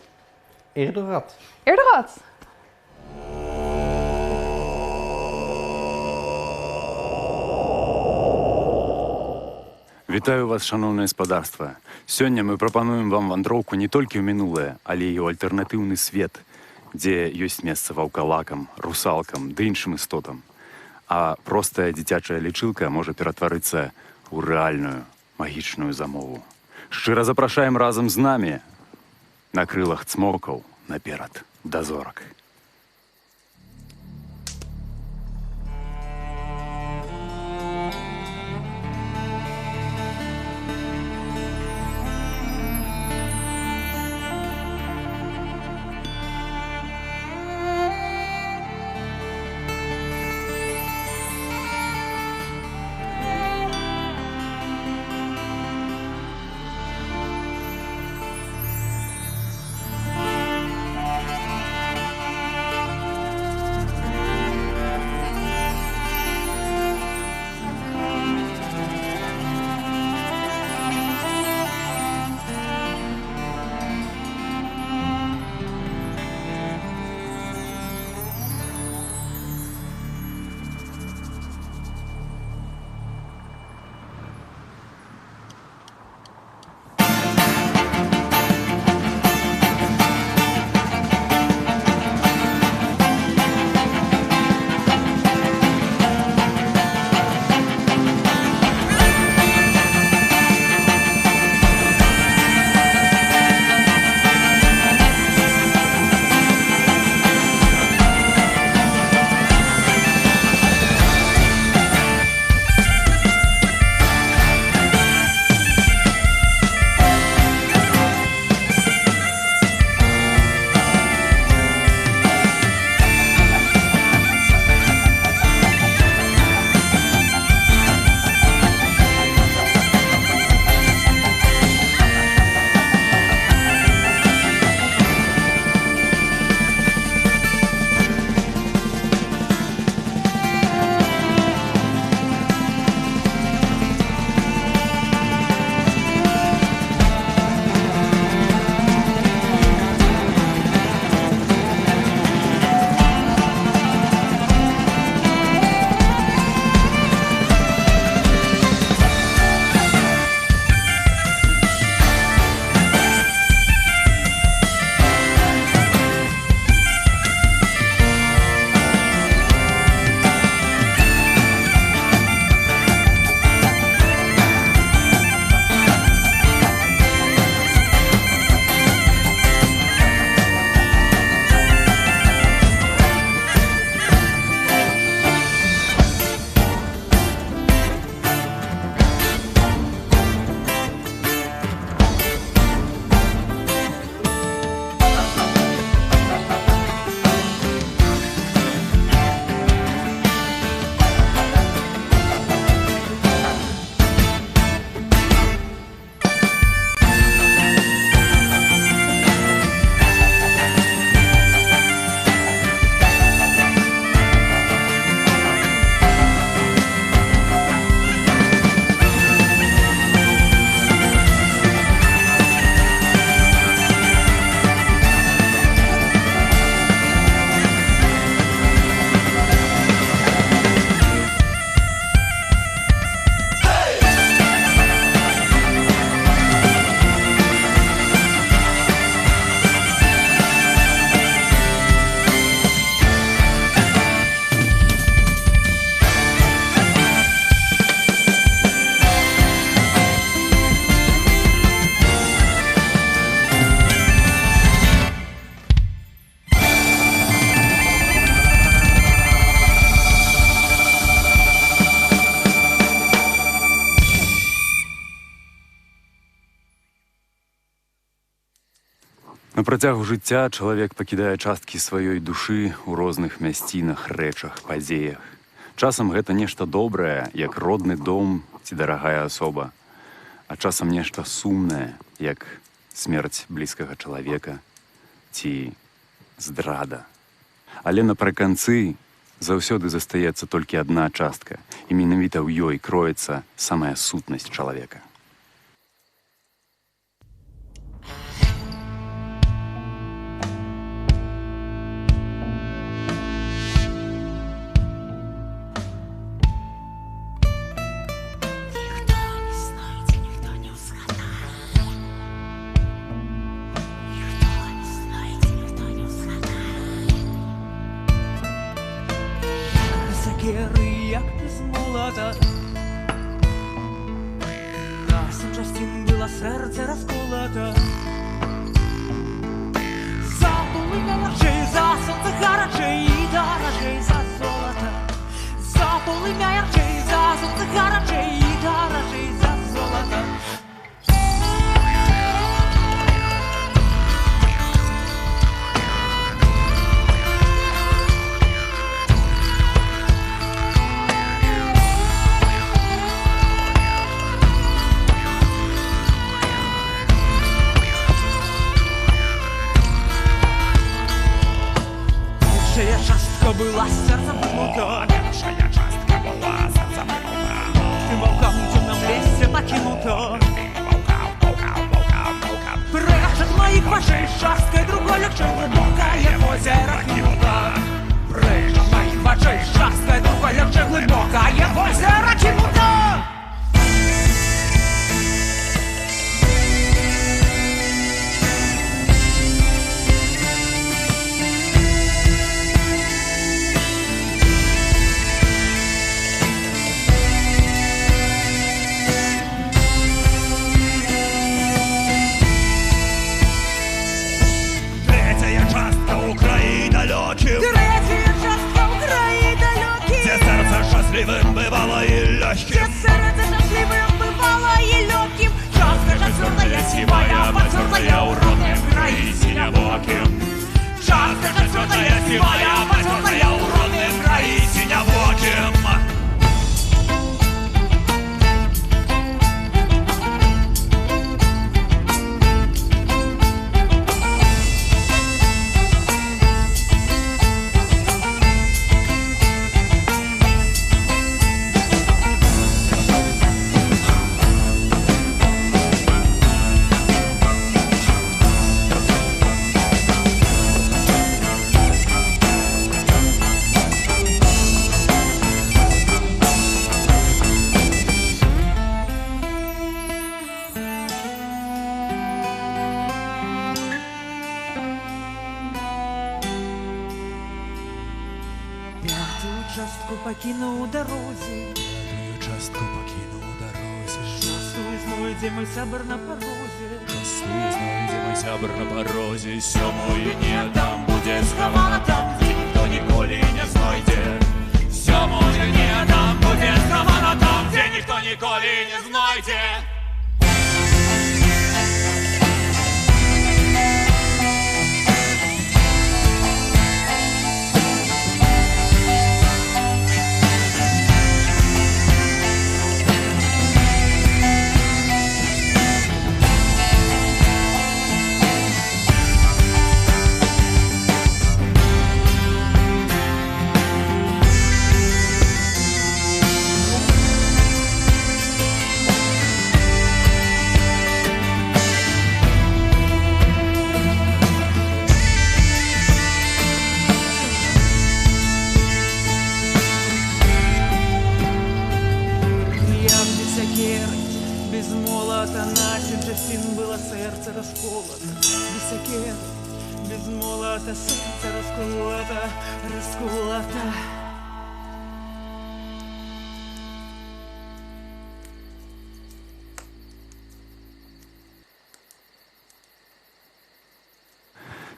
Erdorat. Erdorat! Вітаю вас, шановне спадарства. Сёння мы прапануем вам вандроўку не толькі ў мінулае, але і ў альтэрнатыўны свет, дзе ёсць месца ваўкалакам, русалкам ды іншым істотам. А простая дзіцячая лічылка можа ператварыцца ў рэальную магічную замову. Шчыра запрашаем разам з намі на крылах цмокаў наперад да зорак. На працягу жыцця чалавек пакідае часткі сваёй душы ў розных мясцінах, рэчах, падзеях. Часам гэта нешта добрае, як родны дом ці дарагая асоба, а часам нешта сумнае, як смерць блізкага чалавека ці здрада. Але напрыканцы заўсёды застаецца толькі адна частка, і менавіта ў ёй кроецца самая сутнасць чалавека. Як з молота, на частин было сердце расколото. Забули гаражей за сонце, гаражей и гаражей за золото. Забули гаражей за сонце, гаражей и гаражей за золото. Была сердцем вымута, меньшая частка была сердцем вымута. Ты волкам в темном лесе покинута. Прочь от моих вожей шасткой другой легче глубокое в озеро кинута. Прочь от моих вожей шасткой другой легче глубокое в озеро кинута. Третья частка Украины далеких, где сердце счастливым бывало и легким, где сердце счастливым бывало и легким. Частка четвертая сивая, потертая уродным краи синявоким. Частка четвертая сивая, потертая уродным краи синявоким. Покинув дорозі, П'ятую частку покинув дорозі. Шостую знойде мой сябр на порозі. Шостую знойде мой сябр на порозі. Сьомую не там буде схована там, де ніхто ніколи не знойде. Сьомую не там буде схована там, де ніхто ніколи не знойде. Без молота на частин было сердце расколото. Без сокир, без молота сердце расколото, расколото.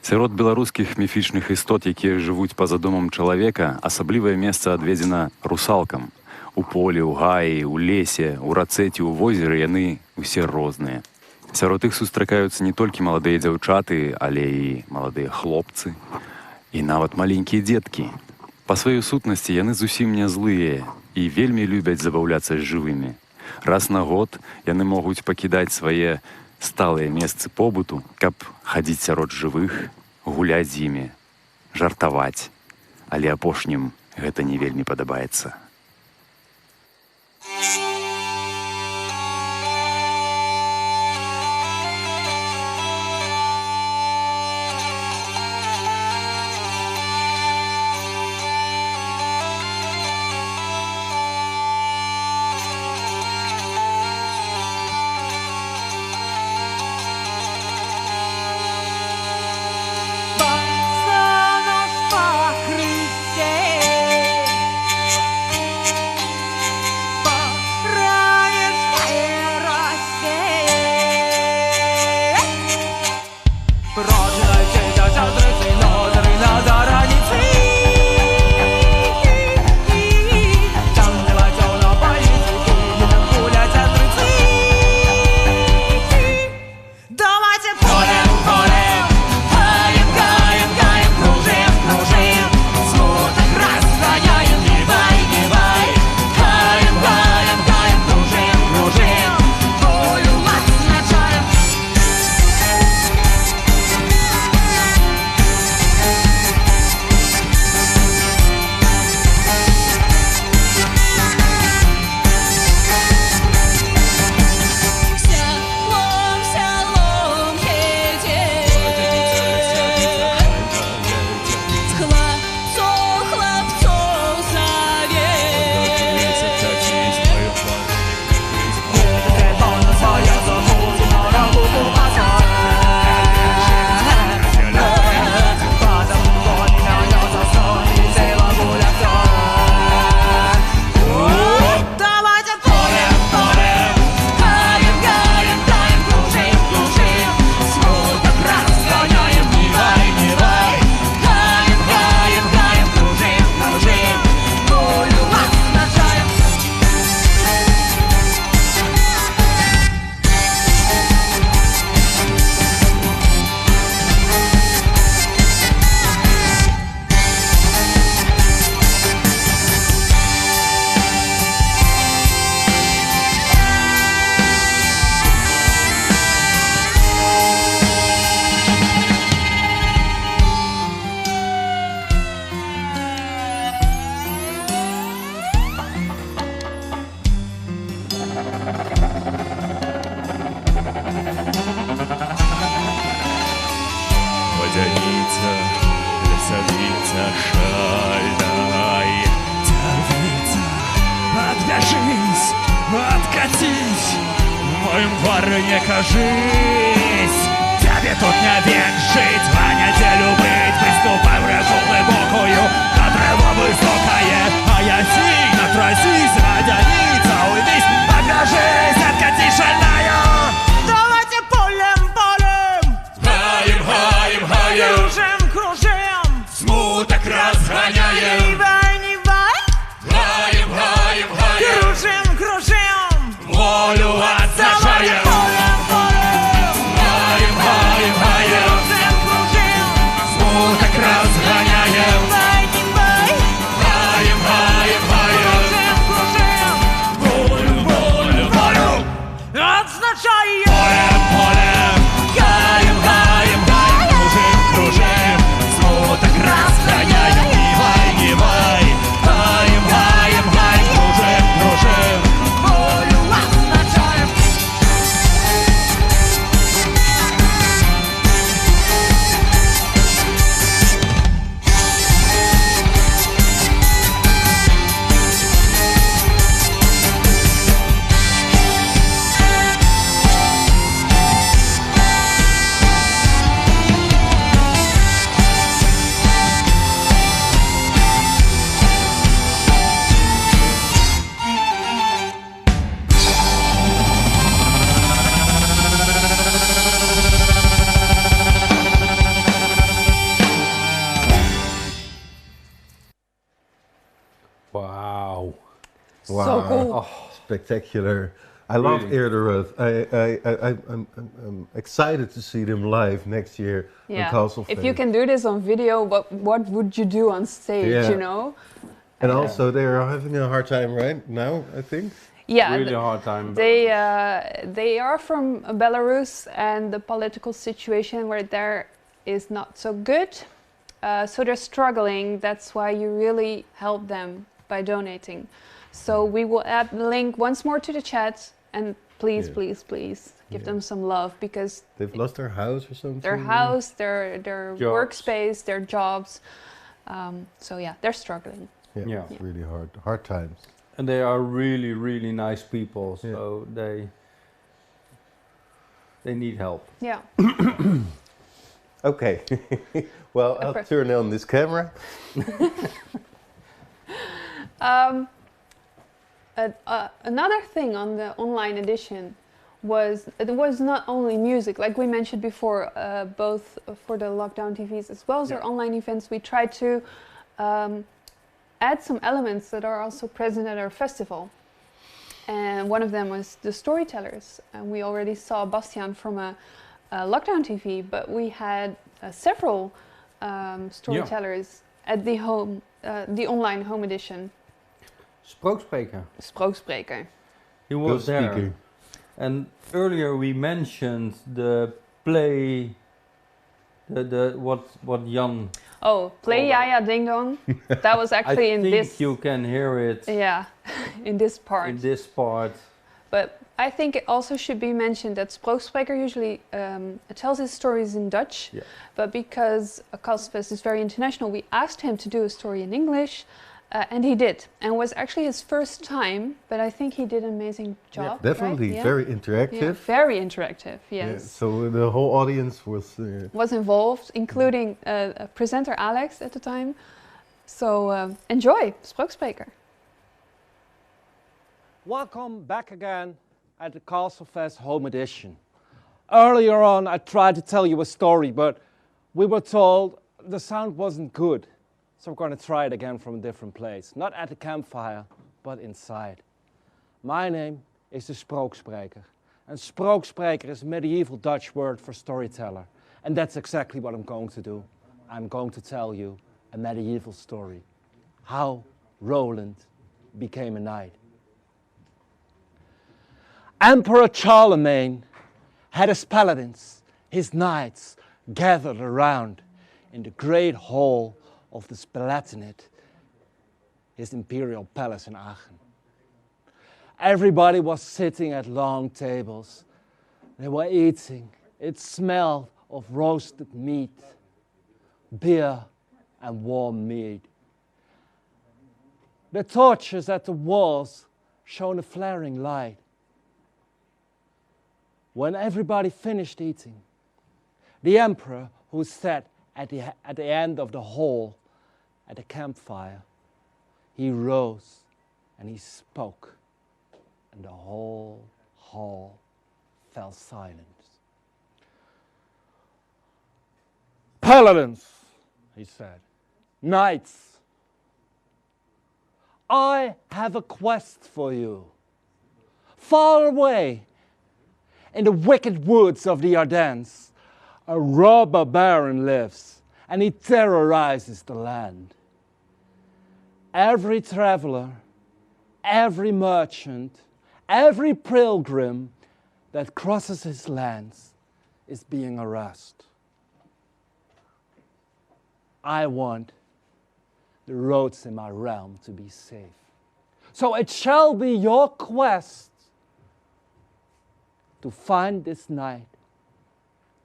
Сярод беларускіх міфічных істот, якія жывуць па-за домам чалавека, асаблівае месца адведзена русалкам. У полі, у гаі, у лесе, у рацэ ці ў возеры яны ўсе розныя. Сярод іх сустракаюцца не толькі маладыя дзяўчаты, але і маладыя хлопцы, і нават маленькія дзеткі. Па сваёй сутнасці яны зусім не злыя і вельмі любяць забаўляцца з жывымі. Раз на год яны могуць пакідаць свае сталыя месцы побыту, каб хадзіць сярод жывых, гуляць з імі, жартаваць. Але апошнім гэта не вельмі падабаецца. Откатись, мой парне, кажись, тебе тут не век жить, а неделю быть, приступай в реку глубокую, на древо высокое, а я сильно тросись, водяница, уйдись, обяжись, откатись, шальная. Давайте полем, хаем, хаем, хаем, кружим, смуток разгоняем, хаем, хаем, хаем, волю отзначаем. Хаем, хаем, хаем, смуток разгоняем. Хаем, хаем, хаем, волю, волю, волю отзначаем. Полем, полем, хаем, хаем, хаем, кружим, кружим, смуток разгоняем. Гивай, гивай, хаем, хаем, хаем, кружим, кружим, волю отзначаем. Wow. So cool. Spectacular. I love Really. Eerderud. I'm excited to see them live next year on Castlefest. If you can do this on video, what would you do on stage? Yeah. You know. And also, they are having a hard time right now, I think. Yeah, really hard time. They are from Belarus, and the political situation right there is not so good. So they're struggling. That's why you really help them by donating. So we will add the link once more to the chat, and please, please, please give them some love, because they've lost their house or something. Their house, their Jobs. workspace, their jobs. So yeah, they're struggling. Yeah, it's really hard times. And they are really, really nice people, so they need help. Yeah. Okay. Well, I'll turn on this camera. Another thing on the online edition was it was not only music, like we mentioned before, both for the lockdown TVs as well as our online events. We tried to add some elements that are also present at our festival. And one of them was the storytellers. And we already saw Bastiaan from a lockdown TV, but we had several storytellers at the online home edition. Sprookspreker. Sprookspreker. He was there. Speaker. And earlier we mentioned the play, the what Jan. Oh, play Yaya Ding Dong. That was actually in this. I think you can hear it. Yeah, in this part. In this part. But I think it also should be mentioned that Sprookspreker usually tells his stories in Dutch. Yeah. But because Castlefest is very international, we asked him to do a story in English. And he did. And it was actually his first time, but I think he did an amazing job. Yeah, definitely, right? Yeah. very interactive. Yeah, very interactive, yes. Yeah, so the whole audience was involved, including presenter Alex at the time. So enjoy, Sprookspreker. Welcome back again at the Castlefest Home Edition. Earlier on, I tried to tell you a story, but we were told the sound wasn't good. So we're going to try it again from a different place. Not at the campfire, but inside. My name is the Sprookspreker. And Sprookspreker is a medieval Dutch word for storyteller. And that's exactly what I'm going to do. I'm going to tell you a medieval story. How Roland became a knight. Emperor Charlemagne had his paladins, his knights, gathered around in the great hall of the Spalatinate, his imperial palace in Aachen. Everybody was sitting at long tables. They were eating. It smelled of roasted meat, beer, and warm meat. The torches at the walls shone a flaring light. When everybody finished eating, the emperor, who sat at the end of the hall at the campfire, he rose and he spoke, and the whole hall fell silent. Paladins, he said, knights, I have a quest for you. Far away in the wicked woods of the Ardennes, a robber baron lives, and he terrorizes the land. Every traveler, every merchant, every pilgrim that crosses his lands is being harassed. I want the roads in my realm to be safe. So it shall be your quest to find this knight,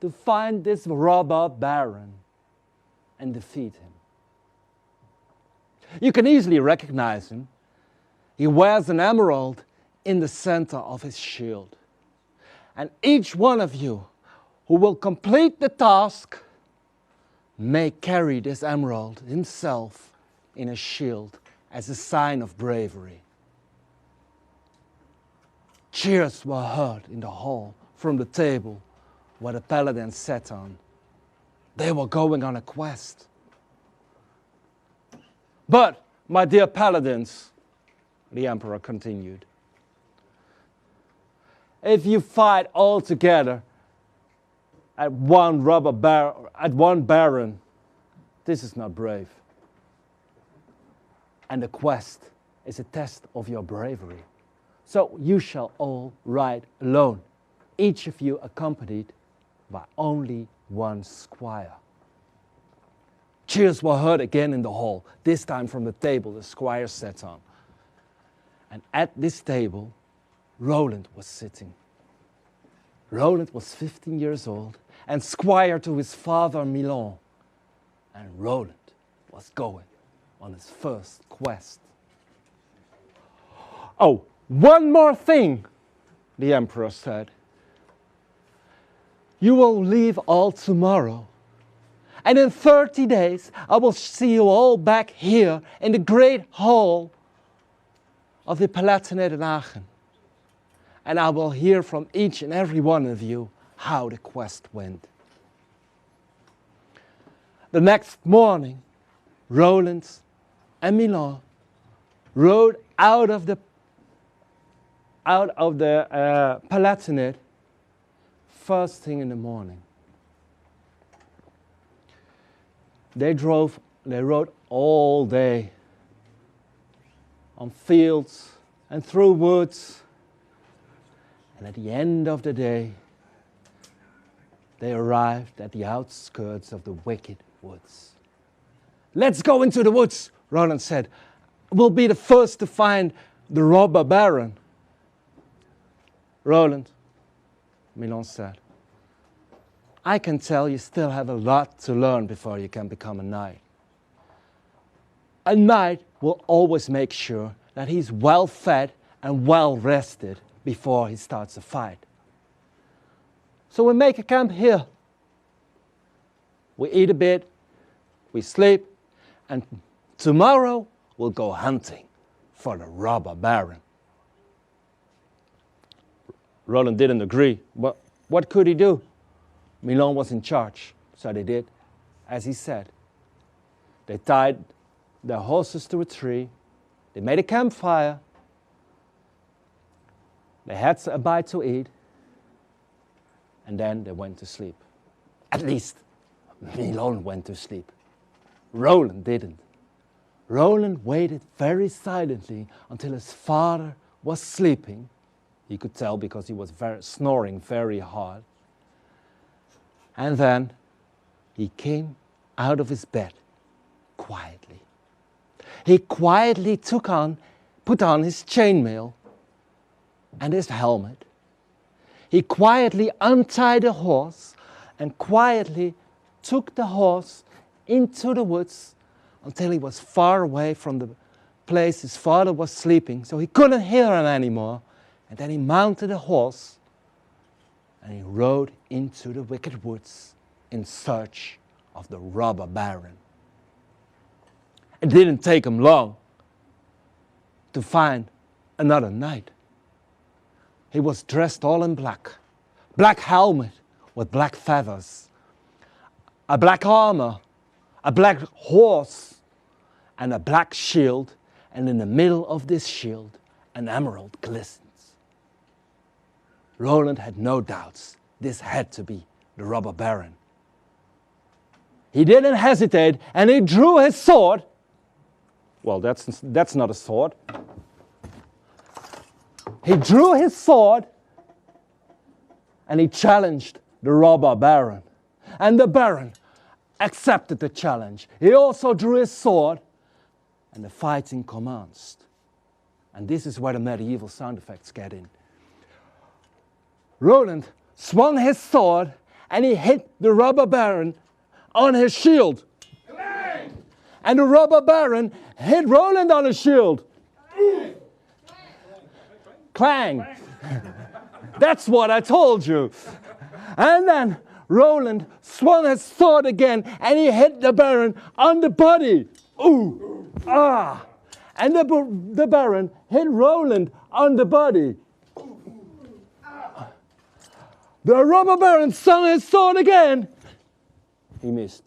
to find this robber baron, and defeat him. You can easily recognize him. He wears an emerald in the center of his shield. And each one of you who will complete the task may carry this emerald himself in a shield as a sign of bravery. Cheers were heard in the hall from the table where the paladins sat on. They were going on a quest. But, my dear paladins, the emperor continued, if you fight all together at one baron, this is not brave. And the quest is a test of your bravery. So you shall all ride alone, each of you accompanied by only one squire. Cheers were heard again in the hall, this time from the table the squire sat on. And at this table, Roland was sitting. Roland was 15 years old and squire to his father Milan. And Roland was going on his first quest. Oh, one more thing, the emperor said. You will leave all tomorrow. And in 30 days, I will see you all back here in the great hall of the Palatinate in Aachen. And I will hear from each and every one of you how the quest went. The next morning, Roland and Milan rode out of the Palatinate first thing in the morning. They rode all day on fields and through woods. And at the end of the day, they arrived at the outskirts of the wicked woods. Let's go into the woods, Roland said. We'll be the first to find the robber baron. Roland, Milan said, I can tell you still have a lot to learn before you can become a knight. A knight will always make sure that he's well fed and well rested before he starts a fight. So we make a camp here. We eat a bit, we sleep, and tomorrow we'll go hunting for the robber baron. Roland didn't agree, but what could he do? Milan was in charge, so they did as he said. They tied their horses to a tree, they made a campfire, they had a bite to eat, and then they went to sleep. At least, Milan went to sleep. Roland didn't. Roland waited very silently until his father was sleeping. He could tell because he was snoring very hard. And then he came out of his bed quietly. He quietly put on his chainmail and his helmet. He quietly untied the horse and quietly took the horse into the woods until he was far away from the place his father was sleeping, so he couldn't hear him anymore. And then he mounted a horse and he rode into the wicked woods in search of the robber baron. It didn't take him long to find another knight. He was dressed all in black, black helmet with black feathers, a black armor, a black horse, and a black shield, and in the middle of this shield, an emerald glistens. Roland had no doubts. This had to be the robber baron. He didn't hesitate, and he drew his sword. Well, that's not a sword. He drew his sword, and he challenged the robber baron. And the baron accepted the challenge. He also drew his sword, and the fighting commenced. And this is where the medieval sound effects get in. Roland swung his sword and he hit the robber baron on his shield. Clang! And the robber baron hit Roland on his shield. Clang! That's what I told you. And then Roland swung his sword again and he hit the baron on the body. Ooh! Ah! And the baron hit Roland on the body. The robber baron swung his sword again. He missed.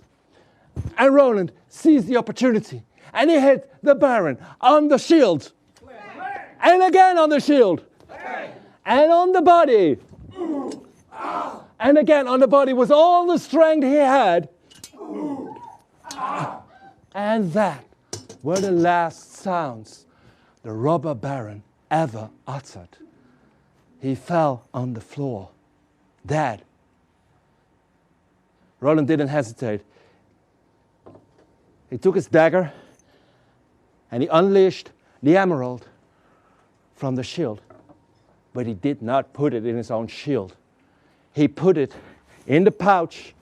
And Roland seized the opportunity and he hit the baron on the shield. And again on the shield. and on the body. And again on the body with all the strength he had. And that were the last sounds the robber baron ever uttered. He fell on the floor, dead. Roland didn't hesitate. He took his dagger and he unleashed the emerald from the shield. But he did not put it in his own shield. He put it in the pouch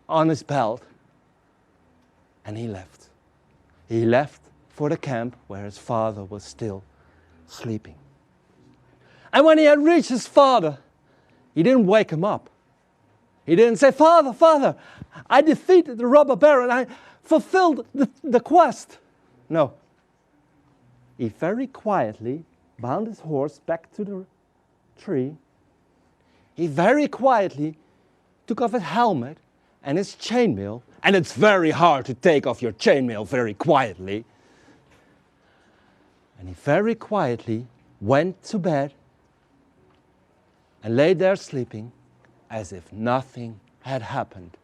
on his belt and he left. He left for the camp where his father was still sleeping. And when he had reached his father, he didn't wake him up. He didn't say, "Father, Father, I defeated the robber baron. I fulfilled the quest." No. He very quietly bound his horse back to the tree. He very quietly took off his helmet and his chainmail. And it's very hard to take off your chainmail very quietly. And he very quietly went to bed and lay there sleeping as if nothing had happened.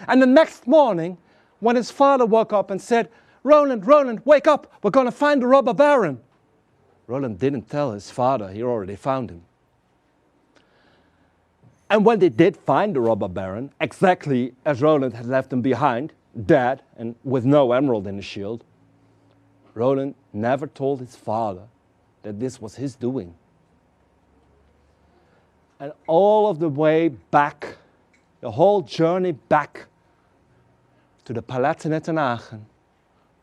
And the next morning, when his father woke up and said, "Roland, Roland, wake up, we're going to find the robber baron." Roland didn't tell his father, he already found him. And when they did find the robber baron, exactly as Roland had left him behind, dead and with no emerald in his shield, Roland never told his father that this was his doing. And all of the way back, the whole journey back to the Palatinate in Aachen,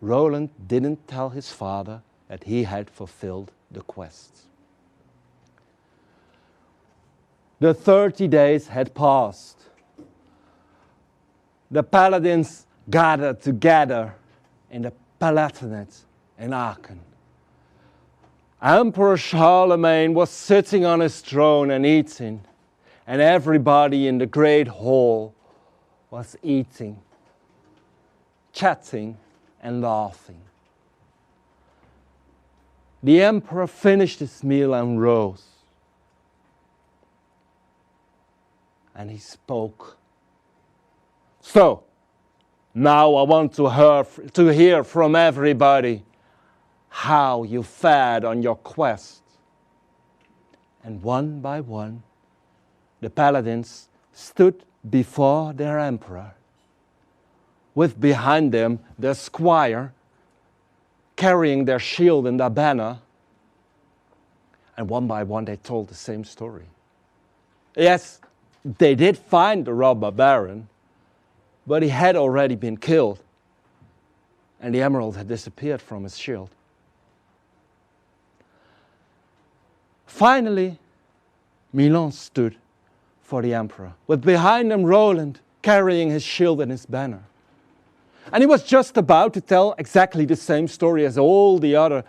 Roland didn't tell his father that he had fulfilled the quest. The 30 days had passed. The paladins gathered together in the Palatinate in Aachen. Emperor Charlemagne was sitting on his throne and eating, and everybody in the great hall was eating, chatting, and laughing. The emperor finished his meal and rose. And he spoke. "So, now I want to hear from everybody how you fared on your quest." And one by one, the paladins stood before their emperor, with behind them their squire carrying their shield and their banner. And one by one they told the same story. Yes, they did find the robber baron, but he had already been killed, and the emerald had disappeared from his shield. Finally, Milan stood for the emperor, with behind him Roland carrying his shield and his banner. And he was just about to tell exactly the same story as all the other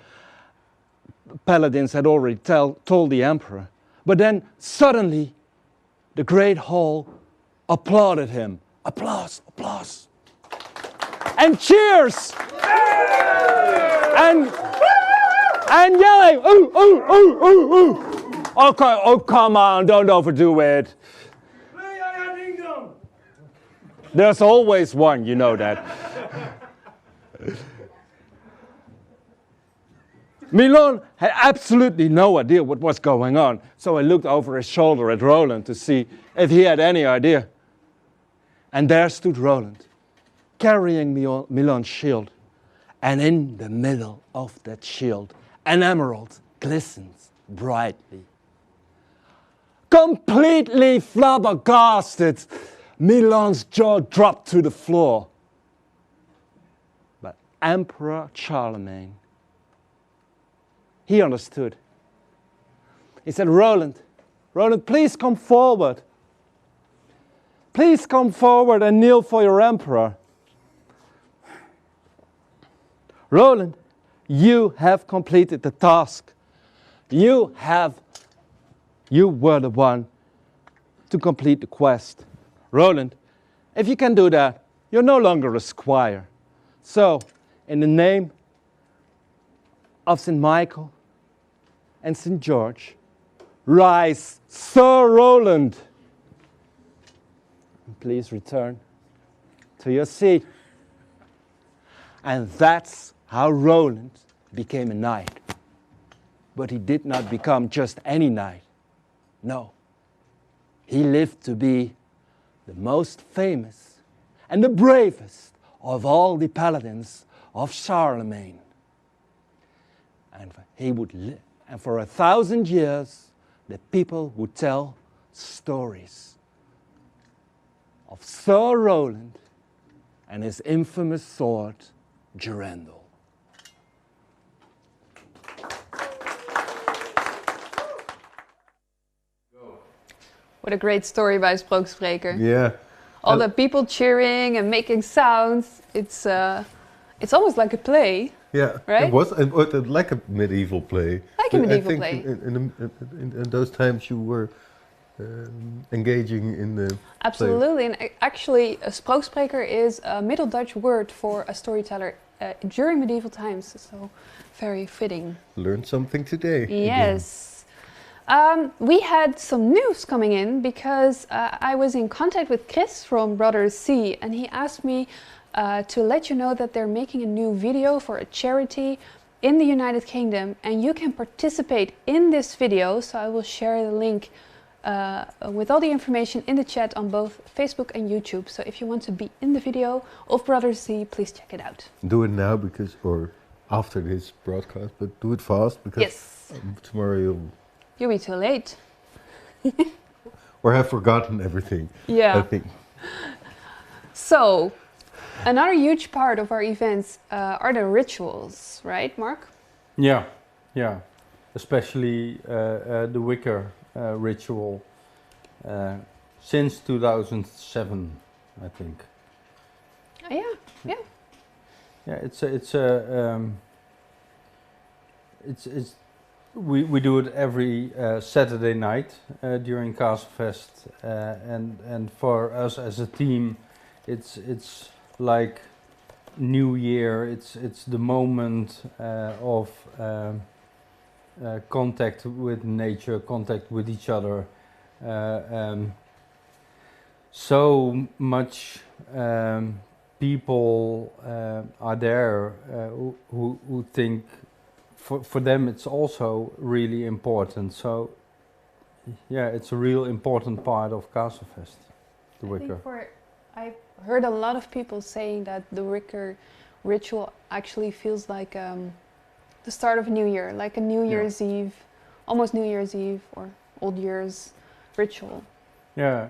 paladins had already told the emperor. But then suddenly, the great hall applauded him. Applause, applause. And cheers! And yelling, "Ooh, ooh, ooh, ooh, ooh." Okay, oh, come on, don't overdo it. There's always one, you know that. Milan had absolutely no idea what was going on, so he looked over his shoulder at Roland to see if he had any idea. And there stood Roland, carrying Milan's shield, and in the middle of that shield, an emerald glistens brightly. Completely flabbergasted, Milan's jaw dropped to the floor. But Emperor Charlemagne, he understood. He said, Roland, please come forward. Please come forward and kneel for your emperor. Roland, you have completed the task. You were the one to complete the quest. Roland, if you can do that, you're no longer a squire. So, in the name of St. Michael, and St. George, rise, Sir Roland. Please return to your seat. And that's how Roland became a knight. But he did not become just any knight. No. He lived to be the most famous and the bravest of all the paladins of Charlemagne. And he would live, and for 1,000 years, the people would tell stories of Sir Roland and his infamous sword, Durandal. What a great story by Sprookspreker. Yeah. All the people cheering and making sounds. It's almost like a play. Yeah, right? It was like a medieval play. Like a medieval I play. think in those times you were engaging in the Absolutely, and actually a Sprookspreker is a Middle Dutch word for a storyteller during medieval times, so very fitting. Learned something today. Yes. We had some news coming in because I was in contact with Chris from Brothers C, and he asked me to let you know that they're making a new video for a charity in the United Kingdom, and you can participate in this video. So I will share the link with all the information in the chat on both Facebook and YouTube. So if you want to be in the video of Brothers C, please check it out. Do it now or after this broadcast, but do it fast because tomorrow you'll be too late. Or have forgotten everything. Yeah. I think. So, another huge part of our events are the rituals, right, Mark? Yeah, yeah. Especially the Wicker ritual since 2007, I think. Yeah. Yeah, we do it every Saturday night during Castlefest, and for us as a team, it's like New Year. It's the moment of contact with nature, contact with each other. So much people are there who think. For them it's also really important. So yeah, it's a real important part of Castlefest, the Wicker. I've heard a lot of people saying that the Wicker ritual actually feels like the start of a new year, like a New Year's Eve, almost New Year's Eve or Old Year's ritual. Yeah,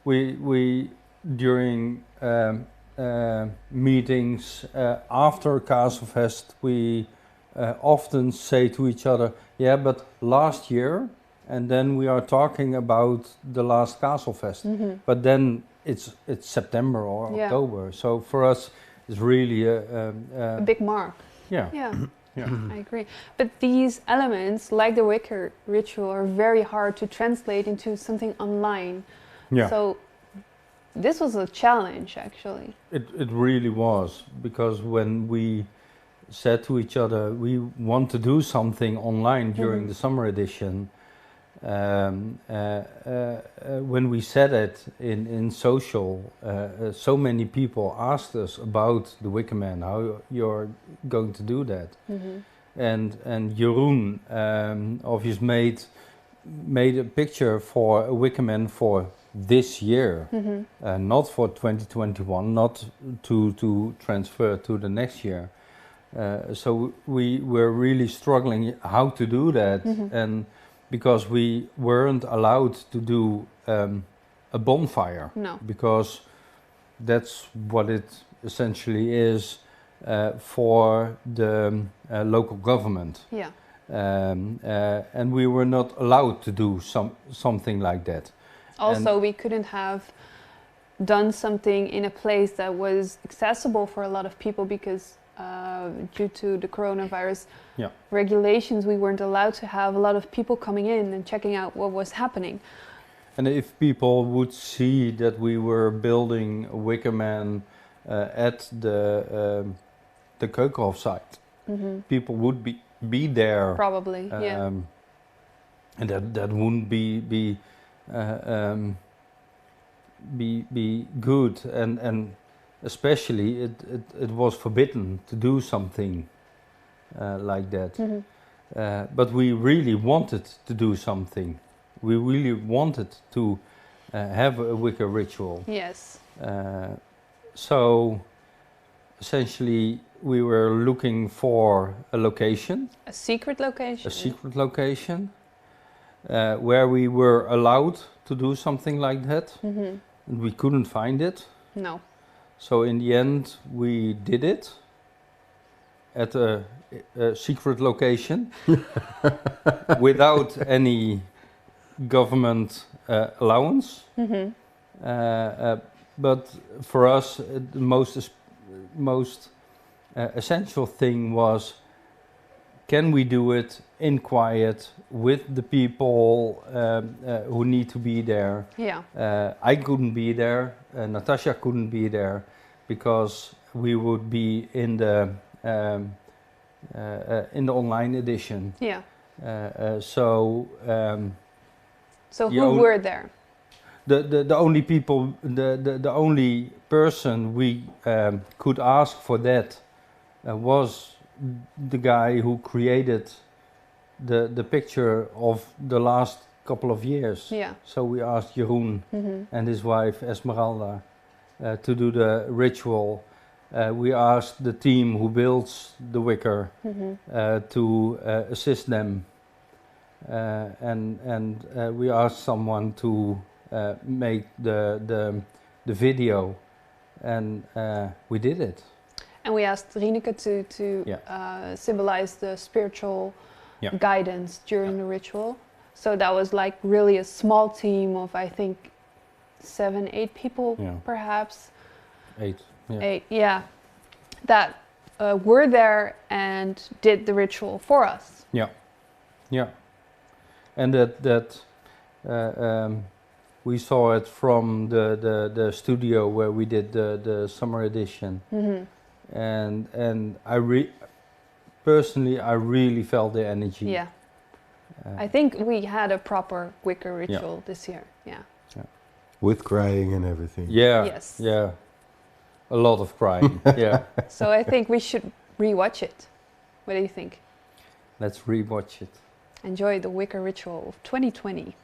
we during meetings after Castlefest we often say to each other, yeah, but last year, and then we are talking about the last Castlefest. But then it's September or October. So for us, it's really a big mark. Yeah. I agree. But these elements, like the Wicker ritual, are very hard to translate into something online. Yeah. So this was a challenge, actually. It really was, because when we said to each other we want to do something online during the summer edition, when we said it in social, so many people asked us about the Wicker Man, how you're going to do that. And Jeroen obviously made a picture for a Wicker Man for this year, not for 2021, not to transfer to the next year. So we were really struggling how to do that, and because we weren't allowed to do a bonfire, because that's what it essentially is for the local government. And we were not allowed to do something like that. Also, we couldn't have done something in a place that was accessible for a lot of people because due to the coronavirus regulations, we weren't allowed to have a lot of people coming in and checking out what was happening. And if people would see that we were building a Wicker Man at the Keukenhof site, people would be be there. Probably, yeah. And that wouldn't be good, and especially it was forbidden to do something like that. But we really wanted to do something. We really wanted to have a Wicca ritual. Yes. So essentially we were looking for a location. A secret location. A secret location where we were allowed to do something like that. And we couldn't find it. No. So in the end we did it at a secret location without any government allowance. But for us, the most essential thing was, can we do it in quiet with the people who need to be there? Yeah. I couldn't be there. Natasha couldn't be there because we would be in the online edition. Yeah. So who were there? The only people, the only person we could ask for that was the guy who created the picture of the last couple of years. Yeah. So we asked Jeroen and his wife Esmeralda to do the ritual. We asked the team who builds the wicker to assist them, and we asked someone to make the video, and we did it. And we asked Rieneke to symbolize the spiritual guidance during the ritual. So that was like really a small team of, I think, 7, 8 people, perhaps. 8. Yeah. 8, yeah. That were there and did the ritual for us. Yeah, yeah. And that we saw it from the studio where we did the summer edition. And I personally really felt the energy. Yeah. I think we had a proper Wicca ritual this year. Yeah. With crying and everything. Yeah. Yes. Yeah. A lot of crying. Yeah. So I think we should rewatch it. What do you think? Let's rewatch it. Enjoy the Wicca ritual of 2020.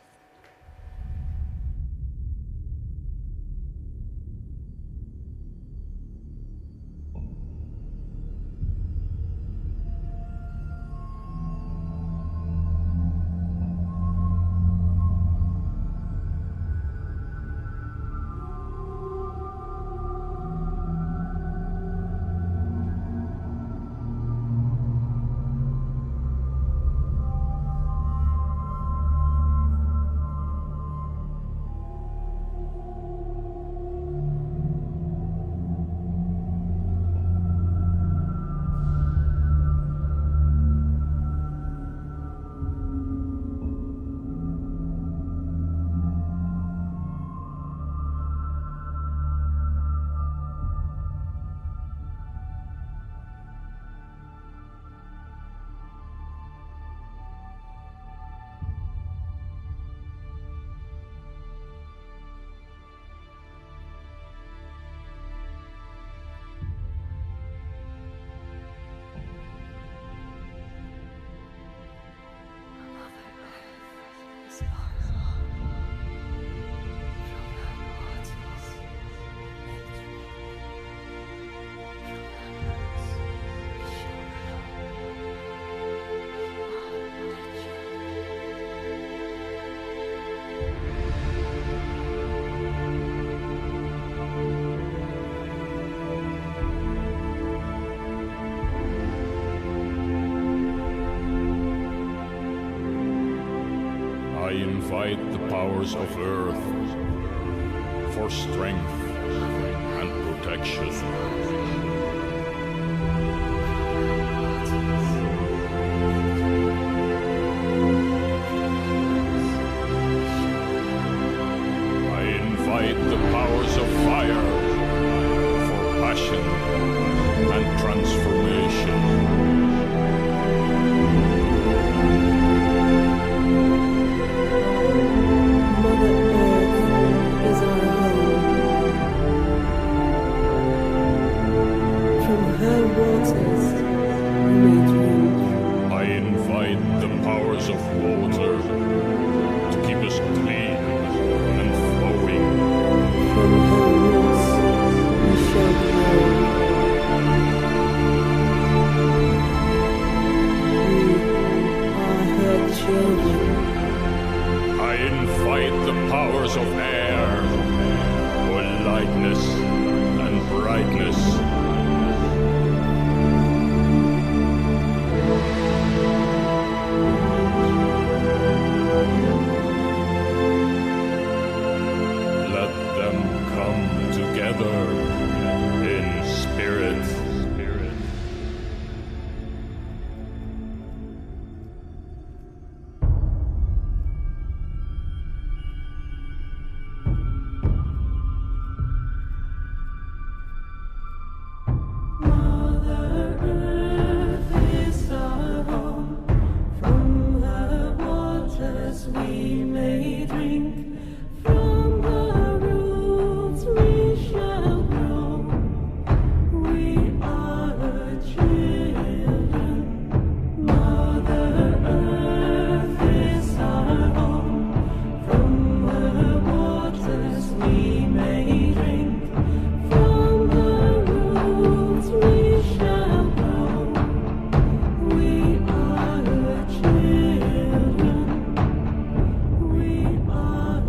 I invite the powers of earth for strength and protection. I invite the powers of fire for passion and transformation. fight the powers of water to keep us clean and flowing. From her roots we shall grow. We are her children. I invite the powers of air for lightness and brightness. Let them come together in spirit. We may drink from her roots, we shall grow. We are her children. Mother Earth is our home. From her waters we may drink. From her roots we shall grow. We are her children. We are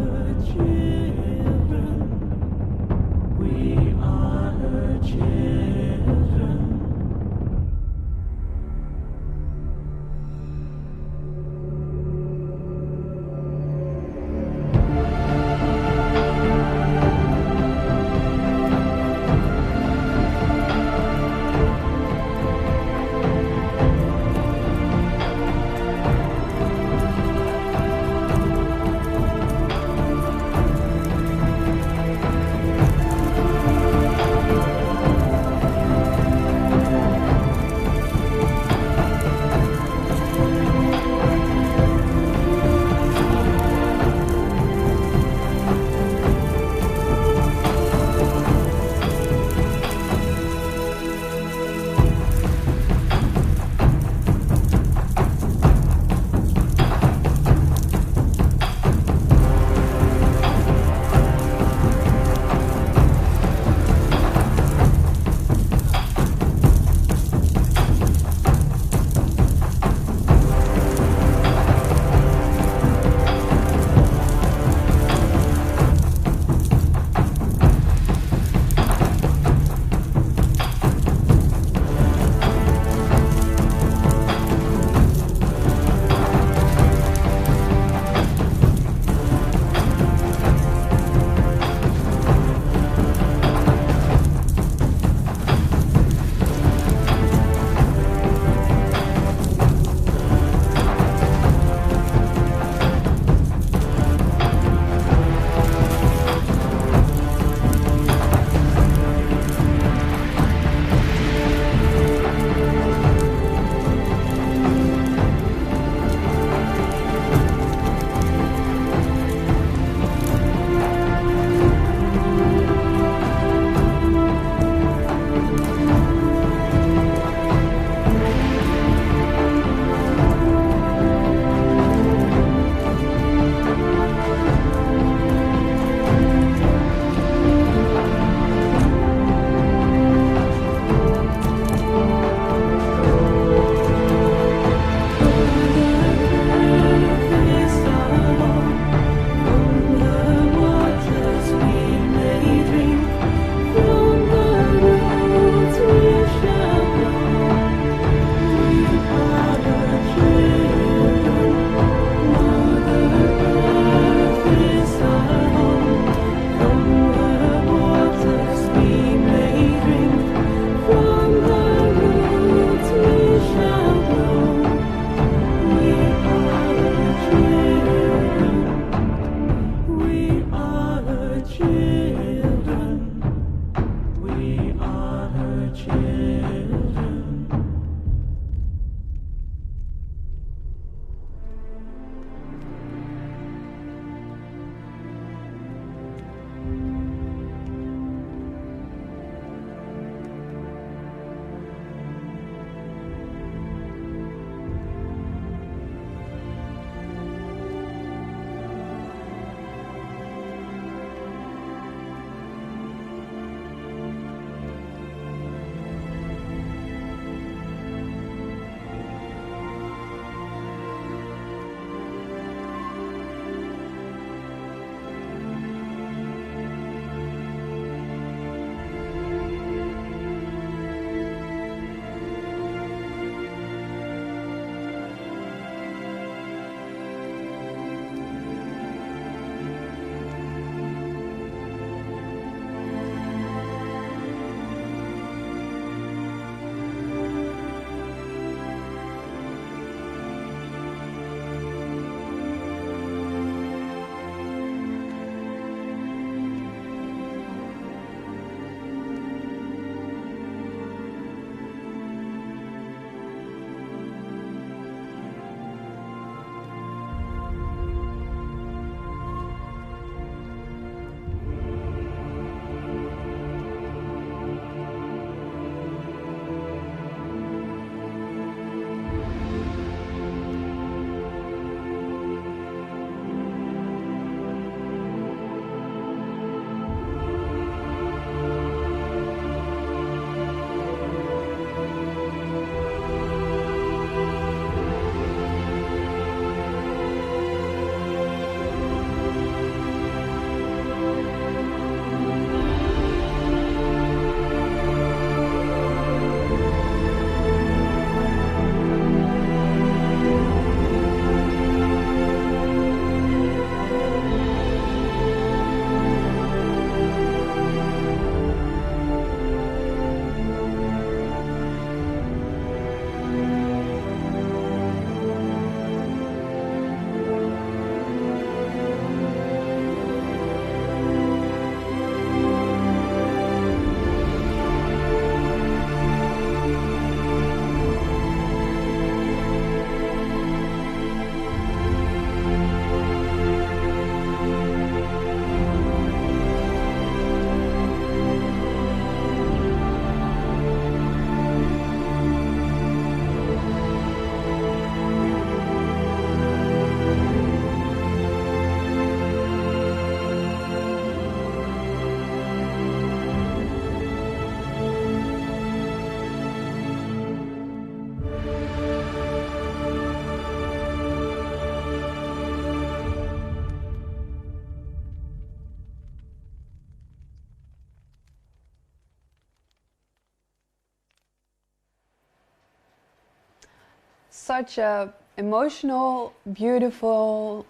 such a emotional, beautiful.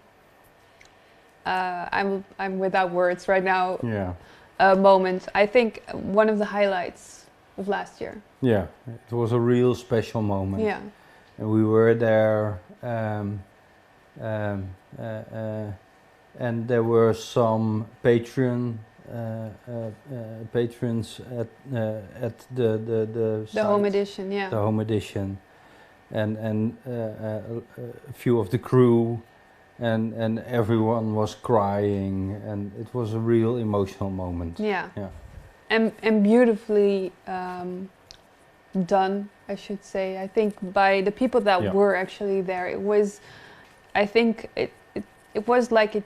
I'm without words right now. Yeah. Moment. I think one of the highlights of last year. Yeah, it was a real special moment. Yeah. And we were there, and there were some patrons at the home edition. Yeah. The home edition, and a few of the crew. And everyone was crying, and it was a real emotional moment. Yeah. Yeah. And beautifully done, I should say. I think by the people that were actually there, it was. I think it was like it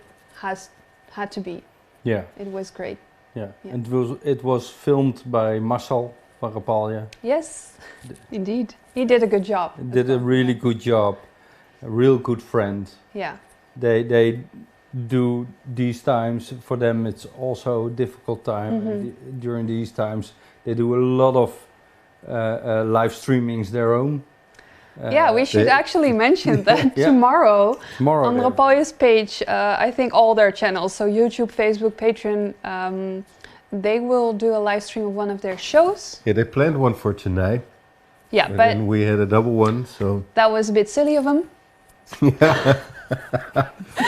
had to be. Yeah. It was great. Yeah. And it was filmed by Marcel van Rapalje. Yes, indeed. He did a good job. Did a really good job. A real good friend. Yeah. They do these times, for them it's also a difficult time. During these times they do a lot of live streamings their own. Yeah, we should actually mention that tomorrow on Rapalje's page, I think all their channels, so YouTube, Facebook, Patreon, they will do a live stream of one of their shows. Yeah, they planned one for tonight. Yeah, and but then we had a double one, so that was a bit silly of them. Yeah.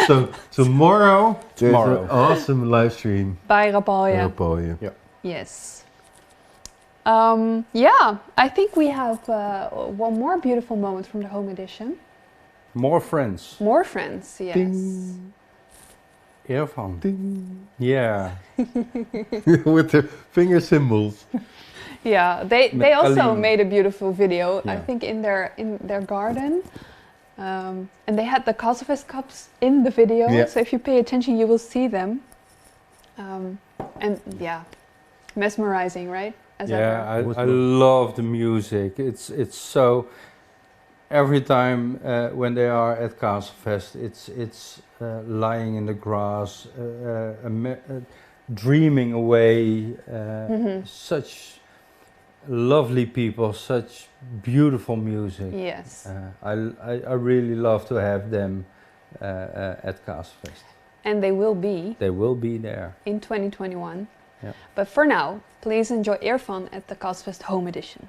So tomorrow there's an awesome live stream by Rapalje. Yeah. Yes. Yeah, I think we have one more beautiful moment from the home edition. More friends. More friends, yes. Ding. Ervan. Ding. Yeah. With the finger symbols. Yeah, they also Aline. made a beautiful video. Yeah. I think in their garden. And they had the Castlefest cups in the video, so if you pay attention, you will see them. And yeah, mesmerizing, right? As ever. I love the music. It's so. Every time when they are at Castlefest, it's lying in the grass, dreaming away. Such lovely people, such beautiful music. Yes. I really love to have them at Castlefest. And they will be. They will be there. In 2021. Yeah. But for now, please enjoy Ervan at the Castlefest Home Edition.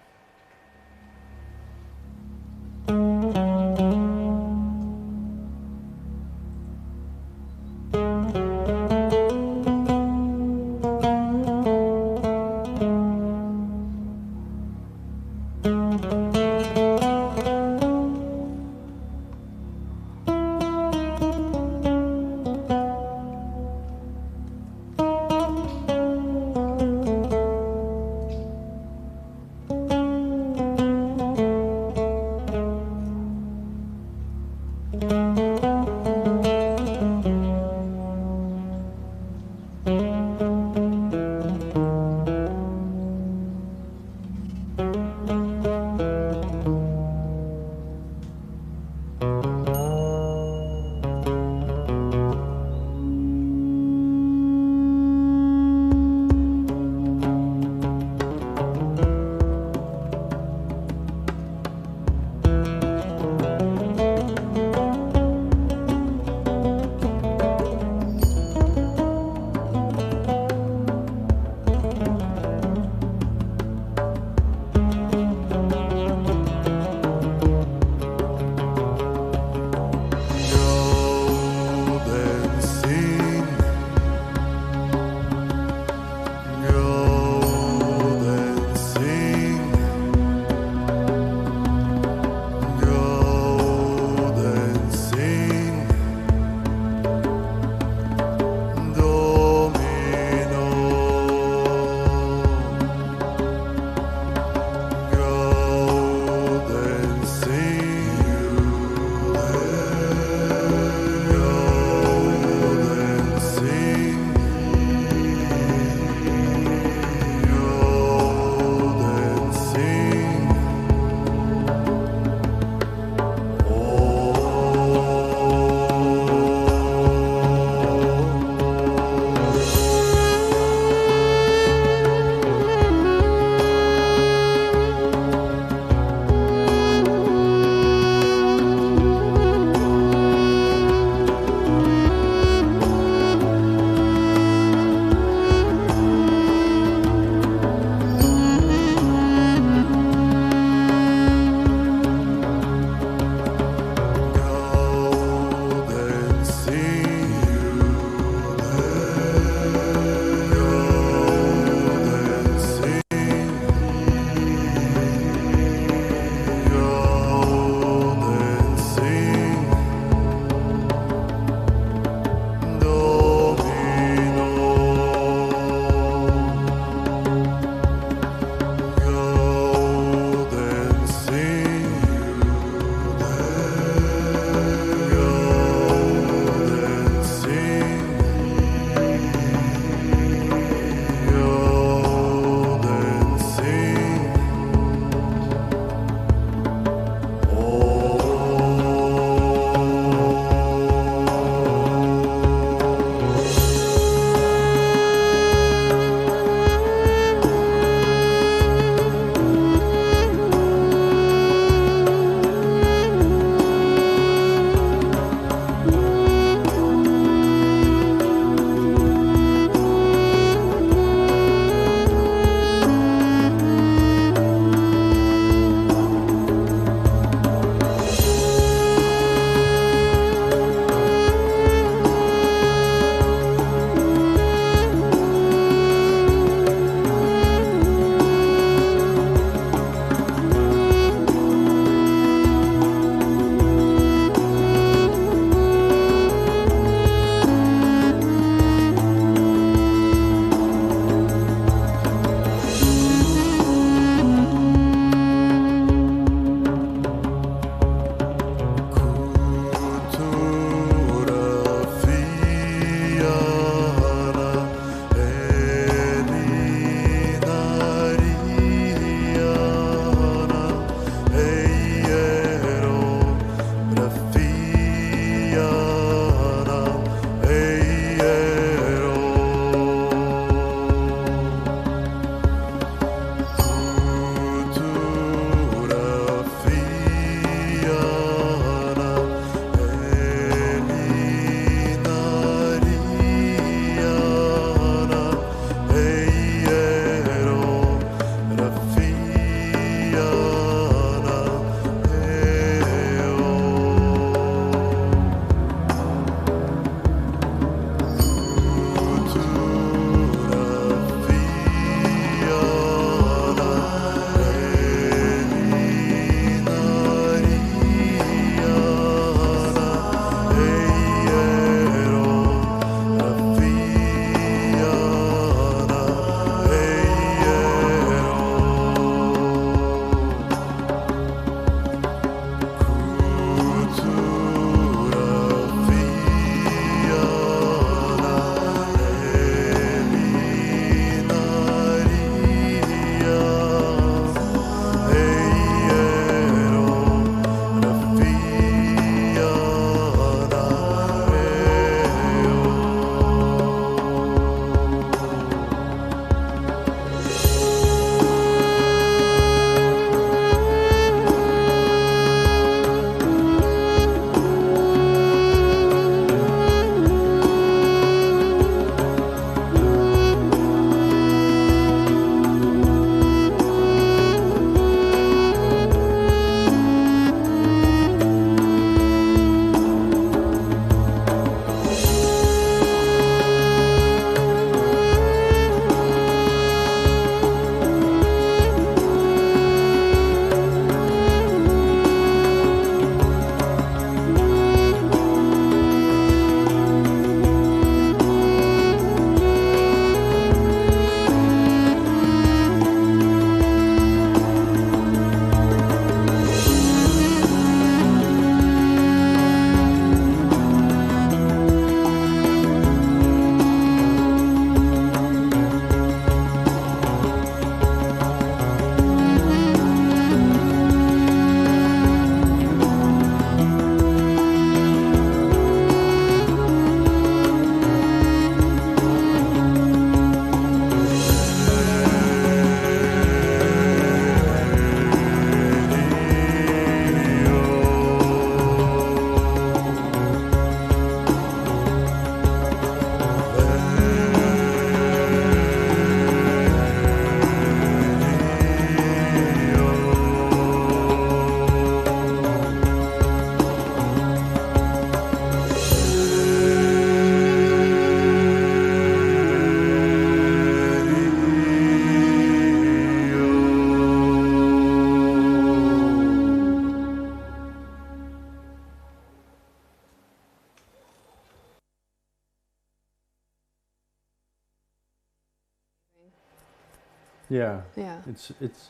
Yeah. Yeah. It's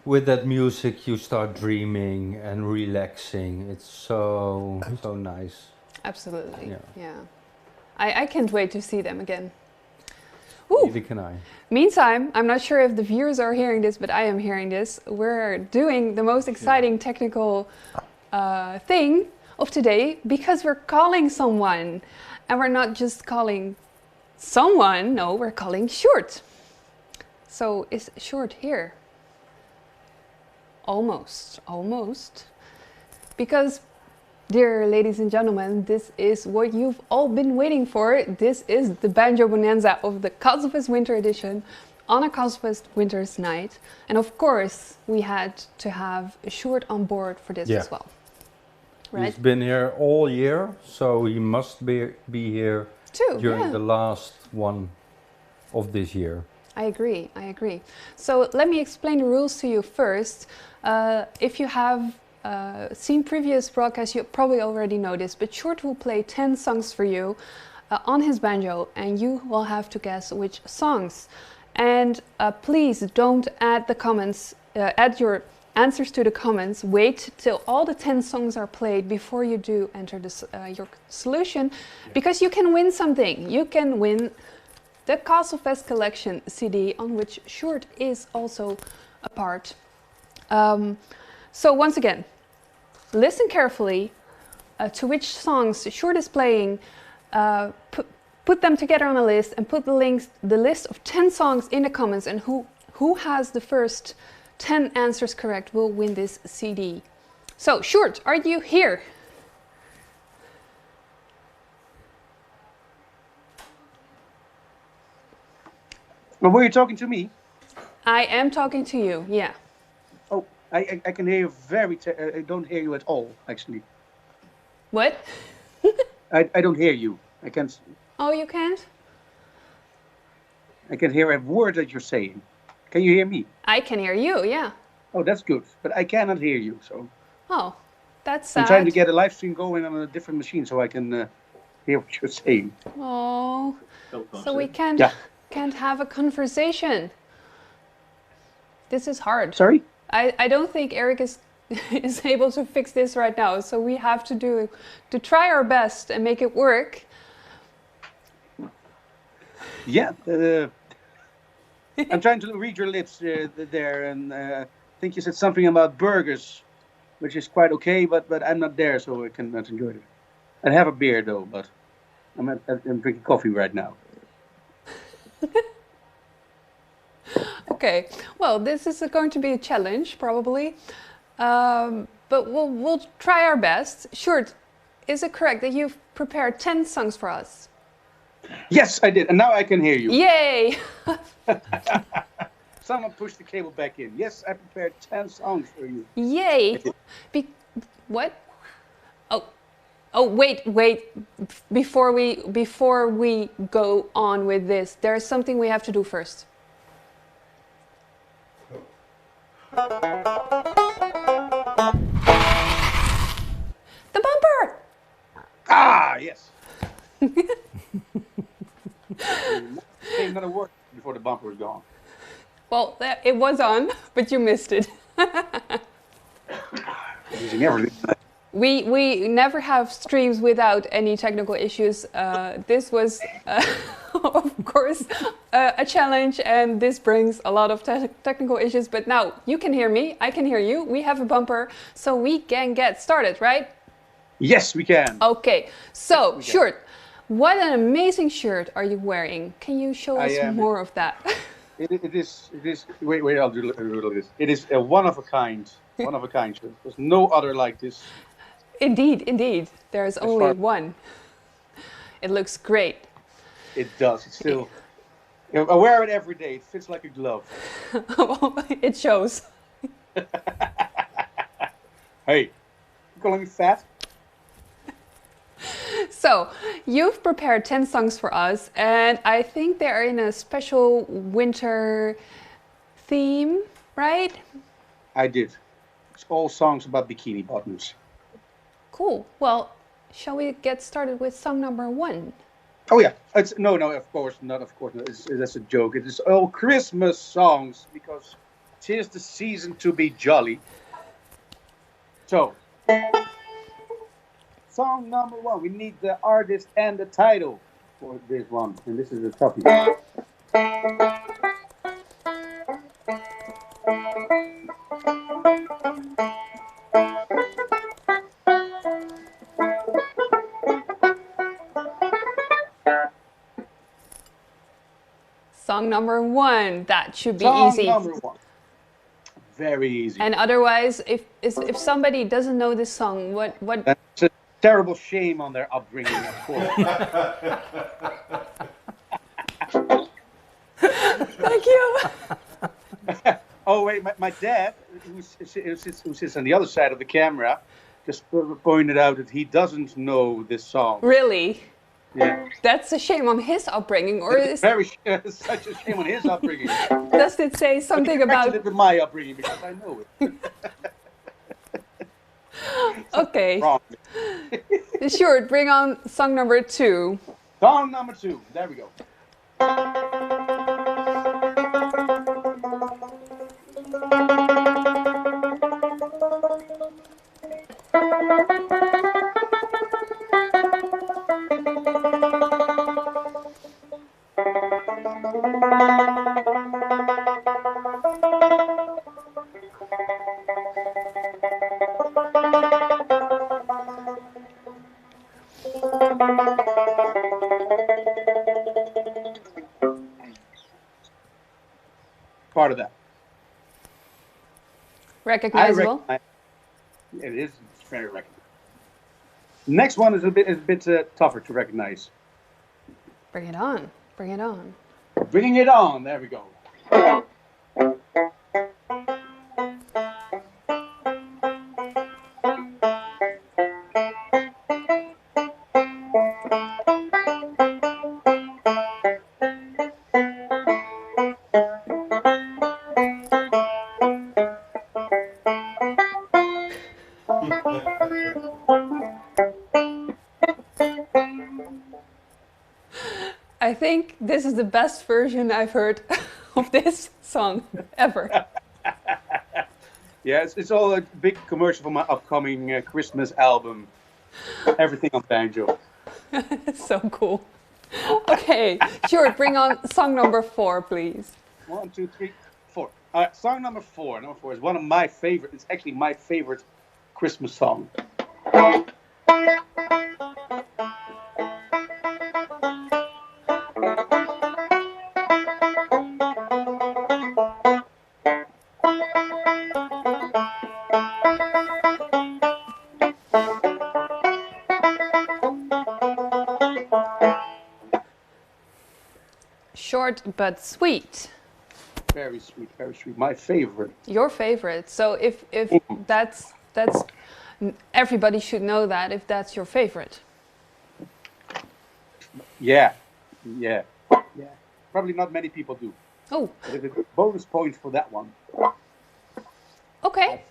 with that music you start dreaming and relaxing. It's so nice. Absolutely. Yeah. Yeah. I can't wait to see them again. Neither can I. Meantime, I'm not sure if the viewers are hearing this, but I am hearing this. We're doing the most exciting technical thing of today because we're calling someone. And we're not just calling someone, no, we're calling Sjoerd. So is Sjoerd here? Almost, almost. Because, dear ladies and gentlemen, this is what you've all been waiting for. This is the Banjo Bonanza of the Castlefest Winter Edition on a Castlefest Winter's Night. And of course, we had to have Sjoerd on board for this as well. Right? He's been here all year, so he must be here too, during the last one of this year. I agree, I agree. So let me explain the rules to you first. If you have seen previous broadcasts, you probably already know this, but Sjoerd will play 10 songs for you on his banjo, and you will have to guess which songs. And please don't add the comments, add your answers to the comments. Wait till all the 10 songs are played before you do enter this, your solution, because you can win something. You can win the Castlefest Collection CD, on which Sjoerd is also a part. So once again, listen carefully to which songs Sjoerd is playing, put them together on a list, and put the list of 10 songs in the comments, and who has the first 10 answers correct will win this CD. So Sjoerd, are you here? Well, were you talking to me? I am talking to you, yeah. Oh, I can hear you I don't hear you at all, actually. What? I don't hear you. I can't. Oh, you can't? I can hear a word that you're saying. Can you hear me? I can hear you, yeah. Oh, that's good. But I cannot hear you, so. Oh, that's sad. I'm trying to get a live stream going on a different machine so I can hear what you're saying. Oh, so we can't have a conversation. This is hard. Sorry? I don't think Eric is able to fix this right now, so we have to try our best and make it work. Yeah, I'm trying to read your lips there, and I think you said something about burgers, which is quite okay, but I'm not there, so I cannot enjoy it. I have a beer though, but I'm drinking coffee right now. Okay, well, this is going to be a challenge, probably, but we'll try our best. Sjoerd, is it correct that you've prepared 10 songs for us? Yes, I did, and now I can hear you. Yay! Someone pushed the cable back in. Yes, I prepared 10 songs for you. Yay! What? Oh, wait. Before we go on with this, there's something we have to do first. The bumper! Ah, yes. Say another word before the bumper is gone. Well, it was on, but you missed it. Using everything. We never have streams without any technical issues. This was, of course, a challenge, and this brings a lot of technical issues. But now you can hear me, I can hear you. We have a bumper, so we can get started, right? Yes, we can. Okay, so Sjoerd, what an amazing shirt are you wearing? Can you show us more of that? It is. Wait, I'll do this. It is a one of a kind shirt. There's no other like this. Indeed. There's only one. It looks great. It does. It's still. I wear it every day. It fits like a glove. It shows. Hey, you calling me fat? So, you've prepared 10 songs for us, and I think they're in a special winter theme, right? I did. It's all songs about bikini bottoms. Cool. Well, shall we get started with song number 1? Oh yeah, it's no, of course not. Of course not. That's a joke. It is all Christmas songs because 'tis the season to be jolly. So, song number 1. We need the artist and the title for this one, and this is a toughie. Song number 1. That should be Song easy. number 1. Very easy. And otherwise, if somebody doesn't know this song, what? That's a terrible shame on their upbringing, of course. Thank you. Oh wait, my dad, who sits on the other side of the camera, just pointed out that he doesn't know this song. Really? Yeah. That's a shame on his upbringing, or is It's such a shame on his upbringing. does it say something about? It with my upbringing because I know it. Okay. Wrong. Sure, bring on song number 2. Song number 2. There we go. Part of that. Recognizable. It is very recognizable. Next one is a bit tougher to recognize. Bring it on. Bring it on. Bringing it on. There we go. I think this is the best version I've heard of this song ever. Yeah, it's all a big commercial for my upcoming Christmas album. Everything on banjo. So cool. Okay, sure, bring on song number 4, please. 1, 2, 3, 4. All right, song number 4. Number 4 is one of my favorite. It's actually my favorite Christmas song. Short but sweet. Very sweet, very sweet. My favorite. Your favorite. So if that's everybody should know that if that's your favorite. Yeah. Probably not many people do. Oh. But it's a bonus point for that one. Okay.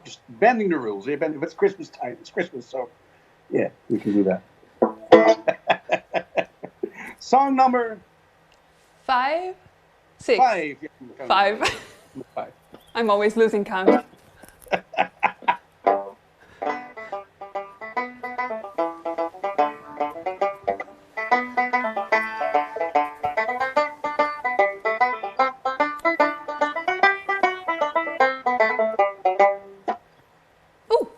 Just bending the rules. If it's Christmas time, it's Christmas, so yeah, we can do that. Song number 5, 6. 5. Yeah, 5. 5. I'm always losing count. Ooh.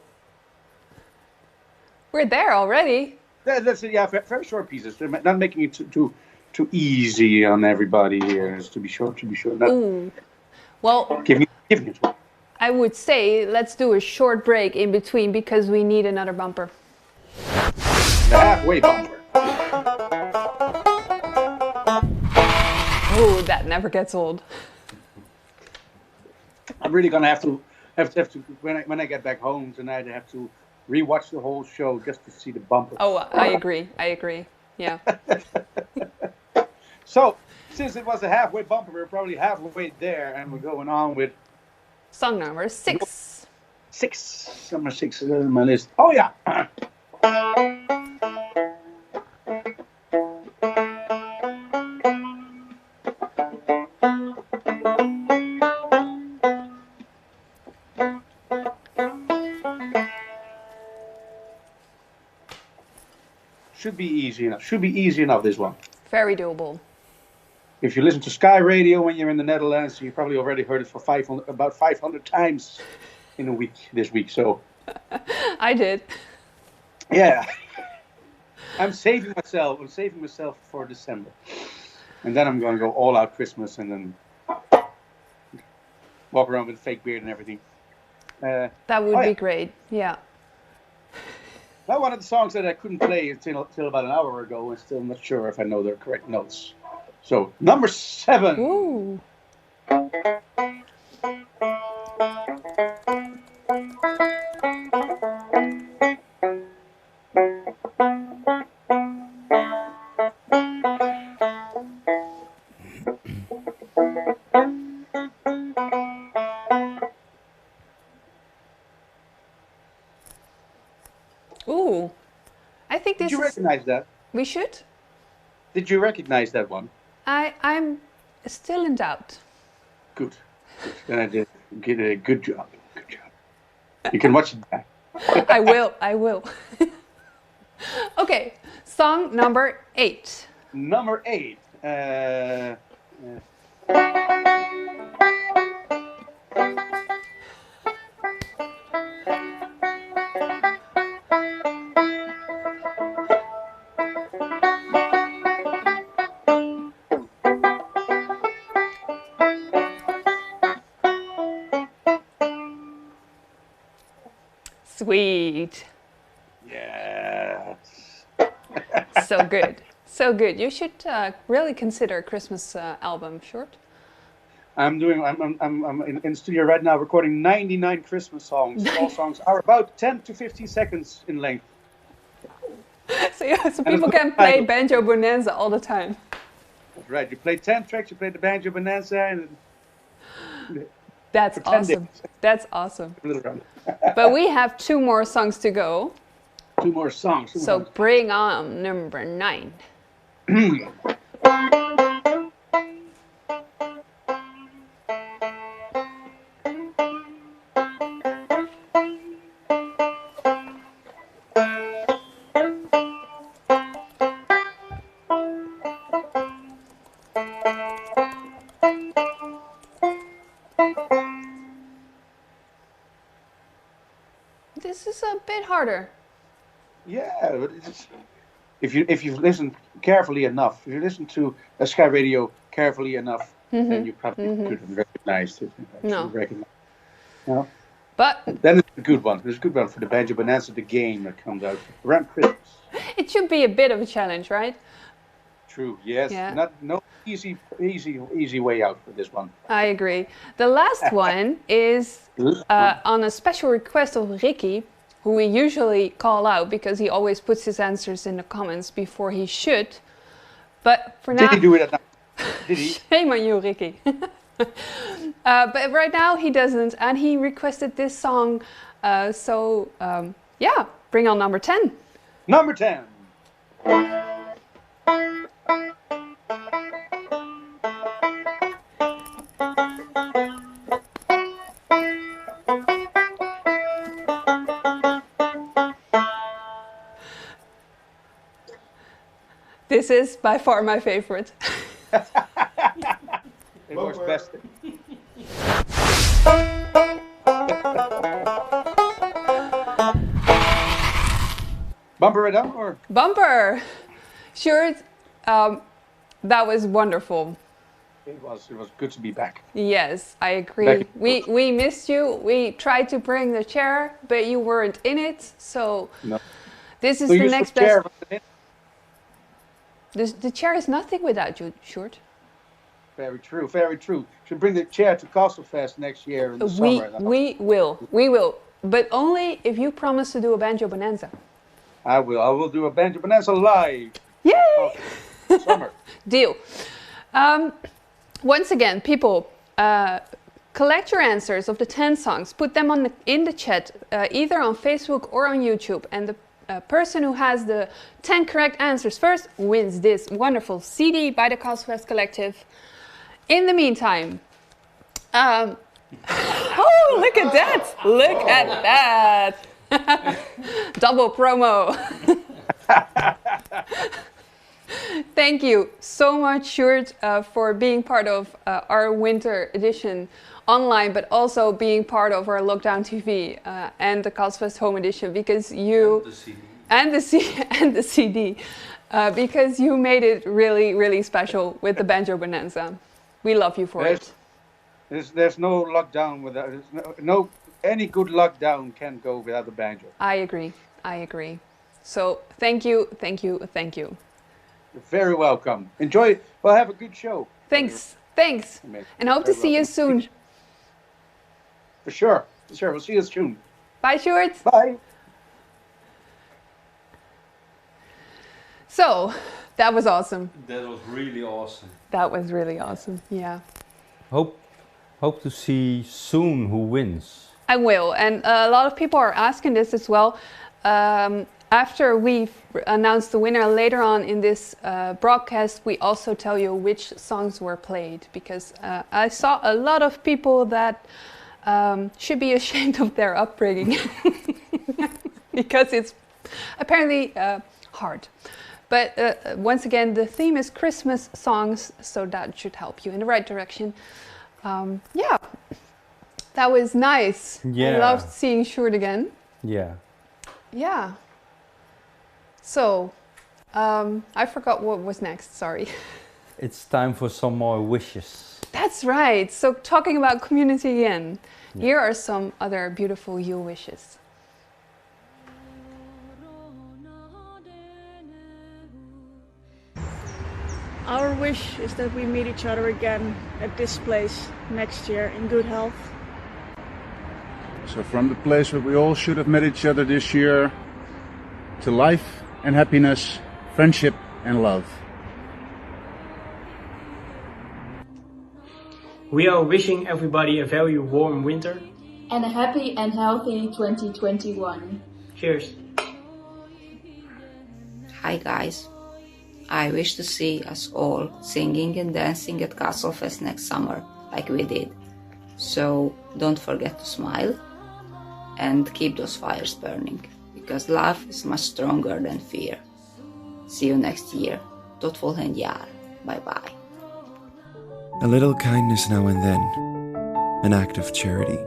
We're there already. That's it. Yeah, very short pieces. Not making it too easy on everybody here. Just to be sure. Not Ooh. Well, giving it. I would say let's do a short break in between because we need another bumper. The halfway bumper. Oh, that never gets old. I'm really gonna have to when I get back home tonight. I have to rewatch the whole show just to see the bumper. Oh, I agree. Yeah. So, since it was a halfway bumper, we're probably halfway there, and we're going on with song number 6. Number 6 is on my list. Oh yeah. Should be easy enough. Should be easy enough, this one. Very doable. If you listen to Sky Radio when you're in the Netherlands, you probably already heard it for about 500 times in a week this week. So I did. Yeah. I'm saving myself for December. And then I'm going to go all out Christmas and then walk around with a fake beard and everything. That would be great. Yeah. Now, one of the songs that I couldn't play until about an hour ago, and still not sure if I know the correct notes. So, number 7. Ooh. Ooh. I think this. Did you recognize that? We should? Did you recognize that one? I'm still in doubt. Good. Then I did a good job. Good job. You can watch it back. I will. Okay, song number 8. Number 8. Sweet. Yeah. So good. So good. You should really consider a Christmas album, Short. I'm in the studio right now recording 99 Christmas songs. All songs are about 10 to 15 seconds in length. So people can play Banjo Bonanza all the time. That's right. You play 10 tracks, you play the Banjo Bonanza, and that's awesome. That's awesome. But we have 2 more songs to go. 2 more songs. So bring on number 9. This is a bit harder. Yeah, but if you listen carefully enough, if you listen to a Sky Radio carefully enough, then you probably couldn't recognize it. No. But then it's a good one. It's a good one for the Banjo Bonanza, the game that comes out around Christmas. It should be a bit of a challenge, right? True. Yes. Yeah. No easy way out for this one. I agree. The last one is on a special request of Ricky, who we usually call out because he always puts his answers in the comments before he should. But for now... Did he do it at night? Did he? Shame on you, Ricky. But right now he doesn't, and he requested this song. Yeah, bring on number 10. Number 10. This is by far my favorite. It works best. Bumper it up or? Bumper! Sure, that was wonderful. It was good to be back. Yes, I agree. We missed you. We tried to bring the chair, but you weren't in it. So this is the next best. The chair is nothing without you, Short. Very true, very true. Should bring the chair to Castlefest next year in the summer. We will. But only if you promise to do a Banjo Bonanza. I will do a Banjo Bonanza live. Yay! Summer. Deal. Once again, people, collect your answers of the 10 songs. Put them in the chat, either on Facebook or on YouTube. And the person who has the 10 correct answers first wins this wonderful CD by the Castlefest Collective. In the meantime, oh, look at that! Look at that! Double promo. Thank you so much, Sjoerd, for being part of our winter edition online, but also being part of our Lockdown TV and the Castlefest Home Edition, because you and the CD, because you made it really, really special with the Banjo Bonanza. We love you for it. There's no lockdown without any good lockdown can't go without the banjo. I agree. So thank you. You're very welcome. Enjoy. Well, have a good show. Thanks. And hope to see you soon. For sure. We'll see you soon. Bye, Sjoerd. Bye. So, that was awesome. That was really awesome. Yeah. Hope to see soon who wins. I will, and a lot of people are asking this as well. After we've announced the winner later on in this broadcast, we also tell you which songs were played, because I saw a lot of people that should be ashamed of their upbringing because it's apparently hard. But once again, the theme is Christmas songs, so that should help you in the right direction. Yeah, that was nice. Yeah. I loved seeing Sjoerd again. Yeah. Yeah. So, I forgot what was next, sorry. It's time for some more wishes. That's right. So, talking about community again, here are some other beautiful Yule wishes. Our wish is that we meet each other again at this place next year in good health. So from the place where we all should have met each other this year, to life and happiness, friendship and love. We are wishing everybody a very warm winter. And a happy and healthy 2021. Cheers. Hi guys. I wish to see us all singing and dancing at Castlefest next summer, like we did. So don't forget to smile and keep those fires burning, because love is much stronger than fear. See you next year. Tot volgend jaar. Bye bye. A little kindness now and then, an act of charity,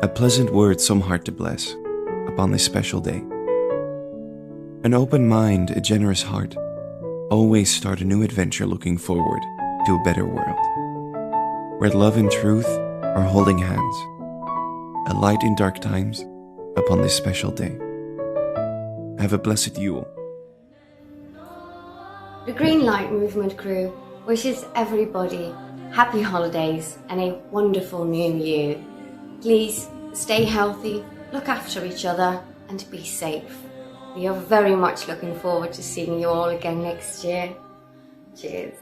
a pleasant word some heart to bless upon this special day. An open mind, a generous heart, always start a new adventure looking forward to a better world, where love and truth are holding hands, a light in dark times upon this special day. Have a blessed Yule. The Green Light Movement crew wishes everybody happy holidays and a wonderful new year. Please stay healthy, look after each other and be safe. We are very much looking forward to seeing you all again next year. Cheers.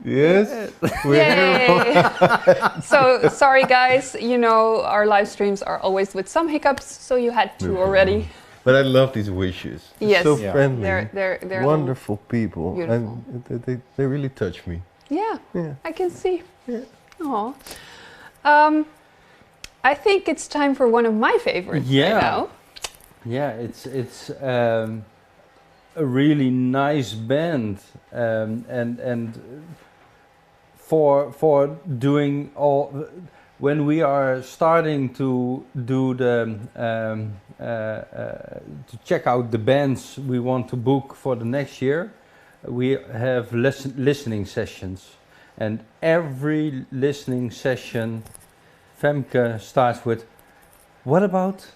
Yes. Yay! So sorry guys, you know our live streams are always with some hiccups, so you had to already. But I love these wishes. Yes. So Yeah. friendly. They're wonderful people, beautiful. and they really touch me. Yeah, Yeah. I can see. Aw. I think it's time for one of my favorites right now. Yeah, it's a really nice band, and for doing all. When we are starting to do the to check out the bands we want to book for the next year, we have listening sessions, and every listening session, Femke starts with, "What about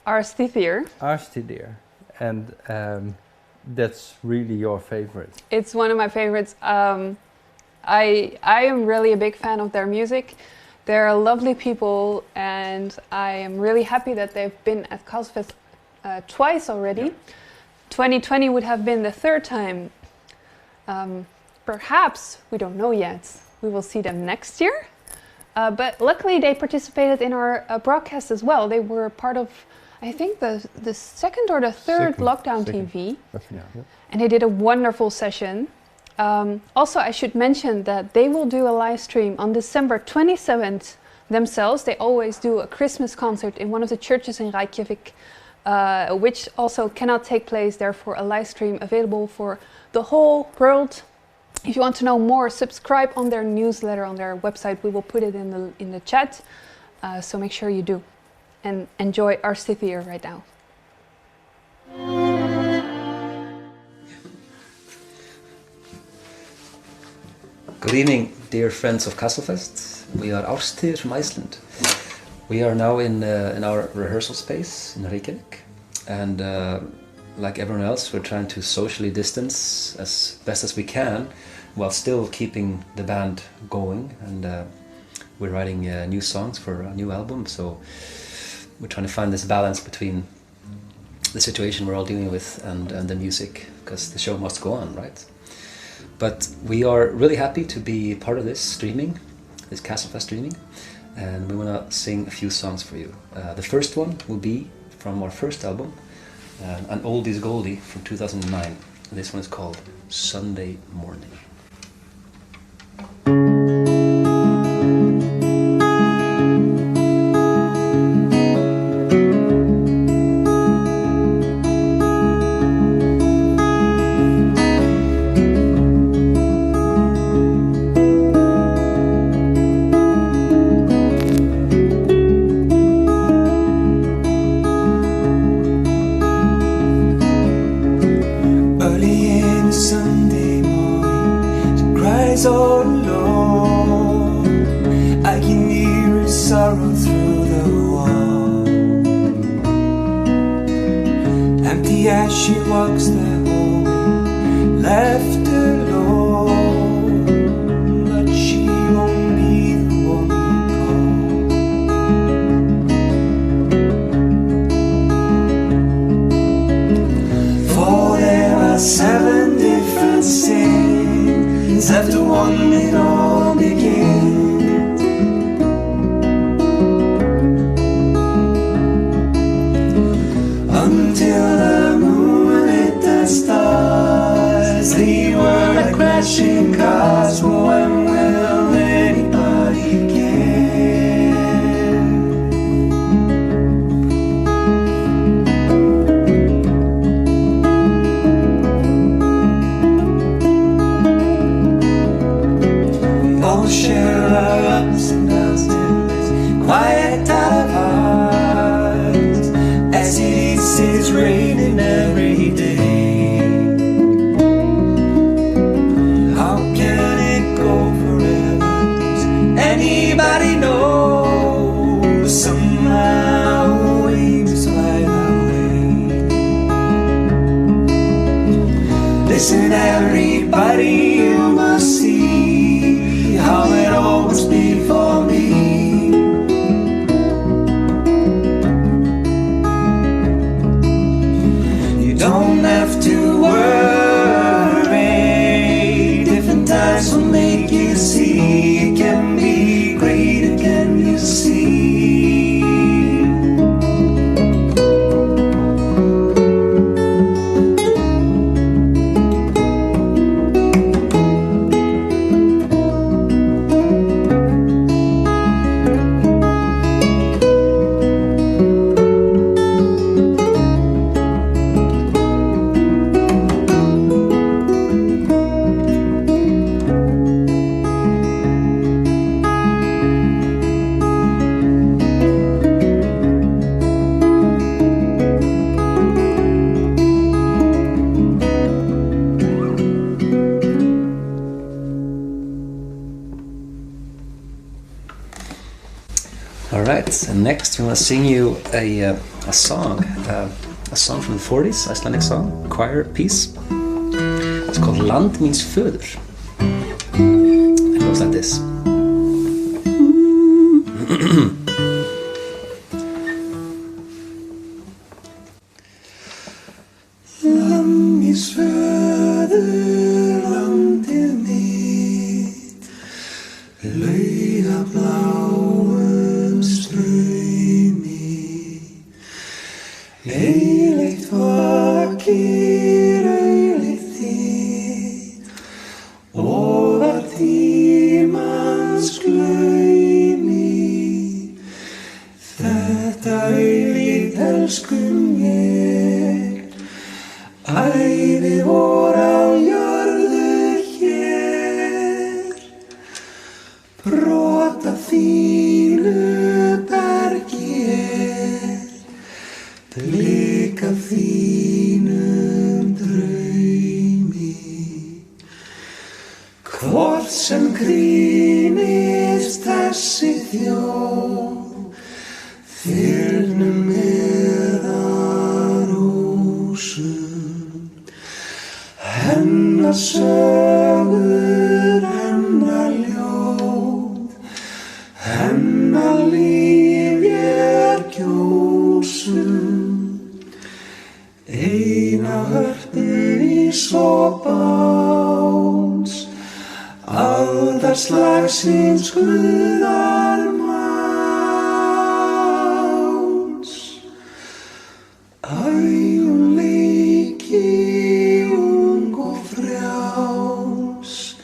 Arstithir?" Arstithir, and that's really your favorite. It's one of my favorites. I am really a big fan of their music. They're lovely people, and I am really happy that they've been at Castlefest twice already. 2020 would have been the third time. Perhaps, we don't know yet, we will see them next year. But luckily they participated in our broadcast as well. They were part of I think the second or the third lockdown TV, Yeah. and they did a wonderful session. Also, I should mention that they will do a live stream on December 27th themselves. They always do a Christmas concert in one of the churches in Reykjavik, which also cannot take place, therefore a live stream available for the whole world. If you want to know more, subscribe on their newsletter on their website. We will put it in the chat, so make sure you do. And enjoy our Scythia right now. Good evening, dear friends of Castlefest. We are Árstíðir from Iceland. We are now in our rehearsal space in Reykjavik, and like everyone else, we're trying to socially distance as best as we can, while still keeping the band going. And we're writing new songs for a new album, so we're trying to find this balance between the situation we're all dealing with and the music, because the show must go on, right? But we are really happy to be part of this streaming, this Castlefest streaming, and we want to sing a few songs for you. The first one will be from our first album, An Oldies Goldie from 2009. This one is called Sunday Morning. Oh Lord, I can hear his sorrow through the wall. Empty as she walks the hallway, left alone, but she won't be the one to call. For there are 7 different sins after one it all begins. Until the moon lit the stars, they were like crashing cars. When will anybody care? Share our ups and downs in this quiet out of hearts, as it is raining every day. How can it go forever? Does anybody know? Somehow we must find our way. Listen, everybody, you must see how it always be for me. You don't have to worry, different times will make you see. It can be great again, you see. Alright, and next we want to sing you a song from the 40s, Icelandic song, choir piece. It's called Land Míns Föður. It goes like this. Land míns föður, landið mitt, lauga bláum straumi, sem krýnist þessi þjóð þyrnum meðar húsum, hennar sögur, hennar ljóð, hennar líf ég kjósum, eina hörpu í sopáls, aldarslagsins guðarmáls. Ægum leiki ung og frjáls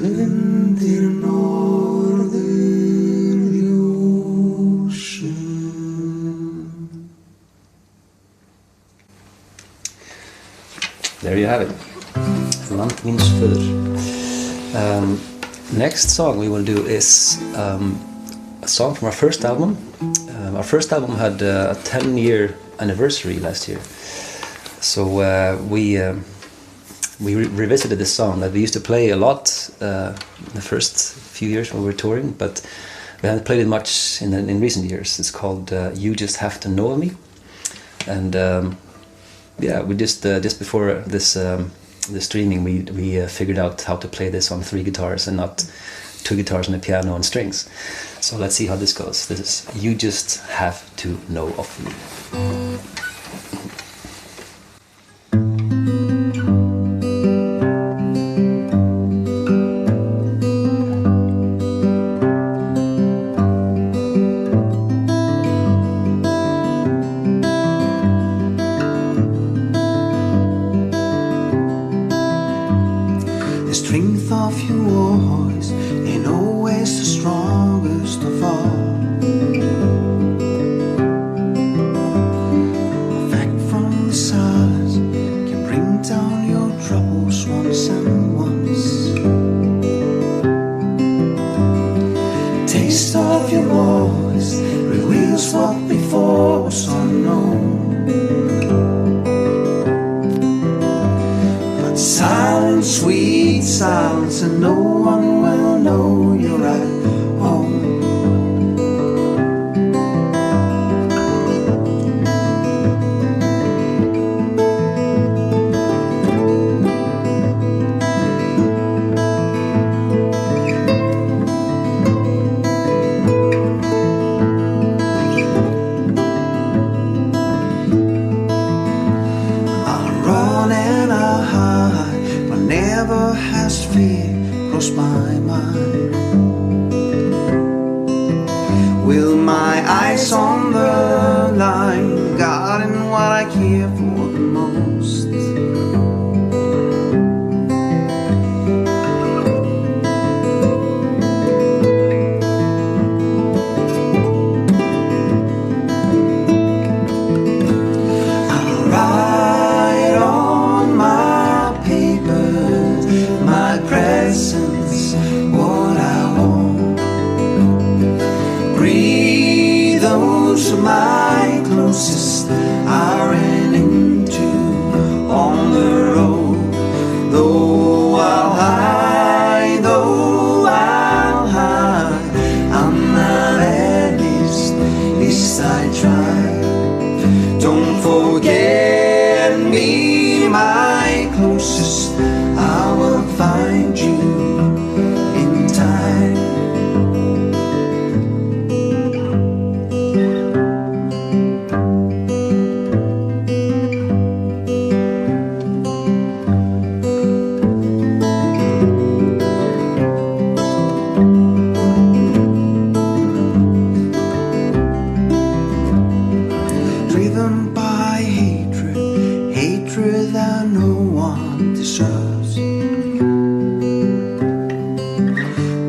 undir norðurljósum. There you have it. Land means föður. Next song we will do is a song from our first album. Our first album had a 10-year anniversary last year, so we revisited this song that we used to play a lot the first few years when we were touring, but we haven't played it much in recent years. It's called "You Just Have to Know Me," and yeah, we just before this the streaming, we figured out how to play this on 3 guitars and not 2 guitars and a piano and strings. So let's see how this goes. This is "You Just Have to Know of Me." Strength of your voice ain't always the strongest of all. A fact from the silence can bring down your troubles once and once. Taste of your voice reveals what before was unknown. But silence, sweet silence, and no one will know you're at home. I'll run and I'll hide, but never has fear crossed my mind. With my eyes on the line, guarding what I care for the most. I'll write on my paper my presence, what I want. Breathe those of my closest I ran into on the road. Though I'll hide, I'm not at least I try. Don't forget me, my closest, I will find you in time. Driven by hatred, hatred that no one deserves.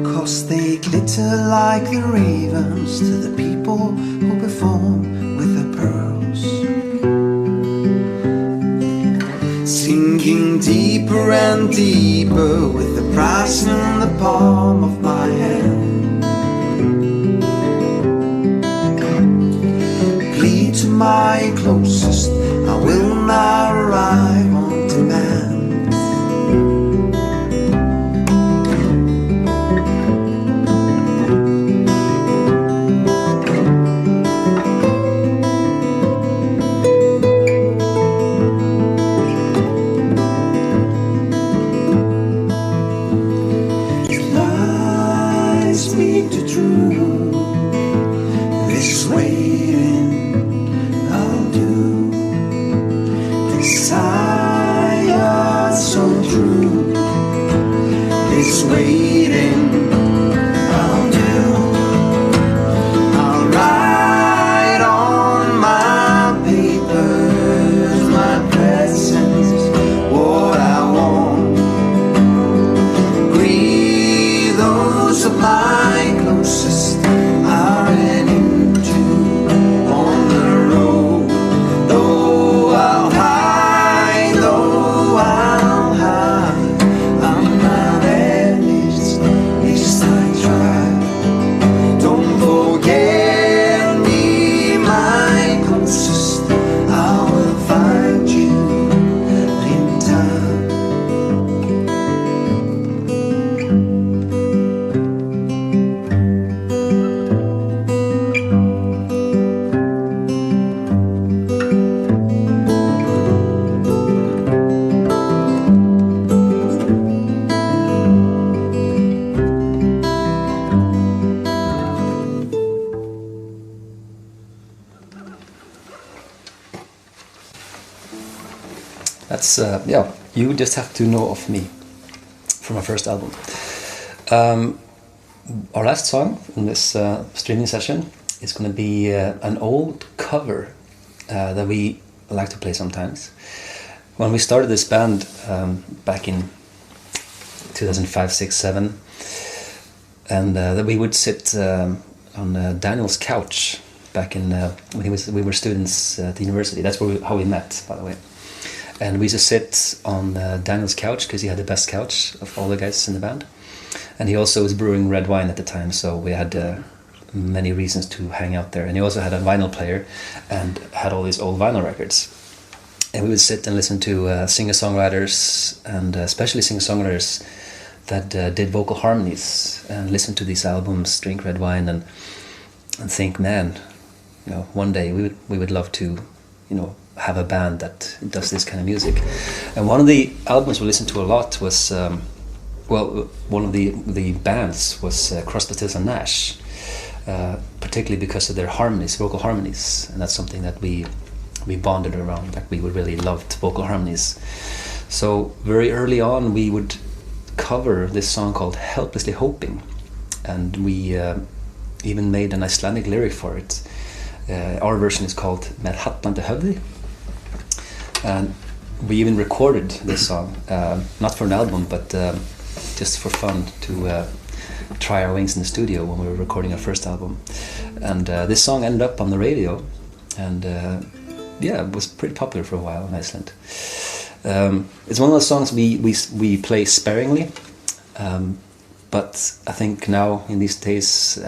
'Cause they glitter like the ravens to the people who perform with the pearls. Sinking deeper and deeper with the prize in the palm of my hand. Plead to my closest, I will not arrive on demand. is waiting. I'll do. I'll write on my papers my presence, what I want. Grieve those of my closest I ran into on the road. Though I'll hide, I'm not at least I try. Don't forget me, my closest, I will find you in time. That's, You Just Have to Know of Me from our first album. Our last song in this streaming session is going to be an old cover that we like to play sometimes. When we started this band back in 2005, 6, 7, and that we would sit on Daniel's couch back in when we were students at the university. That's how we met, by the way. And we used to sit on Daniel's couch because he had the best couch of all the guys in the band. And he also was brewing red wine at the time, so we had many reasons to hang out there. And he also had a vinyl player and had all these old vinyl records. And we would sit and listen to singer-songwriters, and especially singer-songwriters that did vocal harmonies, and listen to these albums, drink red wine, and think, man, one day we would love to, have a band that does this kind of music. And one of the albums we listened to a lot was, one of the bands was Crosby, Stills and Nash, particularly because of their harmonies, vocal harmonies, and that's something that we bonded around. Like, we really loved vocal harmonies. So very early on we would cover this song called Helplessly Hoping, and we even made an Icelandic lyric for it. Our version is called Með hallandi höfði, and we even recorded this song, not for an album, but just for fun, to try our wings in the studio when we were recording our first album. And this song ended up on the radio, and it was pretty popular for a while in Iceland. It's one of those songs we play sparingly, but I think now in these days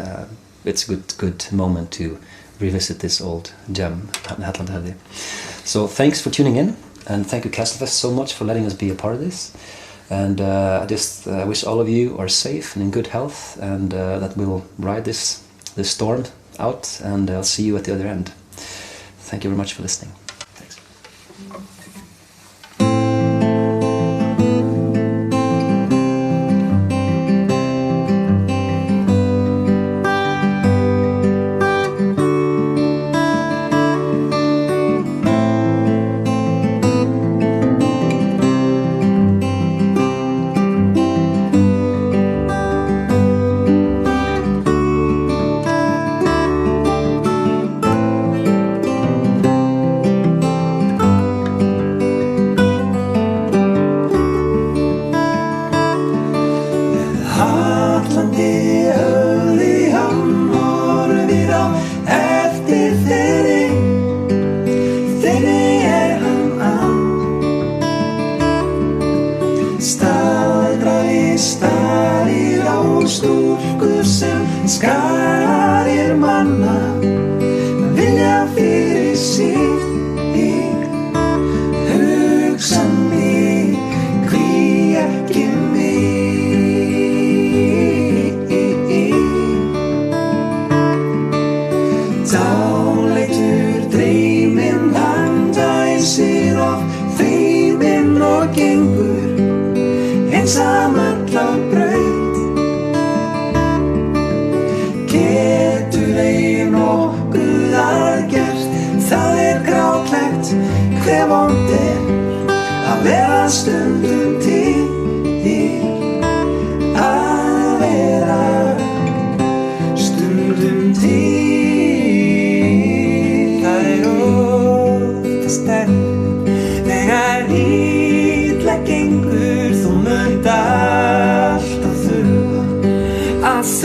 it's a good moment to revisit this old gem, Hallandi höfði. So thanks for tuning in, and thank you Castlefest so much for letting us be a part of this. And I just wish all of you are safe and in good health, and that we'll ride this storm out, and I'll see you at the other end. Thank you very much for listening. Thanks.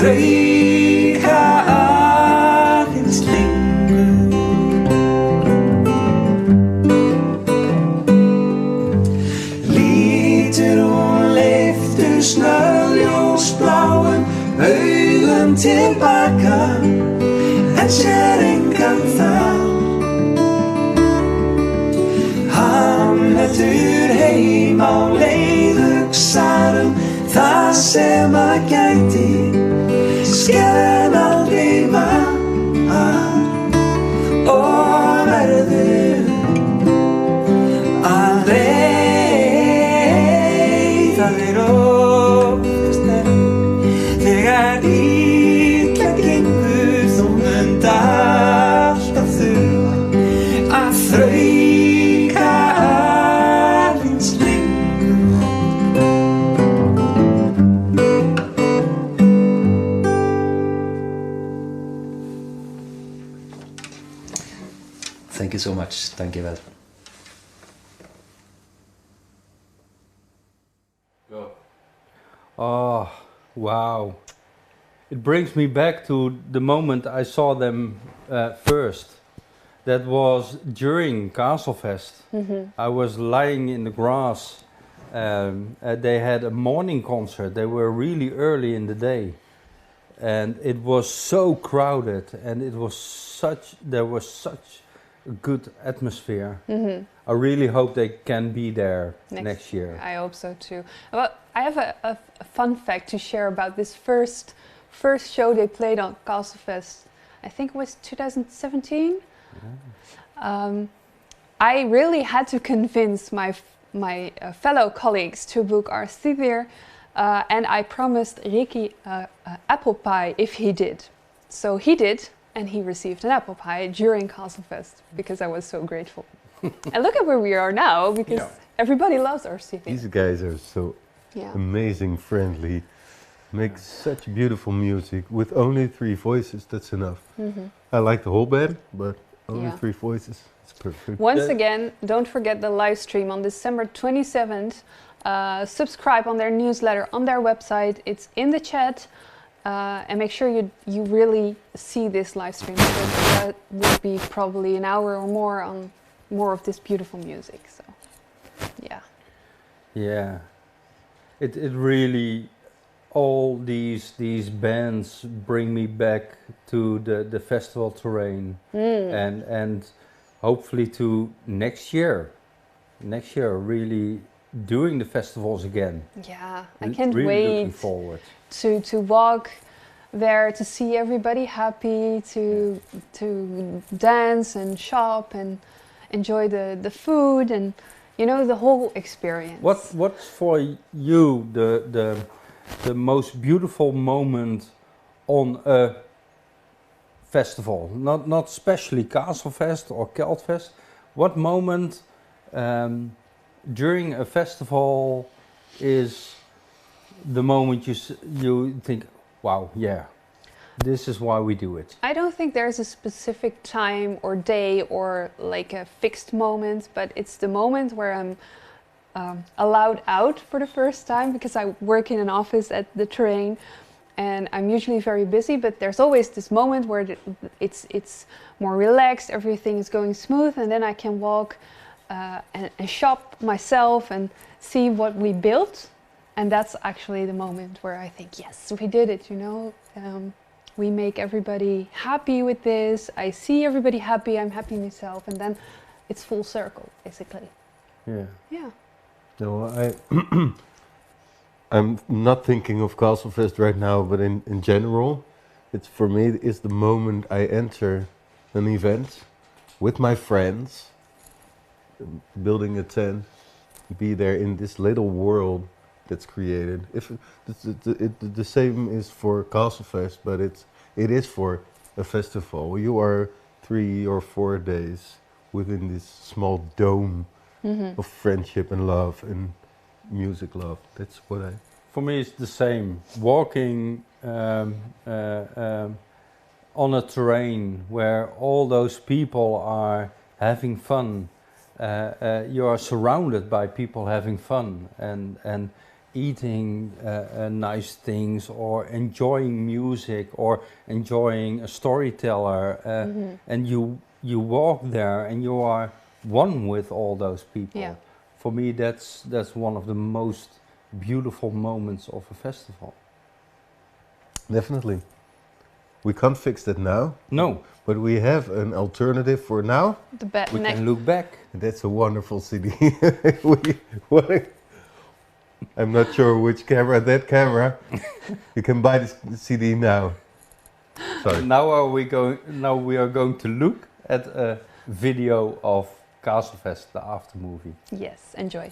þrauka aðeins lengur. Lítur hún leiftur snöggljósbláum augum tilbaka en sér engan þar. Hann heldur heim á leið, hugsar það sem að gæti skeðan aldrei var og verður að reyða þér oftast þegar illa gengur. Þú munt alltaf þurfa að þrauka aðeins lengur. Thank you so much. Thank you vel. Oh, wow. It brings me back to the moment I saw them first. That was during Castlefest. I was lying in the grass. They had a morning concert. They were really early in the day. And it was so crowded, and there was such a good atmosphere. I really hope they can be there next year. I hope so too. Well, I have a fun fact to share about this first show they played on Castlefest. I think it was 2017. I really had to convince my fellow colleagues to book our seat there, and I promised Ricky apple pie if he did. So he did, and he received an apple pie during Castlefest because I was so grateful. And look at where we are now, because everybody loves our seat. These guys are so amazing, friendly, make such beautiful music with only 3 voices. That's enough. I like the whole band, but only 3 voices. It's perfect. Once again, don't forget the live stream on December 27th. Subscribe on their newsletter on their website. It's in the chat. And make sure you really see this live stream, because that would be probably an hour or more on more of this beautiful music. So, yeah, it really, all these bands bring me back to the festival terrain, and hopefully to next year really doing the festivals again. Yeah, I can't really wait looking forward to walk there, to see everybody happy, to dance and shop and enjoy the food and the whole experience. What's for you the most beautiful moment on a festival? Not especially Castlefest or Keltfest. What moment during a festival is the moment you think, wow, yeah, this is why we do it? I don't think there's a specific time or day or like a fixed moment, but it's the moment where I'm allowed out for the first time, because I work in an office at the Terrain and I'm usually very busy, but there's always this moment where it's more relaxed, everything is going smooth, and then I can walk and shop myself and see what we built. And that's actually the moment where I think, yes, we did it, we make everybody happy with this. I see everybody happy, I'm happy myself, and then it's full circle, basically. Yeah. Yeah. No, I'm not thinking of Castlefest right now, but in general, for me, it's the moment I enter an event with my friends, building a tent, be there in this little world that's created. If the same is for Castlefest, but it is for a festival. You are 3 or 4 days within this small dome of friendship and love and music love. That's what For me, it's the same. Walking on a terrain where all those people are having fun. You are surrounded by people having fun, and eating nice things, or enjoying music, or enjoying a storyteller, and you walk there and you are one with all those people. Yeah. For me, that's one of the most beautiful moments of a festival. Definitely. We can't fix that now. No. But we have an alternative for now. We can look back. That's a wonderful CD. I'm not sure which camera, that camera. You can buy this CD now. Sorry. Now we are going to look at a video of Castlefest, the after movie. Yes, enjoy.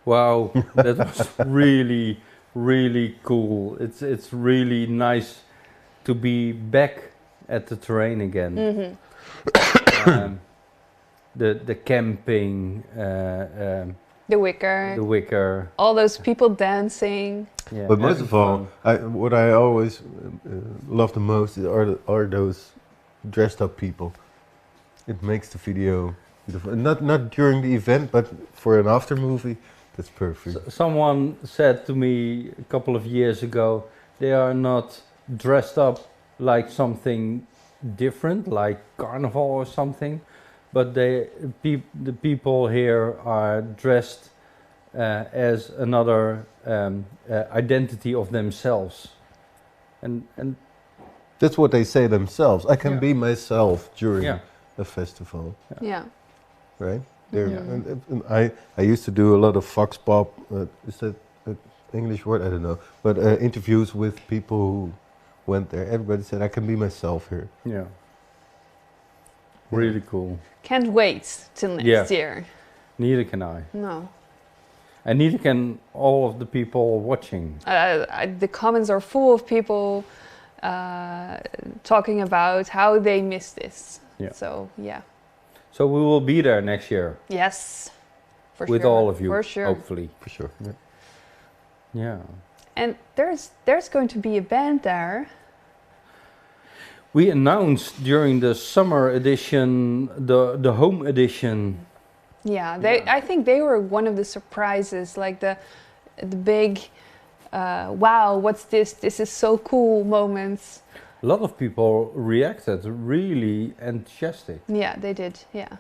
Wow, that was really, really cool. It's really nice to be back at the terrain again. The camping, the wicker, all those people dancing. Yeah, but most of all, what I always love the most are those dressed up people. It makes the video beautiful. Not during the event, but for an after movie, that's perfect. Someone said to me a couple of years ago, they are not dressed up like something different, like carnival or something, but the people here are dressed as another identity of themselves, and that's what they say themselves. I can be myself during a festival. Yeah. Right. And I used to do a lot of fox pop. Is that an English word? I don't know. But interviews with people who went there. Everybody said I can be myself here. Yeah. Really cool. Can't wait till next year. Neither can I. No. And neither can all of the people watching. The comments are full of people talking about how they miss this. Yeah. So, yeah. So we will be there next year. Yes, for with sure. With all of you, for sure. hopefully. For sure. Yeah. Yeah. And there's going to be a band there. We announced during the summer edition, the home edition. Yeah, I think they were one of the surprises, like the big, wow, what's this? This is so cool moments. A lot of people reacted really enthusiastic. Yeah, they did. Yeah.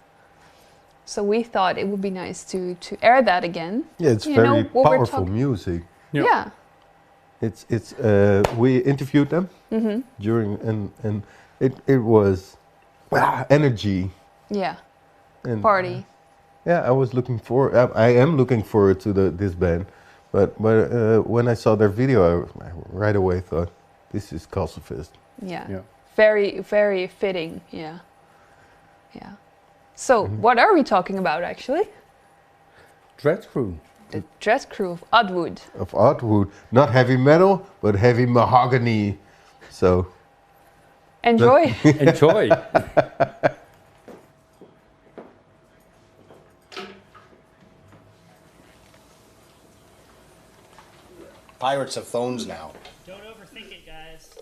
So we thought it would be nice to air that again. Yeah, it's very powerful music. Yeah. It's we interviewed them during and it was energy. Yeah. And party. I was looking I am looking forward to this band, but when I saw their video, I right away thought, this is Castlefest. Yeah. Very, very fitting. Yeah. Yeah. So, what are we talking about actually? Dread Crew. The Dread Crew of Oddwood. Of Oddwood. Not heavy metal, but heavy mahogany. So. Enjoy. Enjoy. Pirates have phones now. Don't overthink it, guys.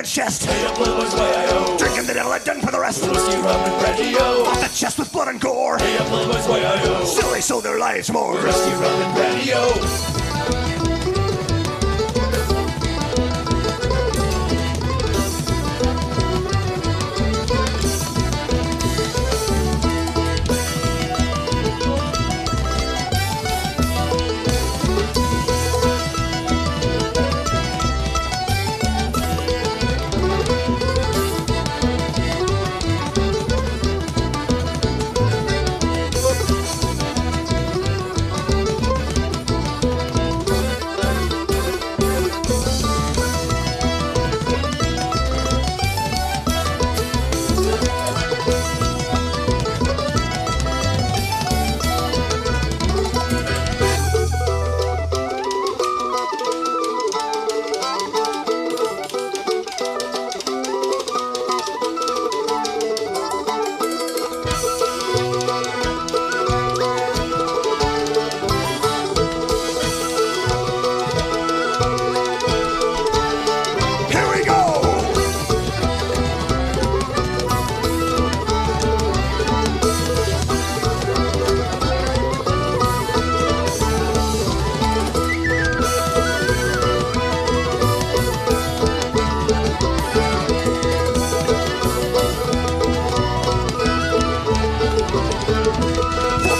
Chest. Hey, blue boys, Y-I-O. Drinking the devil had done for the rest. Whiskey, rum, and brandy-o. Off the chest with blood and gore. Hey, blue boys, Y-I-O. Still they sold their lives more. Whiskey, rum, and brandy-o.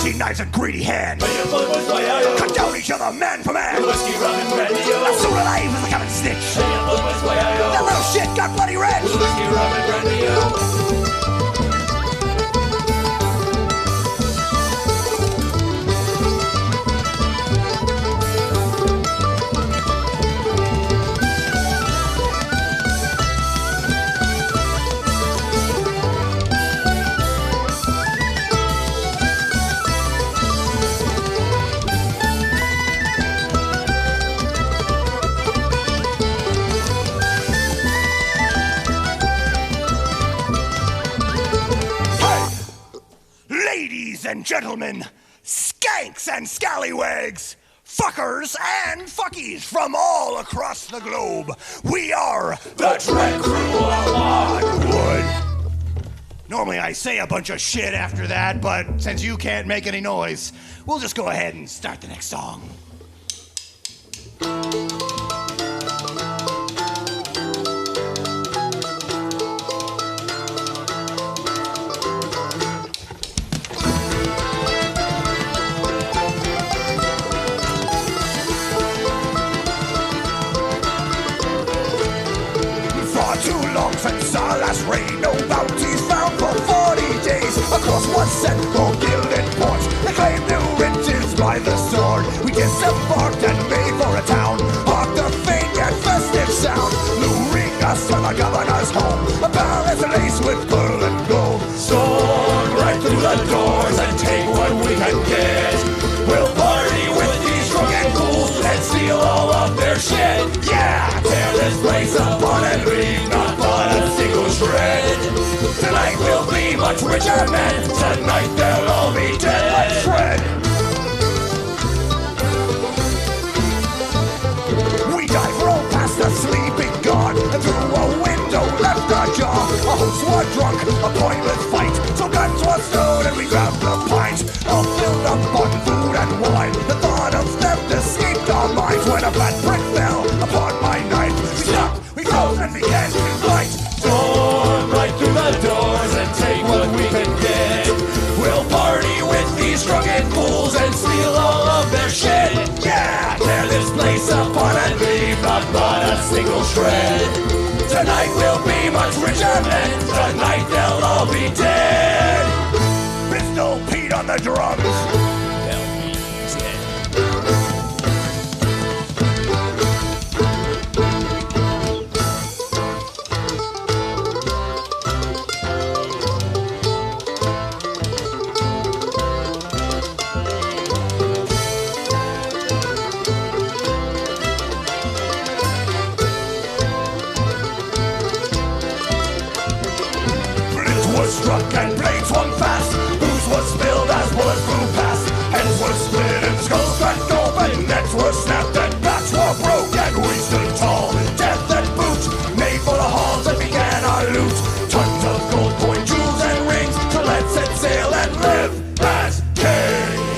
flashing knives and greedy hands. Cut down each other man for man. I'm still alive as a common snitch. That little shit got bloody red. Ladies and gentlemen, skanks and scallywags, fuckers and fuckies from all across the globe, we are the Dread Crew of Logwood. Normally I say a bunch of shit after that, but since you can't make any noise, we'll just go ahead and start the next song. Since our last rain, no bounties found for 40 days. Across one set for gilded ports, they claim new riches by the sword. We disembarked and made for a town, hark the faint yet festive sound, luring us to the governor's home, a palace laced with pearl and gold. Storm right through the doors and take what we can get. We'll party with these drunken fools and steal all of their shit. Yeah, tear this place apart and leave not but a single shred. Tonight we'll be much richer men. Tonight they'll all be dead like shred. We dive roll past the sleeping god and through a window left ajar. A host were drunk, a pointless fight, so guns were stowed and we grabbed the pint. All filled up on food and wine. The thought of theft escaped our minds when a fat brick fell upon my knife. We stopped, we froze and began to fight. Storm right through the doors and take what we can get. We'll party with these drunken fools and steal all of their shit. Yeah, tear this place apart and leave not but a single shred. Tonight we'll be much richer men. Tonight they'll all be dead. Pistol Pete on the drums. Struck and blades swung fast. Booze was spilled as bullets flew past. Heads were split and skulls cracked open. Necks were snapped and backs were broke. And we stood tall, death at boot. Made for the halls and began our loot. Tons of gold coin, jewels and rings. So let's set sail and live as kings.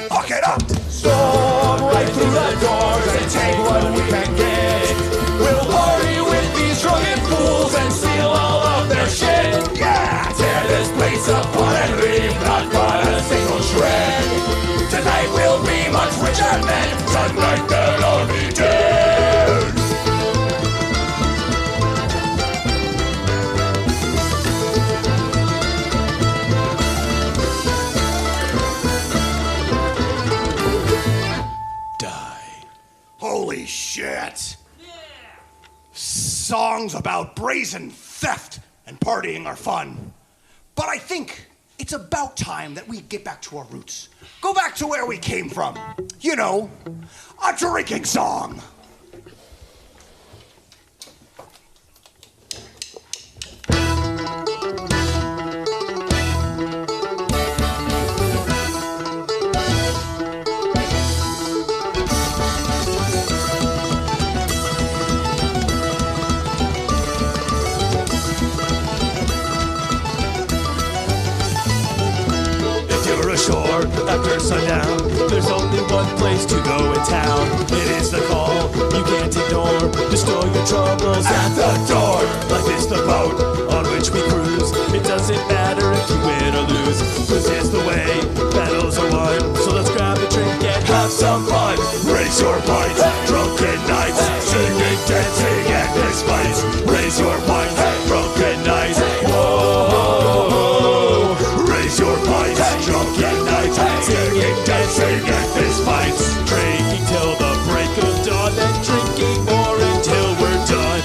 Fuck it up! Storm right through the doors and take what we can get. We'll party with these drunken fools and steal all of their shit. Yeah, tear this place apart and leave not but a single shred. Tonight we'll be much richer men. Tonight they'll all be dead. Holy shit! Yeah. Songs about brazen theft and partying are fun. But I think it's about time that we get back to our roots. Go back to where we came from. You know, a drinking song. after sundown. There's only one place to go in town. It is the call you can't ignore. Just store your troubles at the door. Life is the boat on which we cruise. It doesn't matter if you win or lose. This is the way battles are won. So let's grab a drink and have some fun. Raise your pints, drunken nights, singing, dancing, and fist fights. Raise your pints, drunken nights. Whoa, raise your pints, drunken nights, singing, dancing, and fist fights. Drinking till the break of dawn, and drinking more until we're done.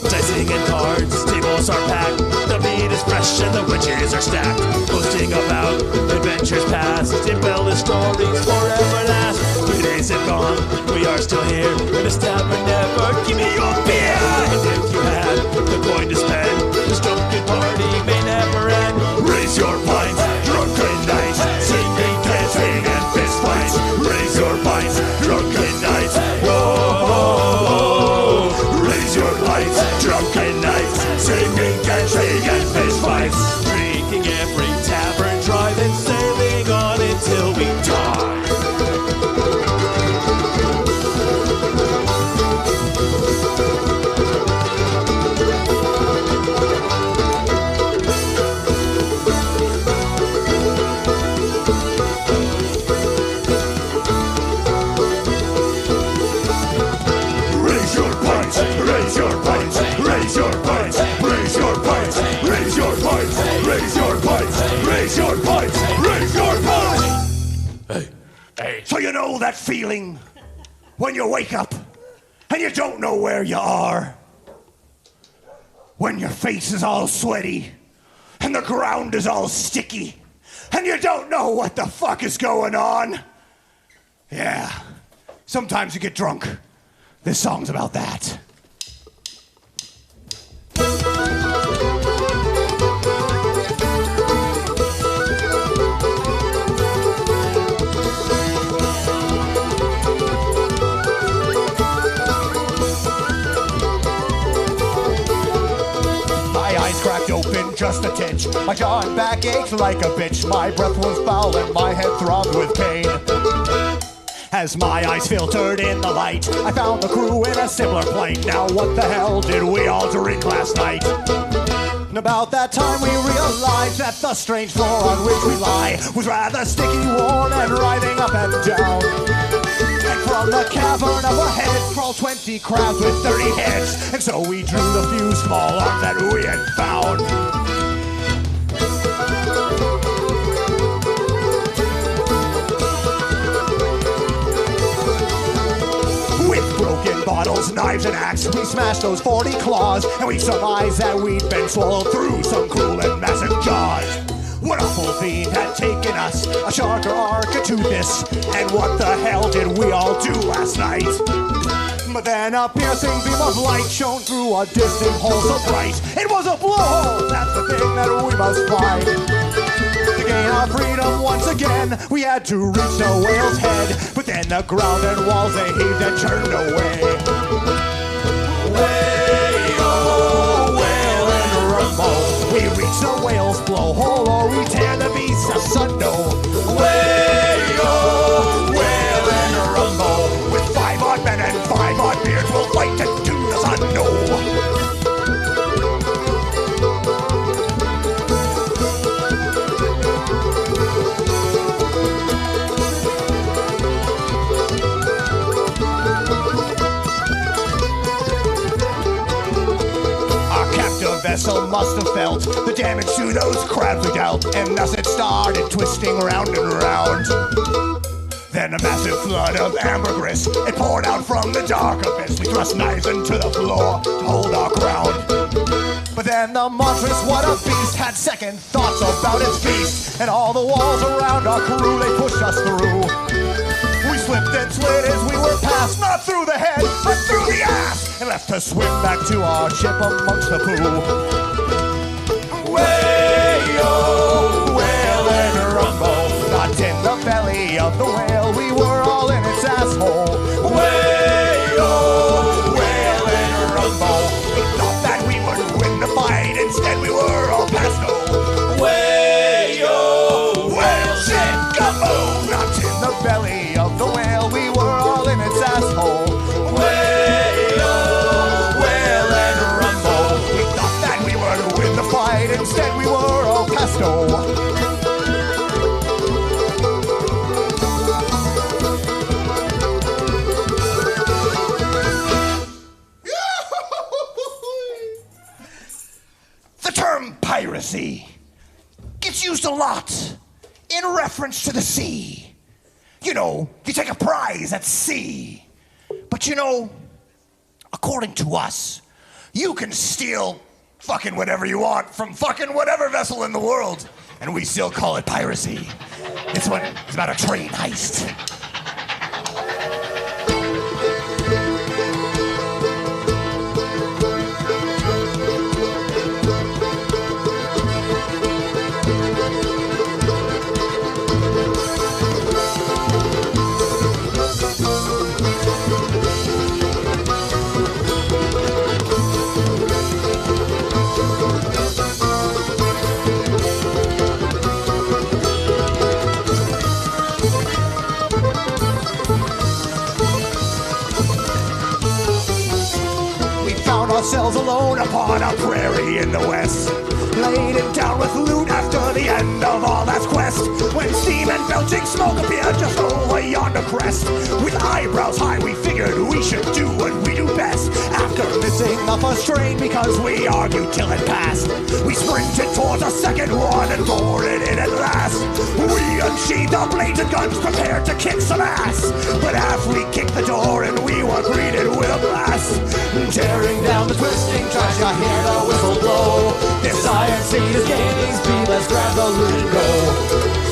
Dicing and cards, tables are packed. The meat is fresh and the witches are stacked. Boasting about adventures past, embellished stories forever last. 3 days have gone, we are still here. And a stabber never, give me your beer. And if you had the coin to spend, this drunken party may never end. Raise your pints, drunken nights, singing, dancing, and fist fights. Raise your pints, drunken nights. Whoa, raise your pints, drunken nights, singing, dancing, and fist fights. Drinking every tavern, driving, sailing on until we die. Raise your pints, raise your pints, raise your pints, raise your pints, raise your pints, raise your pints, raise your pints, raise your pints. Hey. So you know that feeling when you wake up and you don't know where you are? When your face is all sweaty and the ground is all sticky and you don't know what the fuck is going on? Yeah, sometimes you get drunk. This song's about that. My eyes cracked open just a tinch. My jaw and back ached like a bitch. My breath was foul and my head throbbed with pain. As my eyes filtered in the light, I found the crew in a similar plight. Now what the hell did we all drink last night? And about that time we realized that the strange floor on which we lie was rather sticky, worn, and writhing up and down. And from the cavern of a head crawled 20 crabs with 30 heads. And so we drew the few small arms that we had found. Broken bottles, knives, and axe, we smashed those 40 claws, and we surmised that we'd been swallowed through some cruel and massive jaws. What awful fiend had taken us, a shark or Architeuthis, and what the hell did we all do last night? But then a piercing beam of light shone through a distant hole so bright. It was a blowhole, that's the thing that we must find. To gain our freedom once again, we had to reach the whale's head. But then the ground and walls they heaved and turned away. Way-oh, whale and rumble. We reach the whale's blowhole or we tear the beast asunder. Way-oh, whale and rumble. With 5 odd men and 5 odd beards, we'll fight it to the sun. Vessel must have felt the damage to those crabs we dealt, and thus it started twisting round and round. Then a massive flood of ambergris, it poured out from the dark abyss. We thrust knives into the floor to hold our ground. But then the monstrous, what a beast, had second thoughts about its feast, and all the walls around our crew, they pushed us through. We slipped and slid as we were passed, not through the head, but through the ass, and left to swim back to our ship amongst the poo. Way-oh, whale and rumble, not in the belly of the whale, we were all in its asshole. Way-oh, whale and rumble, we thought that we would win the fight, instead we were all past piracy gets used a lot in reference to the sea. You know, you take a prize at sea. But you know, according to us, you can steal fucking whatever you want from fucking whatever vessel in the world, and we still call it piracy. It's about a train heist. Ourselves alone upon a prairie in the west, laden down with loot after the end of all that quest, when steam and belching smoke appeared just over yonder crest. With eyebrows high we figured we should do what we do best. After missing the first train because we argued till it passed, we sprinted towards a second one and boarded it at last. We unsheathed our blades and guns prepared to kick some ass, but half we kicked the door and we were greeted with a blast. Tearing down the twisting tracks, I hear the whistle blow. This iron seed is gaining speed, let's grab the loot and go.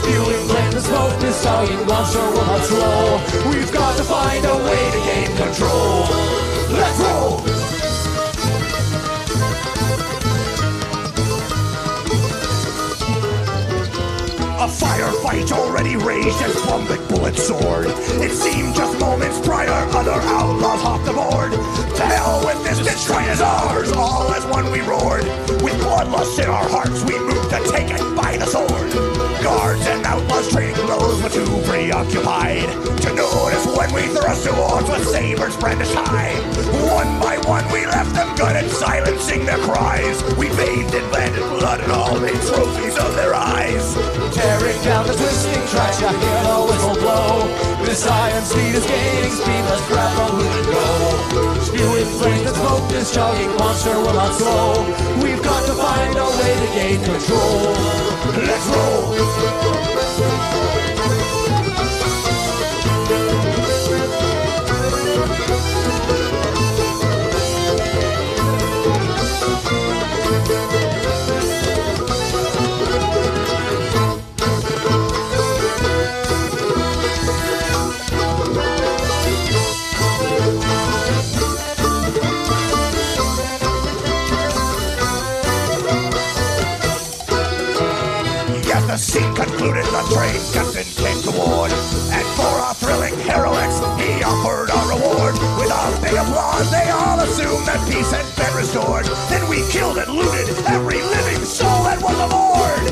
Spewing flames and smoke, this stalking monster will not slow. We've got to find a way to gain control. Let's roll! A firefight already raged as Plumbic bullets soared. It seemed just moments prior, other outlaws hopped aboard. To hell with this train is ours, all as one we roared. With bloodlust in our hearts, we moved to take it by the sword. Guards and outlaws trading blows were too preoccupied to notice when we thrust towards with sabers brandished high. One by one we left them gutted, silencing their cries. We bathed in bandit blood and all made trophies of their eyes. Tearing down the twisting tracks, I hear the whistle blow. This iron steed is gaining speed, let's grab the loot and go. Spewing flames and smoke, this jogging monster will not slow. We've got to find a way to gain control. Let's roll! The scene concluded, the train captain came toward, and for our thrilling heroics, he offered a reward. With a big applause, they all assumed that peace had been restored. Then we killed and looted every living soul that was aboard.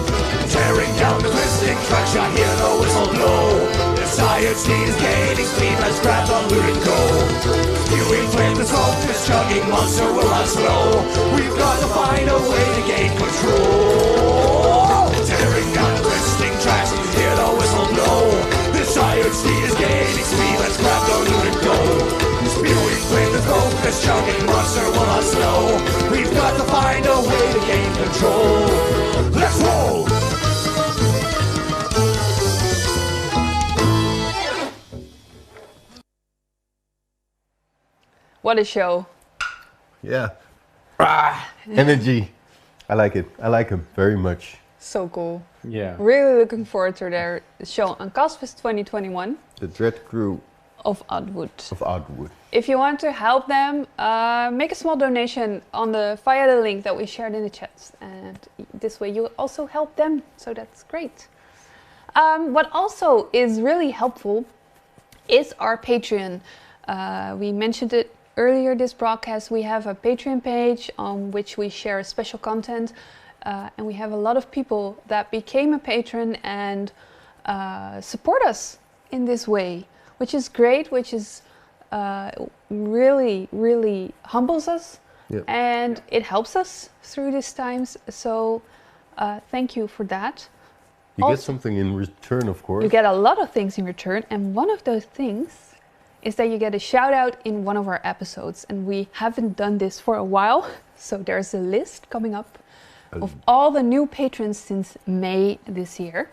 Tearing down the twisting tracks, I hear the whistle blow. The science steed is gaining speed, let's grab the loot and go. Spewing flames and smoke, this chugging monster will not slow. We've got to find a way to gain control. Tearing down the twisting tracks, hear the whistle blow. This iron steed is gaining speed, let's grab the loot and go. Spewing flames and smoke, this chugging monster will not slow. We've got to find a way to gain control. Let's roll! What a show. Yeah. Energy. I like it. I like him very much. So cool. Yeah. Really looking forward to their show on Castlefest 2021. The Dread Crew of Oddwood. If you want to help them, make a small donation via the link that we shared in the chats, and this way you also help them. So that's great. What also is really helpful is our Patreon. We mentioned it earlier this broadcast. We have a Patreon page on which we share special content. And we have a lot of people that became a patron and support us in this way, which is great, which is really, really humbles us. Yep. And it helps us through these times. So thank you for that. You also get something in return, of course. You get a lot of things in return. And one of those things is that you get a shout out in one of our episodes. And we haven't done this for a while. So there's a list coming up of all the new patrons since May this year.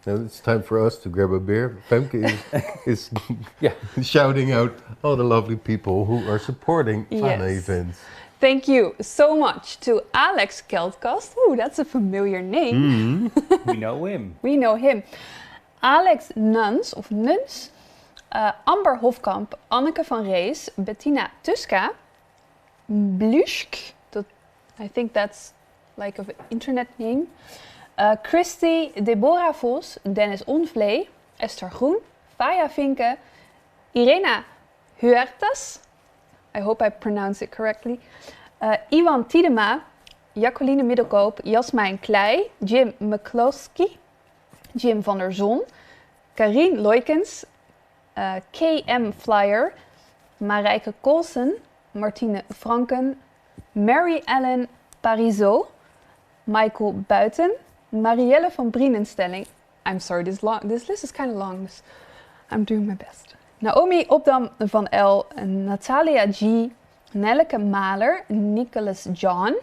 Now it's time for us to grab a beer. Femke is shouting out all the lovely people who are supporting Fana events. Thank you so much to Alex Keldkast. Ooh, that's a familiar name. We know him. We know him. Alex Nuns, of Nuns. Amber Hofkamp, Anneke van Rees, Bettina Tuska, Blushk, I think that's like an internet name. Christy, Deborah Vos, Dennis Onvlee, Esther Groen, Faya Vinke, Irena Huertas, I hope I pronounce it correctly, Iwan Tiedema, Jacqueline Middelkoop, Jasmijn Klei, Jim McCloskey, Jim van der Zon, Karine Loikens, KM Flyer, Marijke Kolsen, Martine Franken, Mary Ellen Parisot, Michael Buiten, Marielle van Brienenstelling. I'm sorry, this list is kind of long, dus I'm doing my best. Naomi Opdam van L, Natalia G, Nelleke Maler, Nicholas John,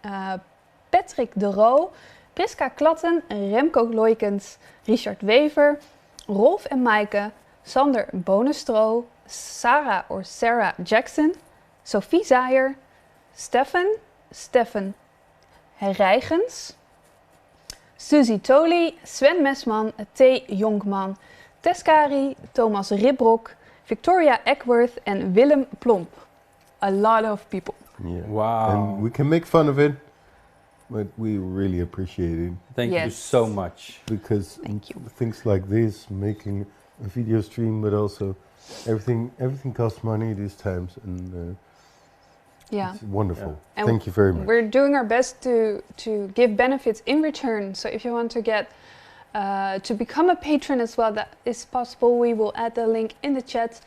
Patrick de Roo, Priska Klatten, Remco Loikens, Richard Wever, Rolf en Maaike, Sander Bonestro, Sarah Jackson, Sophie Zaaier, Stefan Rijgens, Suzy Toly, Sven Mesman, T. Jonkman, Teskari, Thomas Ribbrok, Victoria Eckworth en Willem Plomp. A lot of people. Yeah. Wow. And we can make fun of it, but we really appreciate it. Thank you so much. Because things like this, making a video stream, but also everything costs money these times, and it's wonderful. And thank you very much. We're doing our best to give benefits in return. So if you want to get to become a patron as well, that is possible. We will add the link in the chat,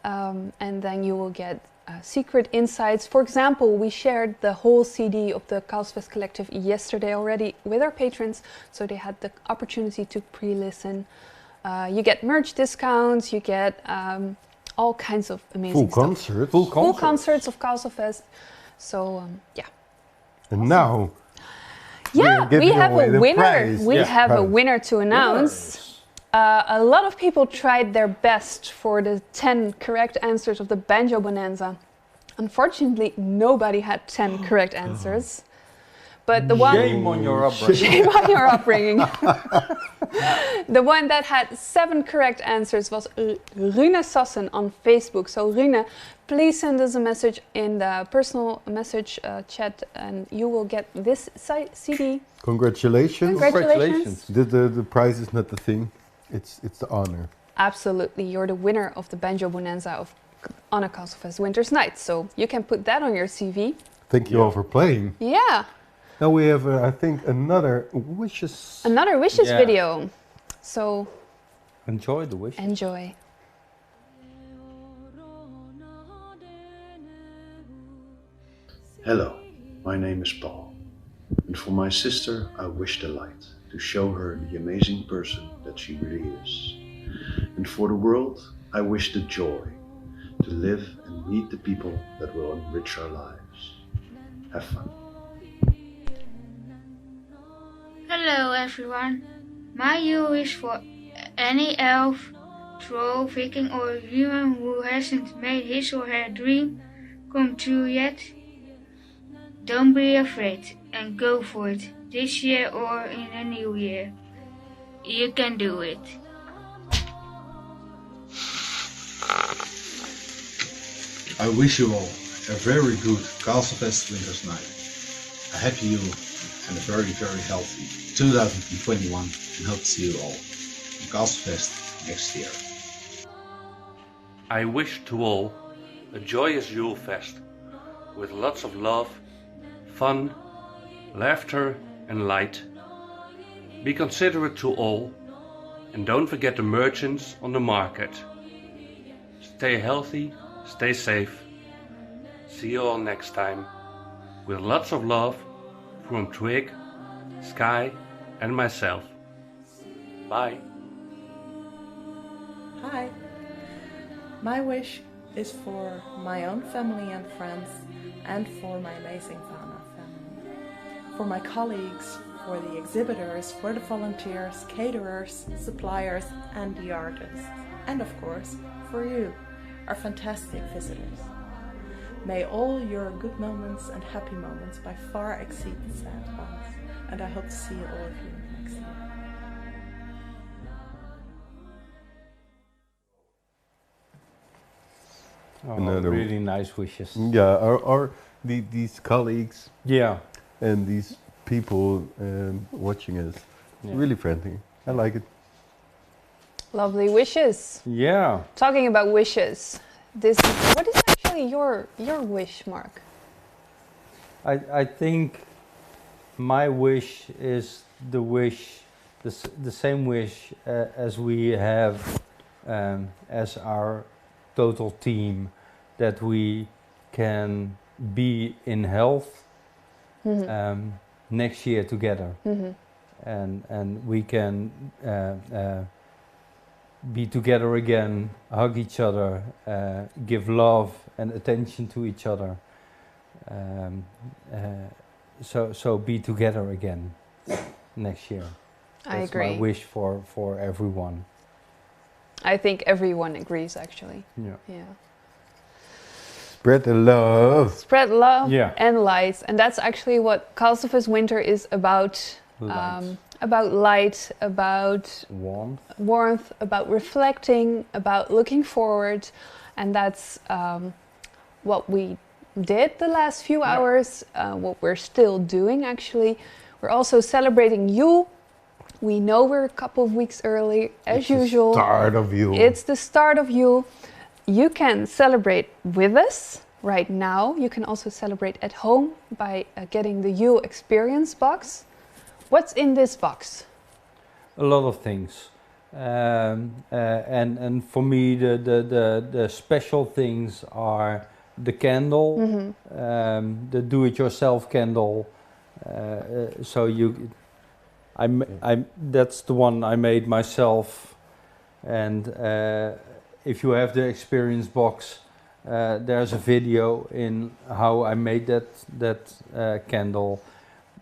and then you will get secret insights. For example, we shared the whole CD of the Castlefest Collective yesterday already with our patrons, so they had the opportunity to pre-listen. You get merch discounts, you get all kinds of amazing stuff. Full concerts of Castlefest. So, yeah. And now, we have a winner. Prize. We have a winner to announce. A lot of people tried their best for the 10 correct answers of the Banjo Bonanza. Unfortunately, nobody had 10 correct answers. But the one Shame on your upbringing. Shame on your upbringing. The one that had 7 correct answers was Rune Sassen on Facebook. So Rune, please send us a message in the personal message chat, and you will get this CD. Congratulations. Congratulations. The prize is not the thing. It's the honor. Absolutely, you're the winner of the Banjo Bonanza on a Castlefest Winter's Night. So you can put that on your CV. Thank you all for playing. Yeah. Now we have, I think, another wishes. Another wishes video. So enjoy the wishes. Enjoy. Hello, my name is Paul, and for my sister I wish the light to show her the amazing person that she really is. And for the world I wish the joy to live and meet the people that will enrich our lives. Have fun. Hello everyone, my yule is for any elf, troll, viking or human who hasn't made his or her dream come true yet. Don't be afraid and go for it, this year or in a new year. You can do it. I wish you all a very good Castlefest Winter's Night, a happy Yule and a very, very healthy 2021, and hope to see you all in Castlefest next year. I wish to all a joyous Yule Fest with lots of love, fun, laughter and light. Be considerate to all and don't forget the merchants on the market. Stay healthy, stay safe. See you all next time. With lots of love from Twig, Sky and myself. Bye. Hi. My wish is for my own family and friends and for my amazing Fana family. for my colleagues, for the exhibitors, for the volunteers, caterers, suppliers, and the artists. And of course, for you, our fantastic visitors. May all your good moments and happy moments by far exceed the sad ones. And I hope to see all of you next year. Oh, really nice wishes. Yeah, these colleagues, yeah, and these people watching us, really friendly. I like it. Lovely wishes. Yeah. Talking about wishes, what is actually your wish, Mark? I think my wish is the same wish as we have as our total team, that we can be in health next year together, and we can be together again, hug each other, give love and attention to each other, so be together again next year. I That's agree. my wish for everyone. I think everyone agrees, actually. Yeah. Spread the love. Spread love Yeah. and light, and that's actually what Castlefest Winter is about. Light. About light, about warmth, about reflecting, about looking forward, and that's what we did the last few hours. What we're still doing, actually. We're also celebrating Yule. We know we're a couple of weeks early, as usual. Start of Yule. It's the start of Yule. You can celebrate with us right now. You can also celebrate at home by getting the Yule experience box. What's in this box? A lot of things, and for me the special things are the candle, the do-it-yourself candle. So that's the one I made myself, and if you have the experience box, there's a video in how I made that candle,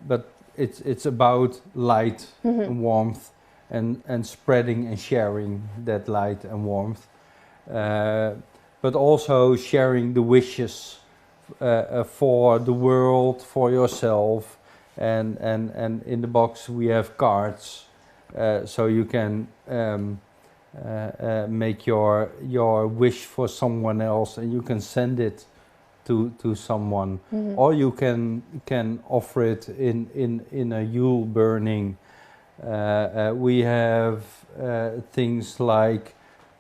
but it's about light and warmth, and spreading and sharing that light and warmth, but also sharing the wishes for the world, for yourself. And in the box we have cards, so you can make your wish for someone else, and you can send it to someone, or you can offer it in a Yule burning. We have things like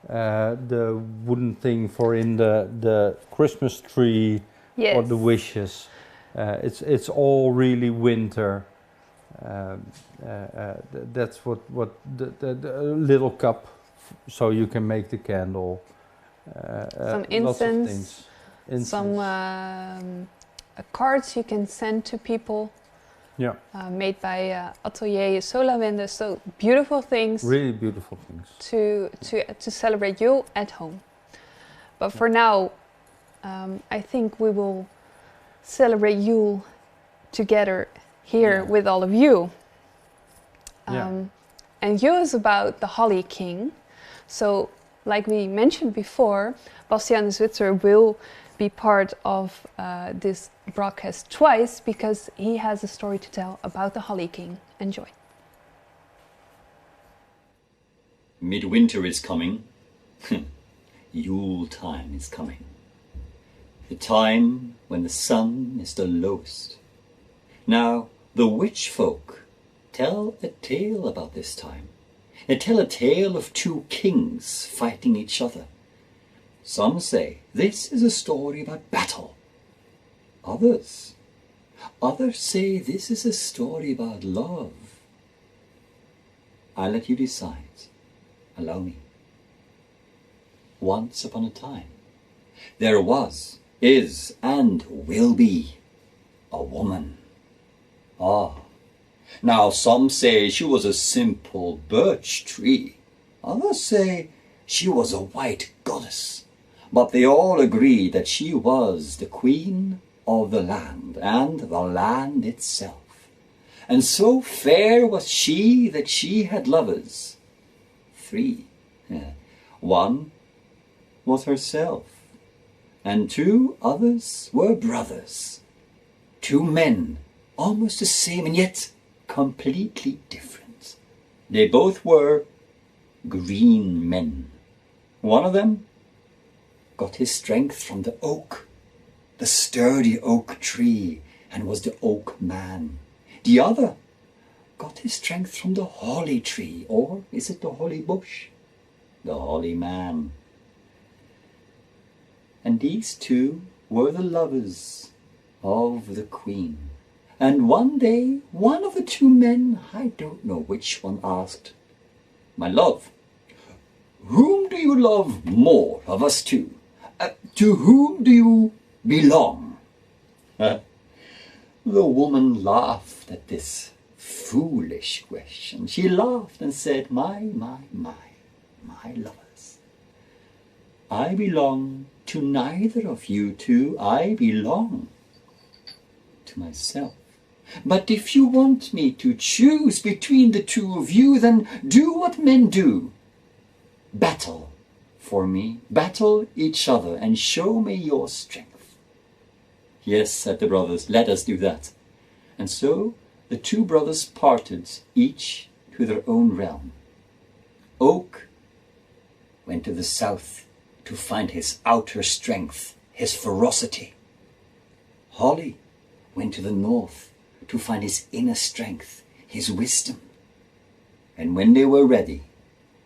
the wooden thing for in the Christmas tree, or the wishes. It's all really winter. That's what the little cup, so you can make the candle. Some incense, some cards you can send to people. Yeah. Made by Atelier Solawinde. So beautiful things. Really beautiful things. To celebrate Yule at home. But for now, I think we will celebrate Yule together here with all of you. And Yule is about the Holly King. So, like we mentioned before, Bastiaan de Zwitser will be part of this broadcast twice, because he has a story to tell about the Holly King. Enjoy. Midwinter is coming. Yule time is coming. The time when the sun is the lowest. Now, the witch folk tell a tale about this time. They tell a tale of two kings fighting each other. Some say this is a story about battle. Others say this is a story about love. I'll let you decide. Allow me. Once upon a time, there was, is, and will be a woman. Now some say she was a simple birch tree. Others say she was a white goddess. But they all agree that she was the queen of the land, and the land itself. and so fair was she that she had lovers. 3. One was herself, and 2 others were brothers. 2 men, almost the same and yet completely different. They both were green men. One of them got his strength from the oak, the sturdy oak tree, and was the oak man. The other got his strength from the holly tree, or is it the holly bush? The holly man. And these 2 were the lovers of the queen. And one day, one of the 2 men, I don't know which one, asked, "My love, whom do you love more of us 2? To whom do you belong?" The woman laughed at this foolish question. She laughed and said, my lovers, I belong to neither of you 2. I belong to myself. But if you want me to choose between the 2 of you, then do what men do. Battle for me, battle each other, and show me your strength. Yes, said the brothers, let us do that. And so the 2 brothers parted, each to their own realm. Oak went to the south to find his outer strength, his ferocity. Holly went to the north to find his inner strength, his wisdom. And when they were ready,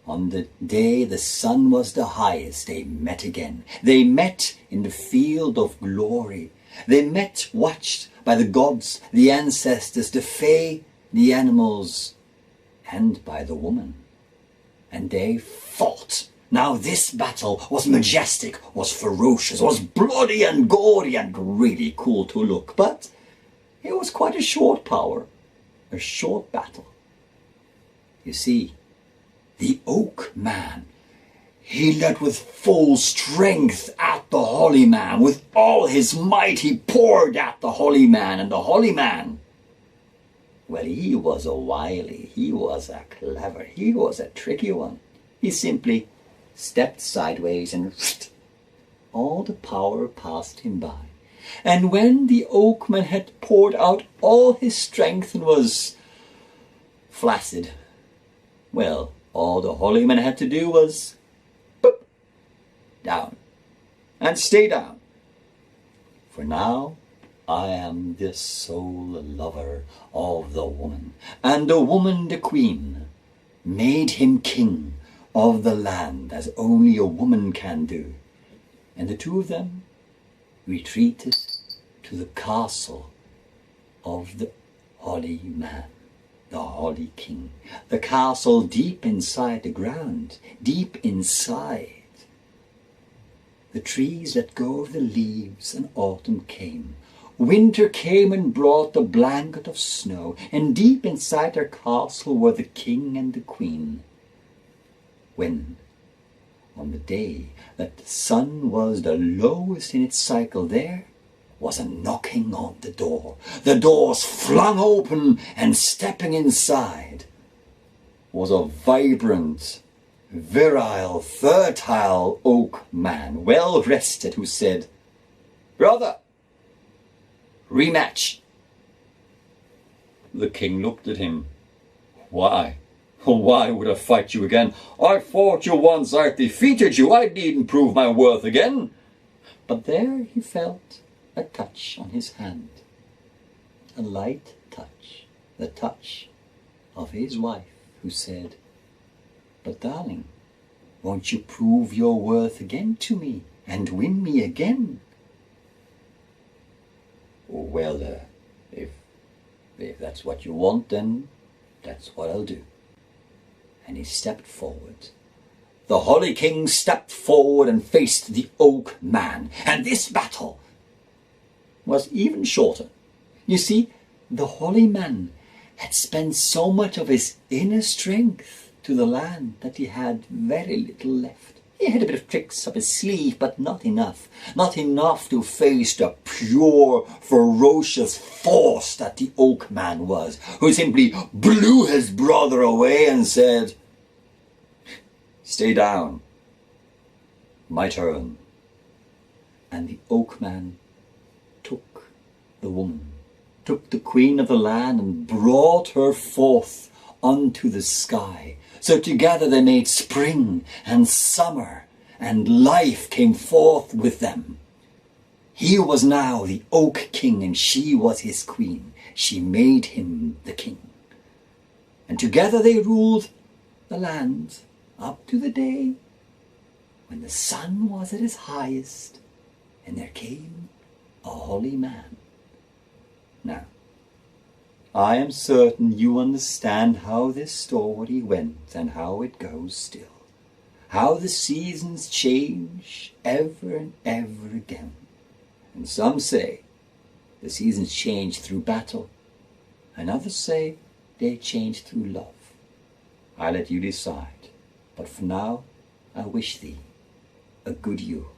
on the day the sun was the highest, they met again. They met in the field of glory. They met watched by the gods, the ancestors, the fae, the animals, and by the woman. And they fought. Now this battle was majestic, was ferocious, was bloody and gory and really cool to look. But it was quite a short power, a short battle. You see, the oak man, he led with full strength at the holly man. With all his might he poured at the holly man, and the holly man, well, he was a wily, he was a clever, he was a tricky one. He simply stepped sideways and all the power passed him by. And when the oak man had poured out all his strength and was flaccid, well, all the holly man had to do was boop, down, and stay down. For now I am the sole lover of the woman, and the woman the queen, made him king of the land as only a woman can do. And the 2 of them retreated to the castle of the holly man, the holly king, the castle deep inside the ground, deep inside. The trees let go of the leaves and autumn came. Winter came and brought the blanket of snow, and deep inside their castle were the king and the queen. When, on the day that the sun was the lowest in its cycle, there was a knocking on the door. The doors flung open, and stepping inside was a vibrant, virile, fertile oak man, well rested, who said, "Brother, rematch." The king looked at him. Why? Why would I fight you again? I fought you once, I defeated you, I needn't prove my worth again. But there he felt a touch on his hand, a light touch, the touch of his wife, who said, "But darling, won't you prove your worth again to me and win me again?" Well, if that's what you want, then that's what I'll do. And he stepped forward. The holly king stepped forward and faced the oak man. And this battle was even shorter. You see, the holly man had spent so much of his inner strength to the land that he had very little left. He had a bit of tricks up his sleeve, but not enough. Not enough to face the pure, ferocious force that the Oak Man was, who simply blew his brother away and said, "Stay down. My turn." And the Oak Man took the woman, took the queen of the land and brought her forth unto the sky. So together they made spring and summer, and life came forth with them. He was now the Oak King, and she was his queen. She made him the king. And together they ruled the land up to the day when the sun was at its highest, and there came a holy man. Now, I am certain you understand how this story went and how it goes still. How the seasons change ever and ever again. And some say the seasons change through battle, and others say they change through love. I let you decide, but for now I wish thee a good Yule.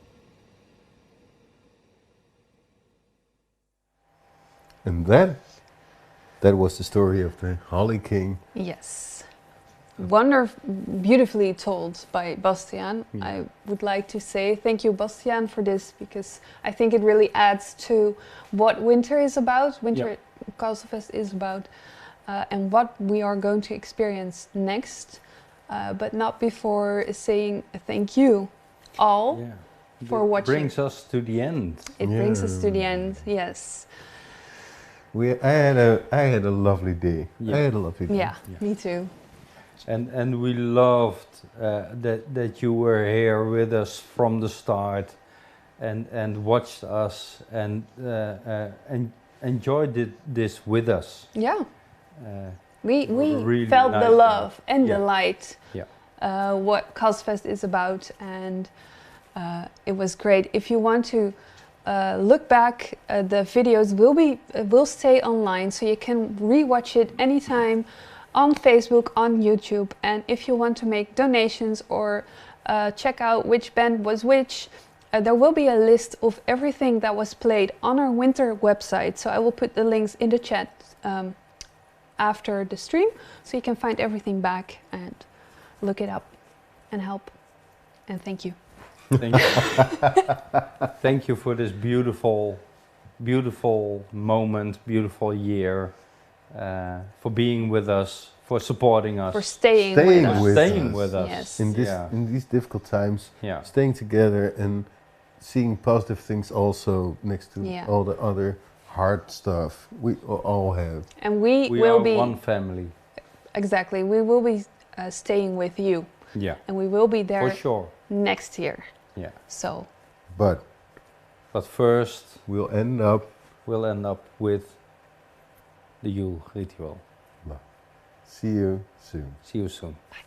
And that was the story of the Holly King. Yes. Beautifully told by Bastiaan. I would like to say thank you, Bastiaan, for this, because I think it really adds to what winter is about, Castlefest is about, and what we are going to experience next, but not before saying thank you all for watching. It brings us to the end. It brings us to the end, yes. I had a lovely day. Yeah. I had a lovely day. Yeah, me too. And we loved that you were here with us from the start, and watched us and enjoyed this with us. Yeah. We really felt nice the love and the light. Yeah. What Castlefest is about, and it was great. If you want to look back, the videos will stay online, so you can rewatch it anytime on Facebook, on YouTube. And if you want to make donations or check out which band was which, there will be a list of everything that was played on our winter website. So I will put the links in the chat after the stream, so you can find everything back and look it up and help. And thank you. Thank you. Thank you for this beautiful, beautiful moment, beautiful year, for being with us, for supporting us, for staying with us. Yes. In these difficult times, staying together and seeing positive things also next to all the other hard stuff we all have. And we will are be one family. Exactly, we will be staying with you. Yeah. And we will be there for sure next year. Yeah. So. But first we'll end up with the Yule ritual. See you soon. See you soon. Bye.